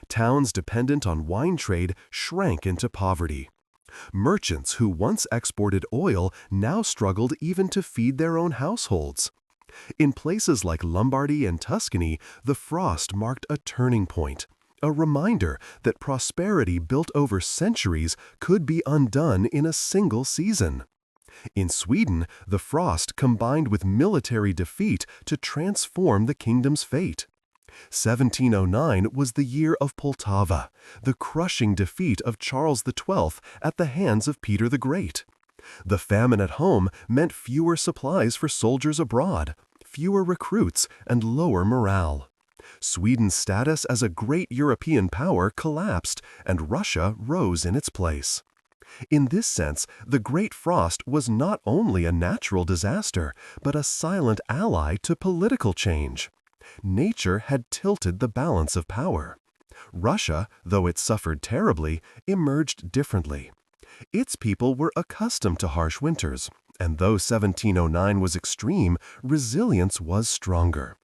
Towns dependent on wine trade shrank into poverty. Merchants who once exported oil now struggled even to feed their own households. In places like Lombardy and Tuscany, the frost marked a turning point, a reminder that prosperity built over centuries could be undone in a single season. In Sweden, the frost combined with military defeat to transform the kingdom's fate. 1709 was the year of Poltava, the crushing defeat of Charles XII at the hands of Peter the Great. The famine at home meant fewer supplies for soldiers abroad, fewer recruits, and lower morale. Sweden's status as a great European power collapsed, and Russia rose in its place. In this sense, the Great Frost was not only a natural disaster, but a silent ally to political change. Nature had tilted the balance of power. Russia, though it suffered terribly, emerged differently. Its people were accustomed to harsh winters, and though 1709 was extreme, resilience was stronger.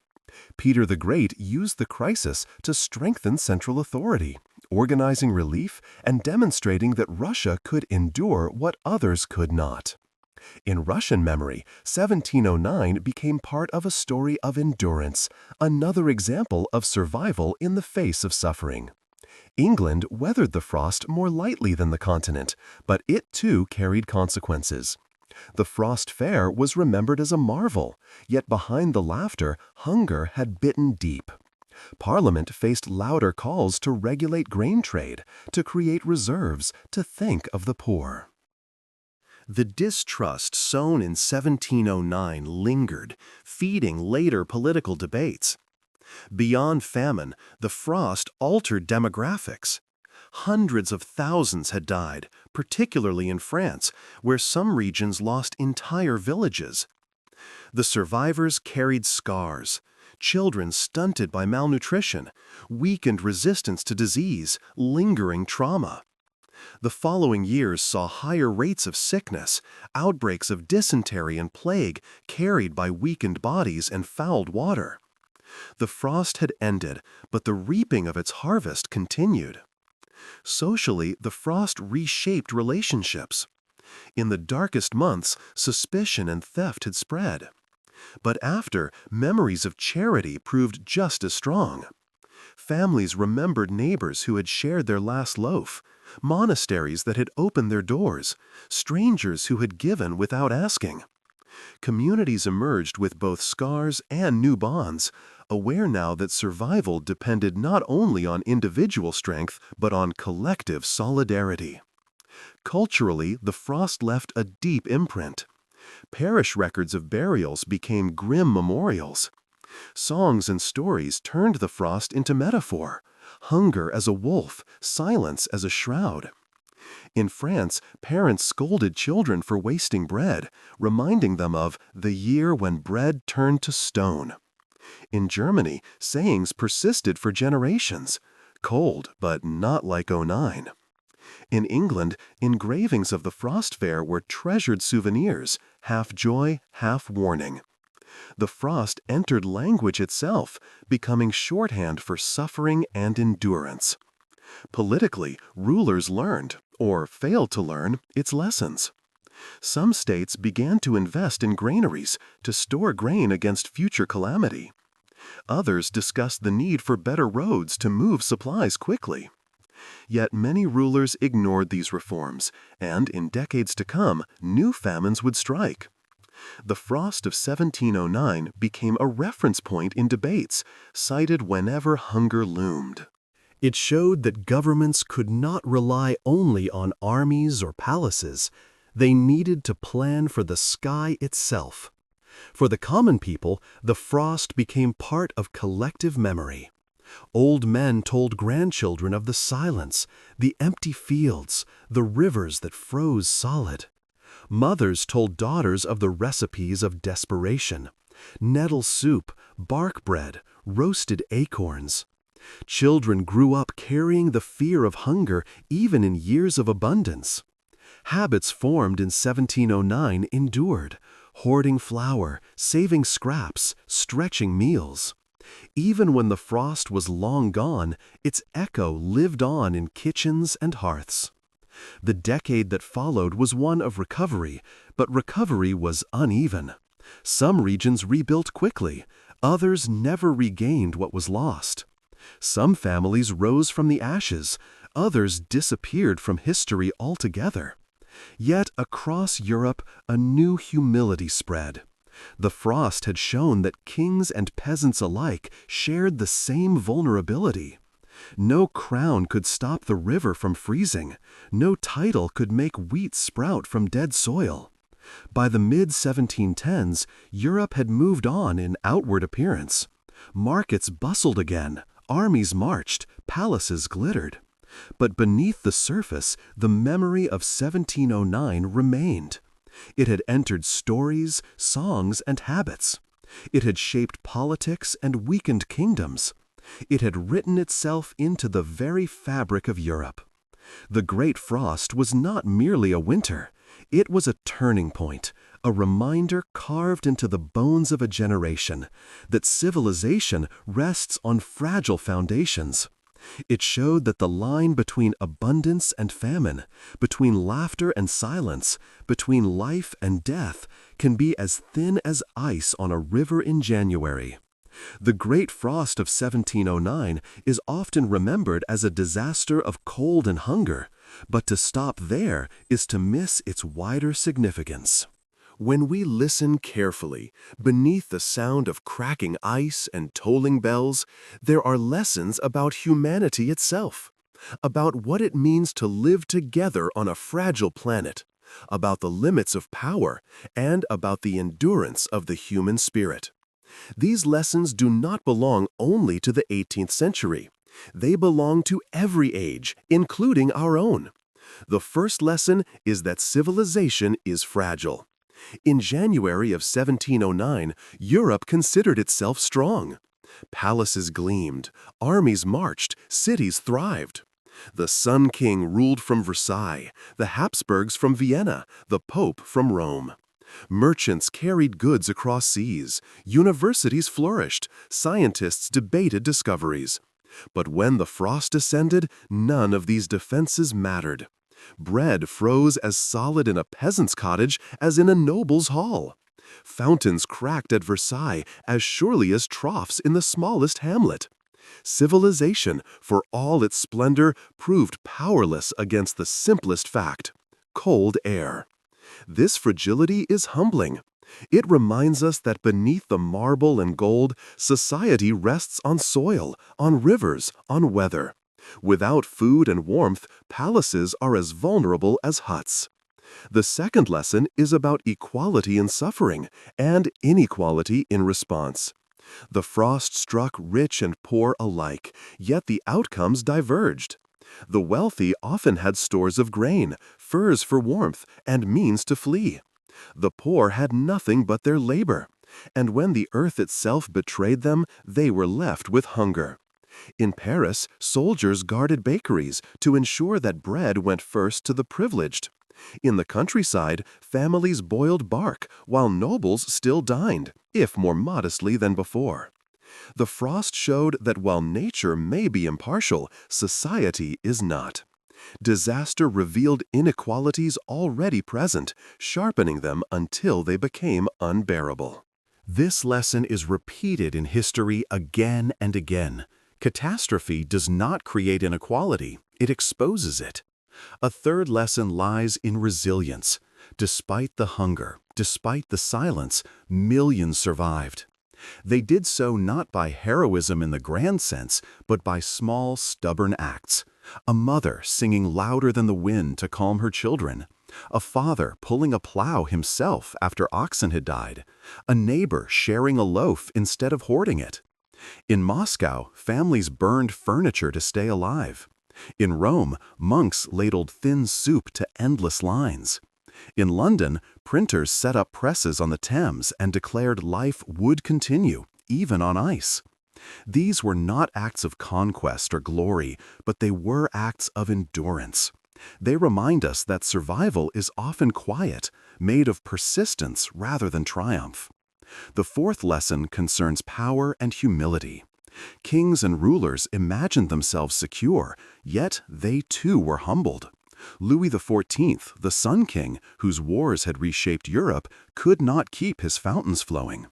Peter the Great used the crisis to strengthen central authority, organizing relief and demonstrating that Russia could endure what others could not. In Russian memory, 1709 became part of a story of endurance, another example of survival in the face of suffering. England weathered the frost more lightly than the continent, but it too carried consequences. The Frost Fair was remembered as a marvel, yet behind the laughter, hunger had bitten deep. Parliament faced louder calls to regulate grain trade, to create reserves, to think of the poor. The distrust sown in 1709 lingered, feeding later political debates. Beyond famine, the frost altered demographics. Hundreds of thousands had died, particularly in France, where some regions lost entire villages. The survivors carried scars, children stunted by malnutrition, weakened resistance to disease, lingering trauma. The following years saw higher rates of sickness, outbreaks of dysentery and plague carried by weakened bodies and fouled water. The frost had ended, but the reaping of its harvest continued. Socially, the frost reshaped relationships. In the darkest months, suspicion and theft had spread. But after, memories of charity proved just as strong. Families remembered neighbors who had shared their last loaf, monasteries that had opened their doors, strangers who had given without asking. Communities emerged with both scars and new bonds, aware now that survival depended not only on individual strength, but on collective solidarity. Culturally, the frost left a deep imprint. Parish records of burials became grim memorials. Songs and stories turned the frost into metaphor, hunger as a wolf, silence as a shroud. In France, parents scolded children for wasting bread, reminding them of the year when bread turned to stone. In Germany, sayings persisted for generations. Cold, but not like '09. In England, engravings of the Frost Fair were treasured souvenirs, half joy, half warning. The frost entered language itself, becoming shorthand for suffering and endurance. Politically, rulers learned, or failed to learn, its lessons. Some states began to invest in granaries to store grain against future calamity. Others discussed the need for better roads to move supplies quickly. Yet many rulers ignored these reforms, and in decades to come, new famines would strike. The frost of 1709 became a reference point in debates, cited whenever hunger loomed. It showed that governments could not rely only on armies or palaces. They needed to plan for the sky itself. For the common people, the frost became part of collective memory. Old men told grandchildren of the silence, the empty fields, the rivers that froze solid. Mothers told daughters of the recipes of desperation: nettle soup, bark bread, roasted acorns. Children grew up carrying the fear of hunger even in years of abundance. Habits formed in 1709 endured, hoarding flour, saving scraps, stretching meals. Even when the frost was long gone, its echo lived on in kitchens and hearths. The decade that followed was one of recovery, but recovery was uneven. Some regions rebuilt quickly, others never regained what was lost. Some families rose from the ashes, others disappeared from history altogether. Yet across Europe a new humility spread. The frost had shown that kings and peasants alike shared the same vulnerability. No crown could stop the river from freezing, no title could make wheat sprout from dead soil. By the mid-1710s, Europe had moved on in outward appearance. Markets bustled again, armies marched, palaces glittered. But beneath the surface, the memory of 1709 remained. It had entered stories, songs, and habits. It had shaped politics and weakened kingdoms. It had written itself into the very fabric of Europe. The Great Frost was not merely a winter. It was a turning point, a reminder carved into the bones of a generation that civilization rests on fragile foundations. It showed that the line between abundance and famine, between laughter and silence, between life and death, can be as thin as ice on a river in January. The Great Frost of 1709 is often remembered as a disaster of cold and hunger, but to stop there is to miss its wider significance. When we listen carefully, beneath the sound of cracking ice and tolling bells, there are lessons about humanity itself, about what it means to live together on a fragile planet, about the limits of power, and about the endurance of the human spirit. These lessons do not belong only to the 18th century. They belong to every age, including our own. The first lesson is that civilization is fragile. In January of 1709, Europe considered itself strong. Palaces gleamed, armies marched, cities thrived. The Sun King ruled from Versailles, the Habsburgs from Vienna, the Pope from Rome. Merchants carried goods across seas, universities flourished, scientists debated discoveries. But when the frost descended, none of these defenses mattered. Bread froze as solid in a peasant's cottage as in a noble's hall. Fountains cracked at Versailles as surely as troughs in the smallest hamlet. Civilization, for all its splendor, proved powerless against the simplest fact: cold air. This fragility is humbling. It reminds us that beneath the marble and gold, society rests on soil, on rivers, on weather. Without food and warmth, palaces are as vulnerable as huts. The second lesson is about equality in suffering and inequality in response. The frost struck rich and poor alike, yet the outcomes diverged. The wealthy often had stores of grain, furs for warmth, and means to flee. The poor had nothing but their labor, and when the earth itself betrayed them, they were left with hunger. In Paris, soldiers guarded bakeries to ensure that bread went first to the privileged. In the countryside, families boiled bark, while nobles still dined, if more modestly than before. The frost showed that while nature may be impartial, society is not. Disaster revealed inequalities already present, sharpening them until they became unbearable. This lesson is repeated in history again and again. Catastrophe does not create inequality, it exposes it. A third lesson lies in resilience. Despite the hunger, despite the silence, millions survived. They did so not by heroism in the grand sense, but by small, stubborn acts. A mother singing louder than the wind to calm her children. A father pulling a plow himself after oxen had died. A neighbor sharing a loaf instead of hoarding it. In Moscow, families burned furniture to stay alive. In Rome, monks ladled thin soup to endless lines. In London, printers set up presses on the Thames and declared life would continue, even on ice. These were not acts of conquest or glory, but they were acts of endurance. They remind us that survival is often quiet, made of persistence rather than triumph. The fourth lesson concerns power and humility. Kings and rulers imagined themselves secure, yet they too were humbled. Louis XIV, the Sun King, whose wars had reshaped Europe, could not keep his fountains flowing.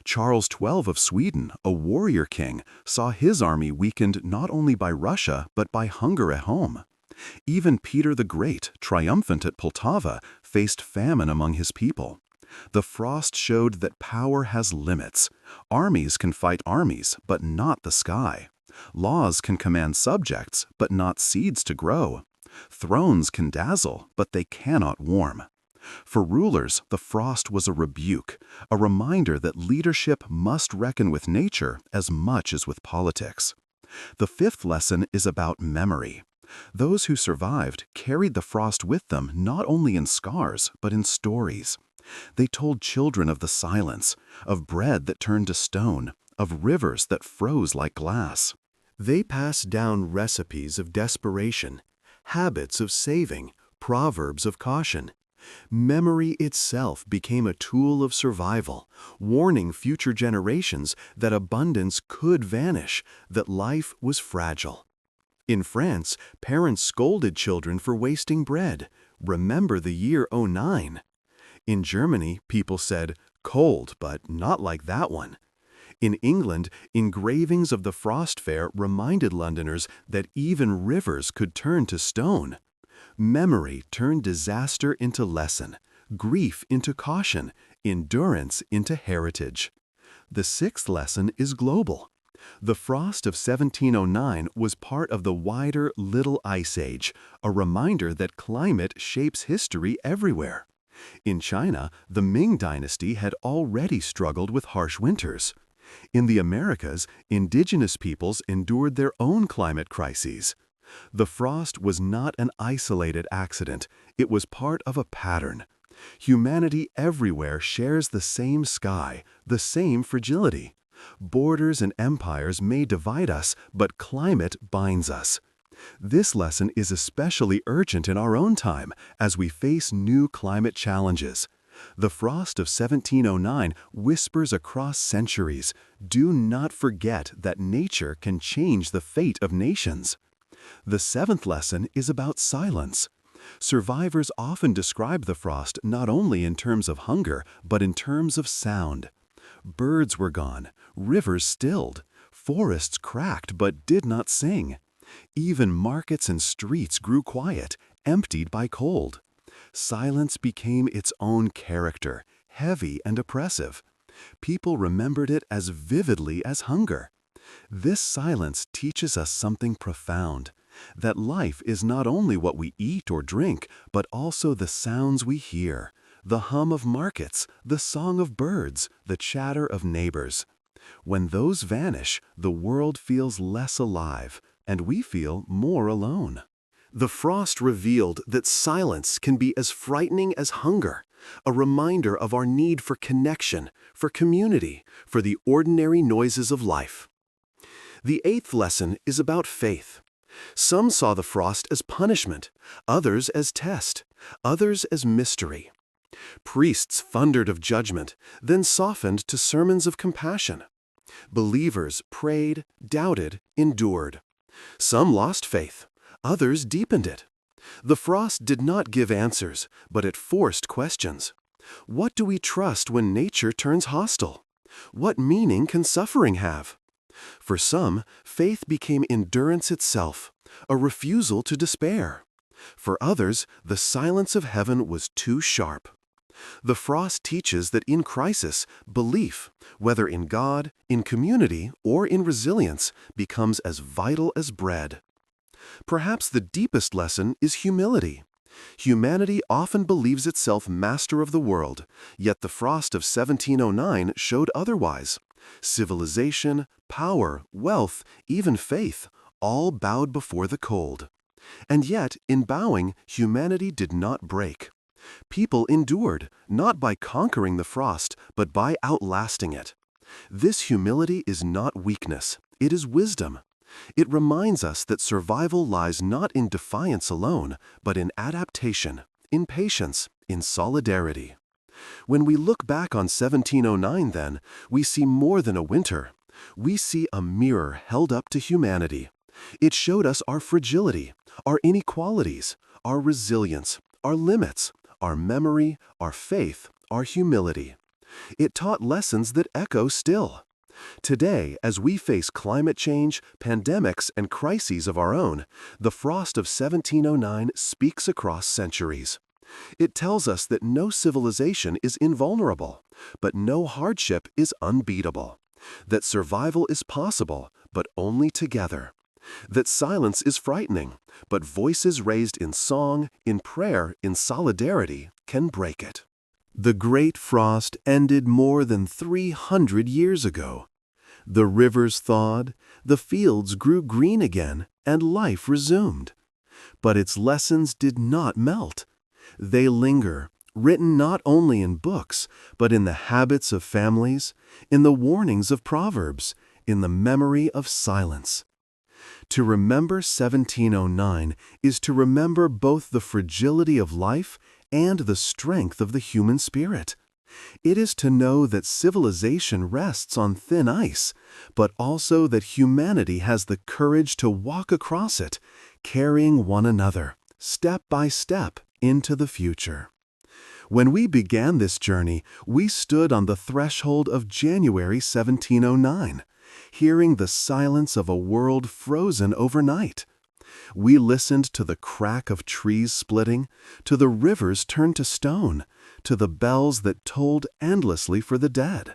Charles XII of Sweden, a warrior king, saw his army weakened not only by Russia but by hunger at home. Even Peter the Great, triumphant at Poltava, faced famine among his people. The frost showed that power has limits. Armies can fight armies, but not the sky. Laws can command subjects, but not seeds to grow. Thrones can dazzle, but they cannot warm. For rulers, the frost was a rebuke, a reminder that leadership must reckon with nature as much as with politics. The fifth lesson is about memory. Those who survived carried the frost with them not only in scars, but in stories. They told children of the silence, of bread that turned to stone, of rivers that froze like glass. They passed down recipes of desperation, habits of saving, proverbs of caution. Memory itself became a tool of survival, warning future generations that abundance could vanish, that life was fragile. In France, parents scolded children for wasting bread. Remember the year '09. In Germany, people said, "Cold, but not like that one." In England, engravings of the Frost Fair reminded Londoners that even rivers could turn to stone. Memory turned disaster into lesson, grief into caution, endurance into heritage. The sixth lesson is global. The frost of 1709 was part of the wider Little Ice Age, a reminder that climate shapes history everywhere. In China, the Ming Dynasty had already struggled with harsh winters. In the Americas, indigenous peoples endured their own climate crises. The frost was not an isolated accident, it was part of a pattern. Humanity everywhere shares the same sky, the same fragility. Borders and empires may divide us, but climate binds us. This lesson is especially urgent in our own time as we face new climate challenges. The frost of 1709 whispers across centuries, "Do not forget that nature can change the fate of nations." The seventh lesson is about silence. Survivors often describe the frost not only in terms of hunger, but in terms of sound. Birds were gone, rivers stilled, forests cracked but did not sing. Even markets and streets grew quiet, emptied by cold. Silence became its own character, heavy and oppressive. People remembered it as vividly as hunger. This silence teaches us something profound, that life is not only what we eat or drink, but also the sounds we hear, the hum of markets, the song of birds, the chatter of neighbors. When those vanish, the world feels less alive, and we feel more alone. The frost revealed that silence can be as frightening as hunger, a reminder of our need for connection, for community, for the ordinary noises of life. The eighth lesson is about faith. Some saw the frost as punishment, others as test, others as mystery. Priests thundered of judgment, then softened to sermons of compassion. Believers prayed, doubted, endured. Some lost faith, others deepened it. The frost did not give answers, but it forced questions. What do we trust when nature turns hostile? What meaning can suffering have? For some, faith became endurance itself, a refusal to despair. For others, the silence of heaven was too sharp. The frost teaches that in crisis, belief, whether in God, in community, or in resilience, becomes as vital as bread. Perhaps the deepest lesson is humility. Humanity often believes itself master of the world, yet the frost of 1709 showed otherwise. Civilization, power, wealth, even faith, all bowed before the cold. And yet, in bowing, humanity did not break. People endured, not by conquering the frost, but by outlasting it. This humility is not weakness, it is wisdom. It reminds us that survival lies not in defiance alone, but in adaptation, in patience, in solidarity. When we look back on 1709 then, we see more than a winter. We see a mirror held up to humanity. It showed us our fragility, our inequalities, our resilience, our limits, our memory, our faith, our humility. It taught lessons that echo still. Today, as we face climate change, pandemics, and crises of our own, the frost of 1709 speaks across centuries. It tells us that no civilization is invulnerable, but no hardship is unbeatable. That survival is possible, but only together. That silence is frightening, but voices raised in song, in prayer, in solidarity can break it. The Great Frost ended more than 300 years ago. The rivers thawed, the fields grew green again, and life resumed. But its lessons did not melt. They linger, written not only in books, but in the habits of families, in the warnings of proverbs, in the memory of silence. To remember 1709 is to remember both the fragility of life and the strength of the human spirit. It is to know that civilization rests on thin ice, but also that humanity has the courage to walk across it, carrying one another, step by step, into the future. When we began this journey, we stood on the threshold of January 1709, hearing the silence of a world frozen overnight. We listened to the crack of trees splitting, to the rivers turned to stone, to the bells that tolled endlessly for the dead.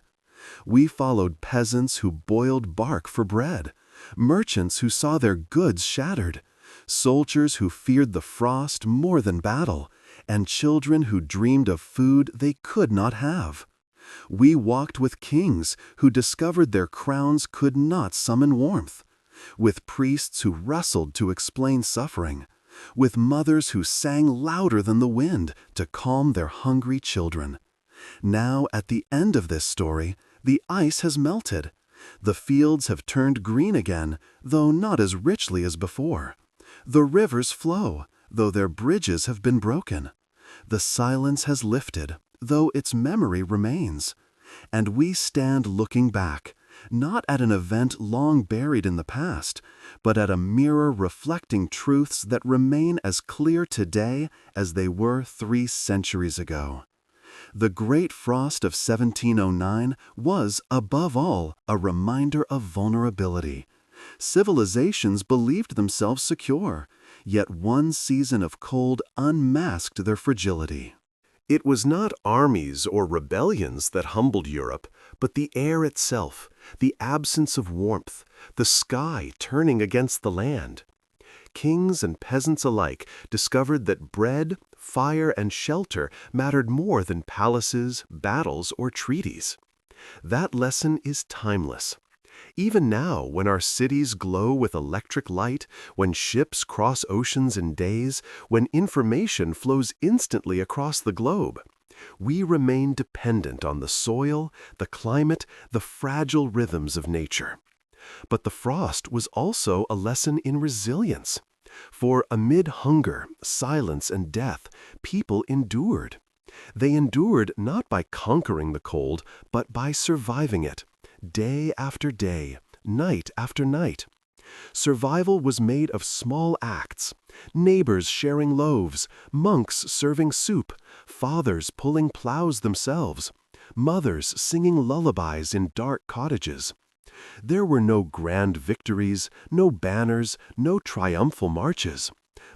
We followed peasants who boiled bark for bread, merchants who saw their goods shattered, soldiers who feared the frost more than battle, and children who dreamed of food they could not have. We walked with kings who discovered their crowns could not summon warmth, with priests who wrestled to explain suffering, with mothers who sang louder than the wind to calm their hungry children. Now, at the end of this story, the ice has melted. The fields have turned green again, though not as richly as before. The rivers flow, though their bridges have been broken. The silence has lifted, though its memory remains. And we stand looking back, not at an event long buried in the past, but at a mirror reflecting truths that remain as clear today as they were 3 centuries ago. The Great Frost of 1709 was, above all, a reminder of vulnerability. Civilizations believed themselves secure, yet one season of cold unmasked their fragility. It was not armies or rebellions that humbled Europe, but the air itself, the absence of warmth, the sky turning against the land. Kings and peasants alike discovered that bread, fire, and shelter mattered more than palaces, battles, or treaties. That lesson is timeless. Even now, when our cities glow with electric light, when ships cross oceans in days, when information flows instantly across the globe, we remain dependent on the soil, the climate, the fragile rhythms of nature. But the frost was also a lesson in resilience. For amid hunger, silence, and death, people endured. They endured not by conquering the cold, but by surviving it, day after day, night after night. Survival was made of small acts, neighbors sharing loaves, monks serving soup, fathers pulling plows themselves, mothers singing lullabies in dark cottages. There were no grand victories, no banners, no triumphal marches,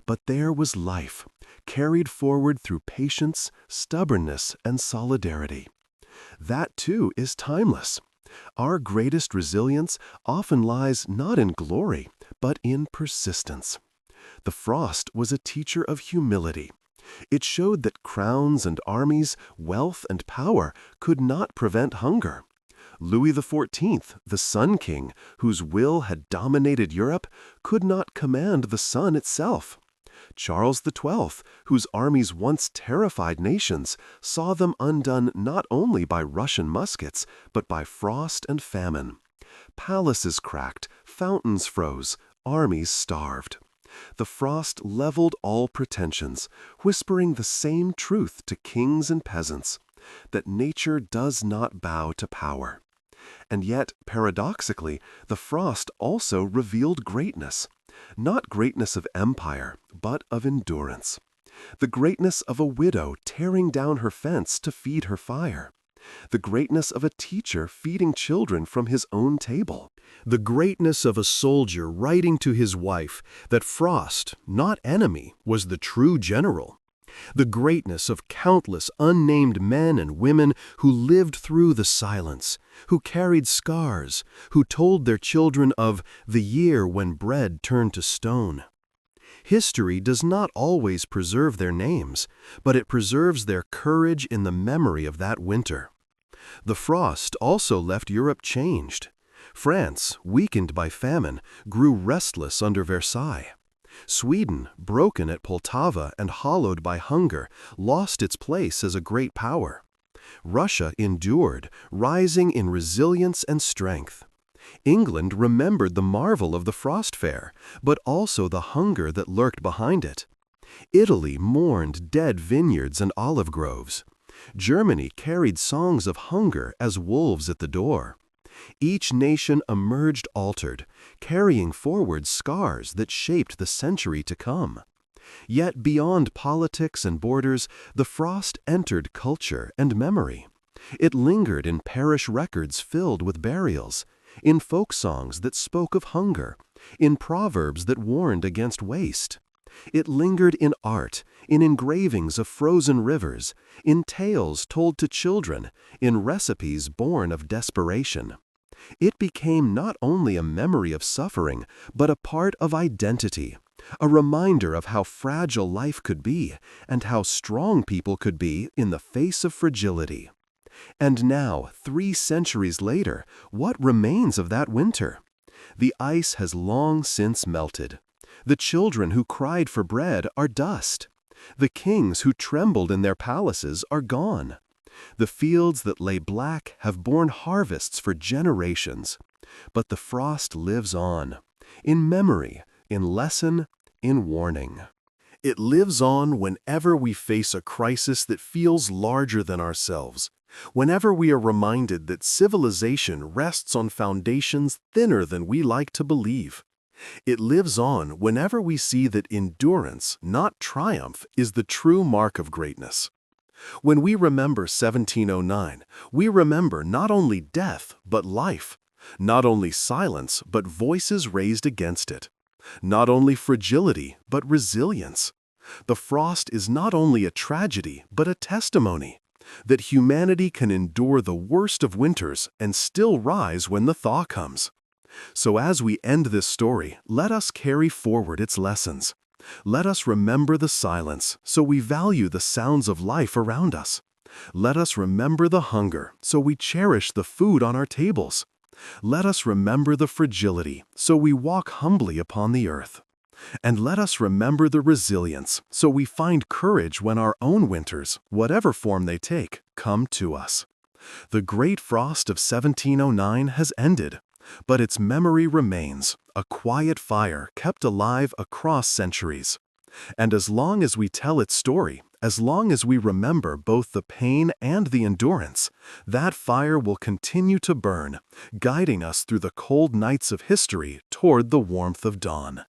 but there was life, carried forward through patience, stubbornness, and solidarity. That too is timeless. Our greatest resilience often lies not in glory, but in persistence. The frost was a teacher of humility. It showed that crowns and armies, wealth and power could not prevent hunger. Louis XIV, the Sun King, whose will had dominated Europe, could not command the sun itself. Charles XII, whose armies once terrified nations, saw them undone not only by Russian muskets, but by frost and famine. Palaces cracked, fountains froze, armies starved. The frost leveled all pretensions, whispering the same truth to kings and peasants, that nature does not bow to power. And yet, paradoxically, the frost also revealed greatness. Not greatness of empire, but of endurance. The greatness of a widow tearing down her fence to feed her fire. The greatness of a teacher feeding children from his own table. The greatness of a soldier writing to his wife that Frost, not enemy, was the true general. The greatness of countless unnamed men and women who lived through the silence, who carried scars, who told their children of the year when bread turned to stone. History does not always preserve their names, but it preserves their courage in the memory of that winter. The frost also left Europe changed. France, weakened by famine, grew restless under Versailles. Sweden, broken at Poltava and hollowed by hunger, lost its place as a great power. Russia endured, rising in resilience and strength. England remembered the marvel of the frost fair, but also the hunger that lurked behind it. Italy mourned dead vineyards and olive groves. Germany carried songs of hunger as wolves at the door. Each nation emerged altered, carrying forward scars that shaped the century to come. Yet beyond politics and borders, the frost entered culture and memory. It lingered in parish records filled with burials, in folk songs that spoke of hunger, in proverbs that warned against waste. It lingered in art, in engravings of frozen rivers, in tales told to children, in recipes born of desperation. It became not only a memory of suffering, but a part of identity, a reminder of how fragile life could be and how strong people could be in the face of fragility. And now, 3 centuries later, what remains of that winter? The ice has long since melted. The children who cried for bread are dust. The kings who trembled in their palaces are gone. The fields that lay black have borne harvests for generations. But the frost lives on, in memory, in lesson, in warning. It lives on whenever we face a crisis that feels larger than ourselves, whenever we are reminded that civilization rests on foundations thinner than we like to believe. It lives on whenever we see that endurance, not triumph, is the true mark of greatness. When we remember 1709, we remember not only death, but life, not only silence, but voices raised against it, not only fragility, but resilience. The frost is not only a tragedy, but a testimony that humanity can endure the worst of winters and still rise when the thaw comes. So as we end this story, let us carry forward its lessons. Let us remember the silence, so we value the sounds of life around us. Let us remember the hunger, so we cherish the food on our tables. Let us remember the fragility, so we walk humbly upon the earth. And let us remember the resilience, so we find courage when our own winters, whatever form they take, come to us. The great frost of 1709 has ended, but its memory remains, a quiet fire kept alive across centuries. And as long as we tell its story, as long as we remember both the pain and the endurance, that fire will continue to burn, guiding us through the cold nights of history toward the warmth of dawn.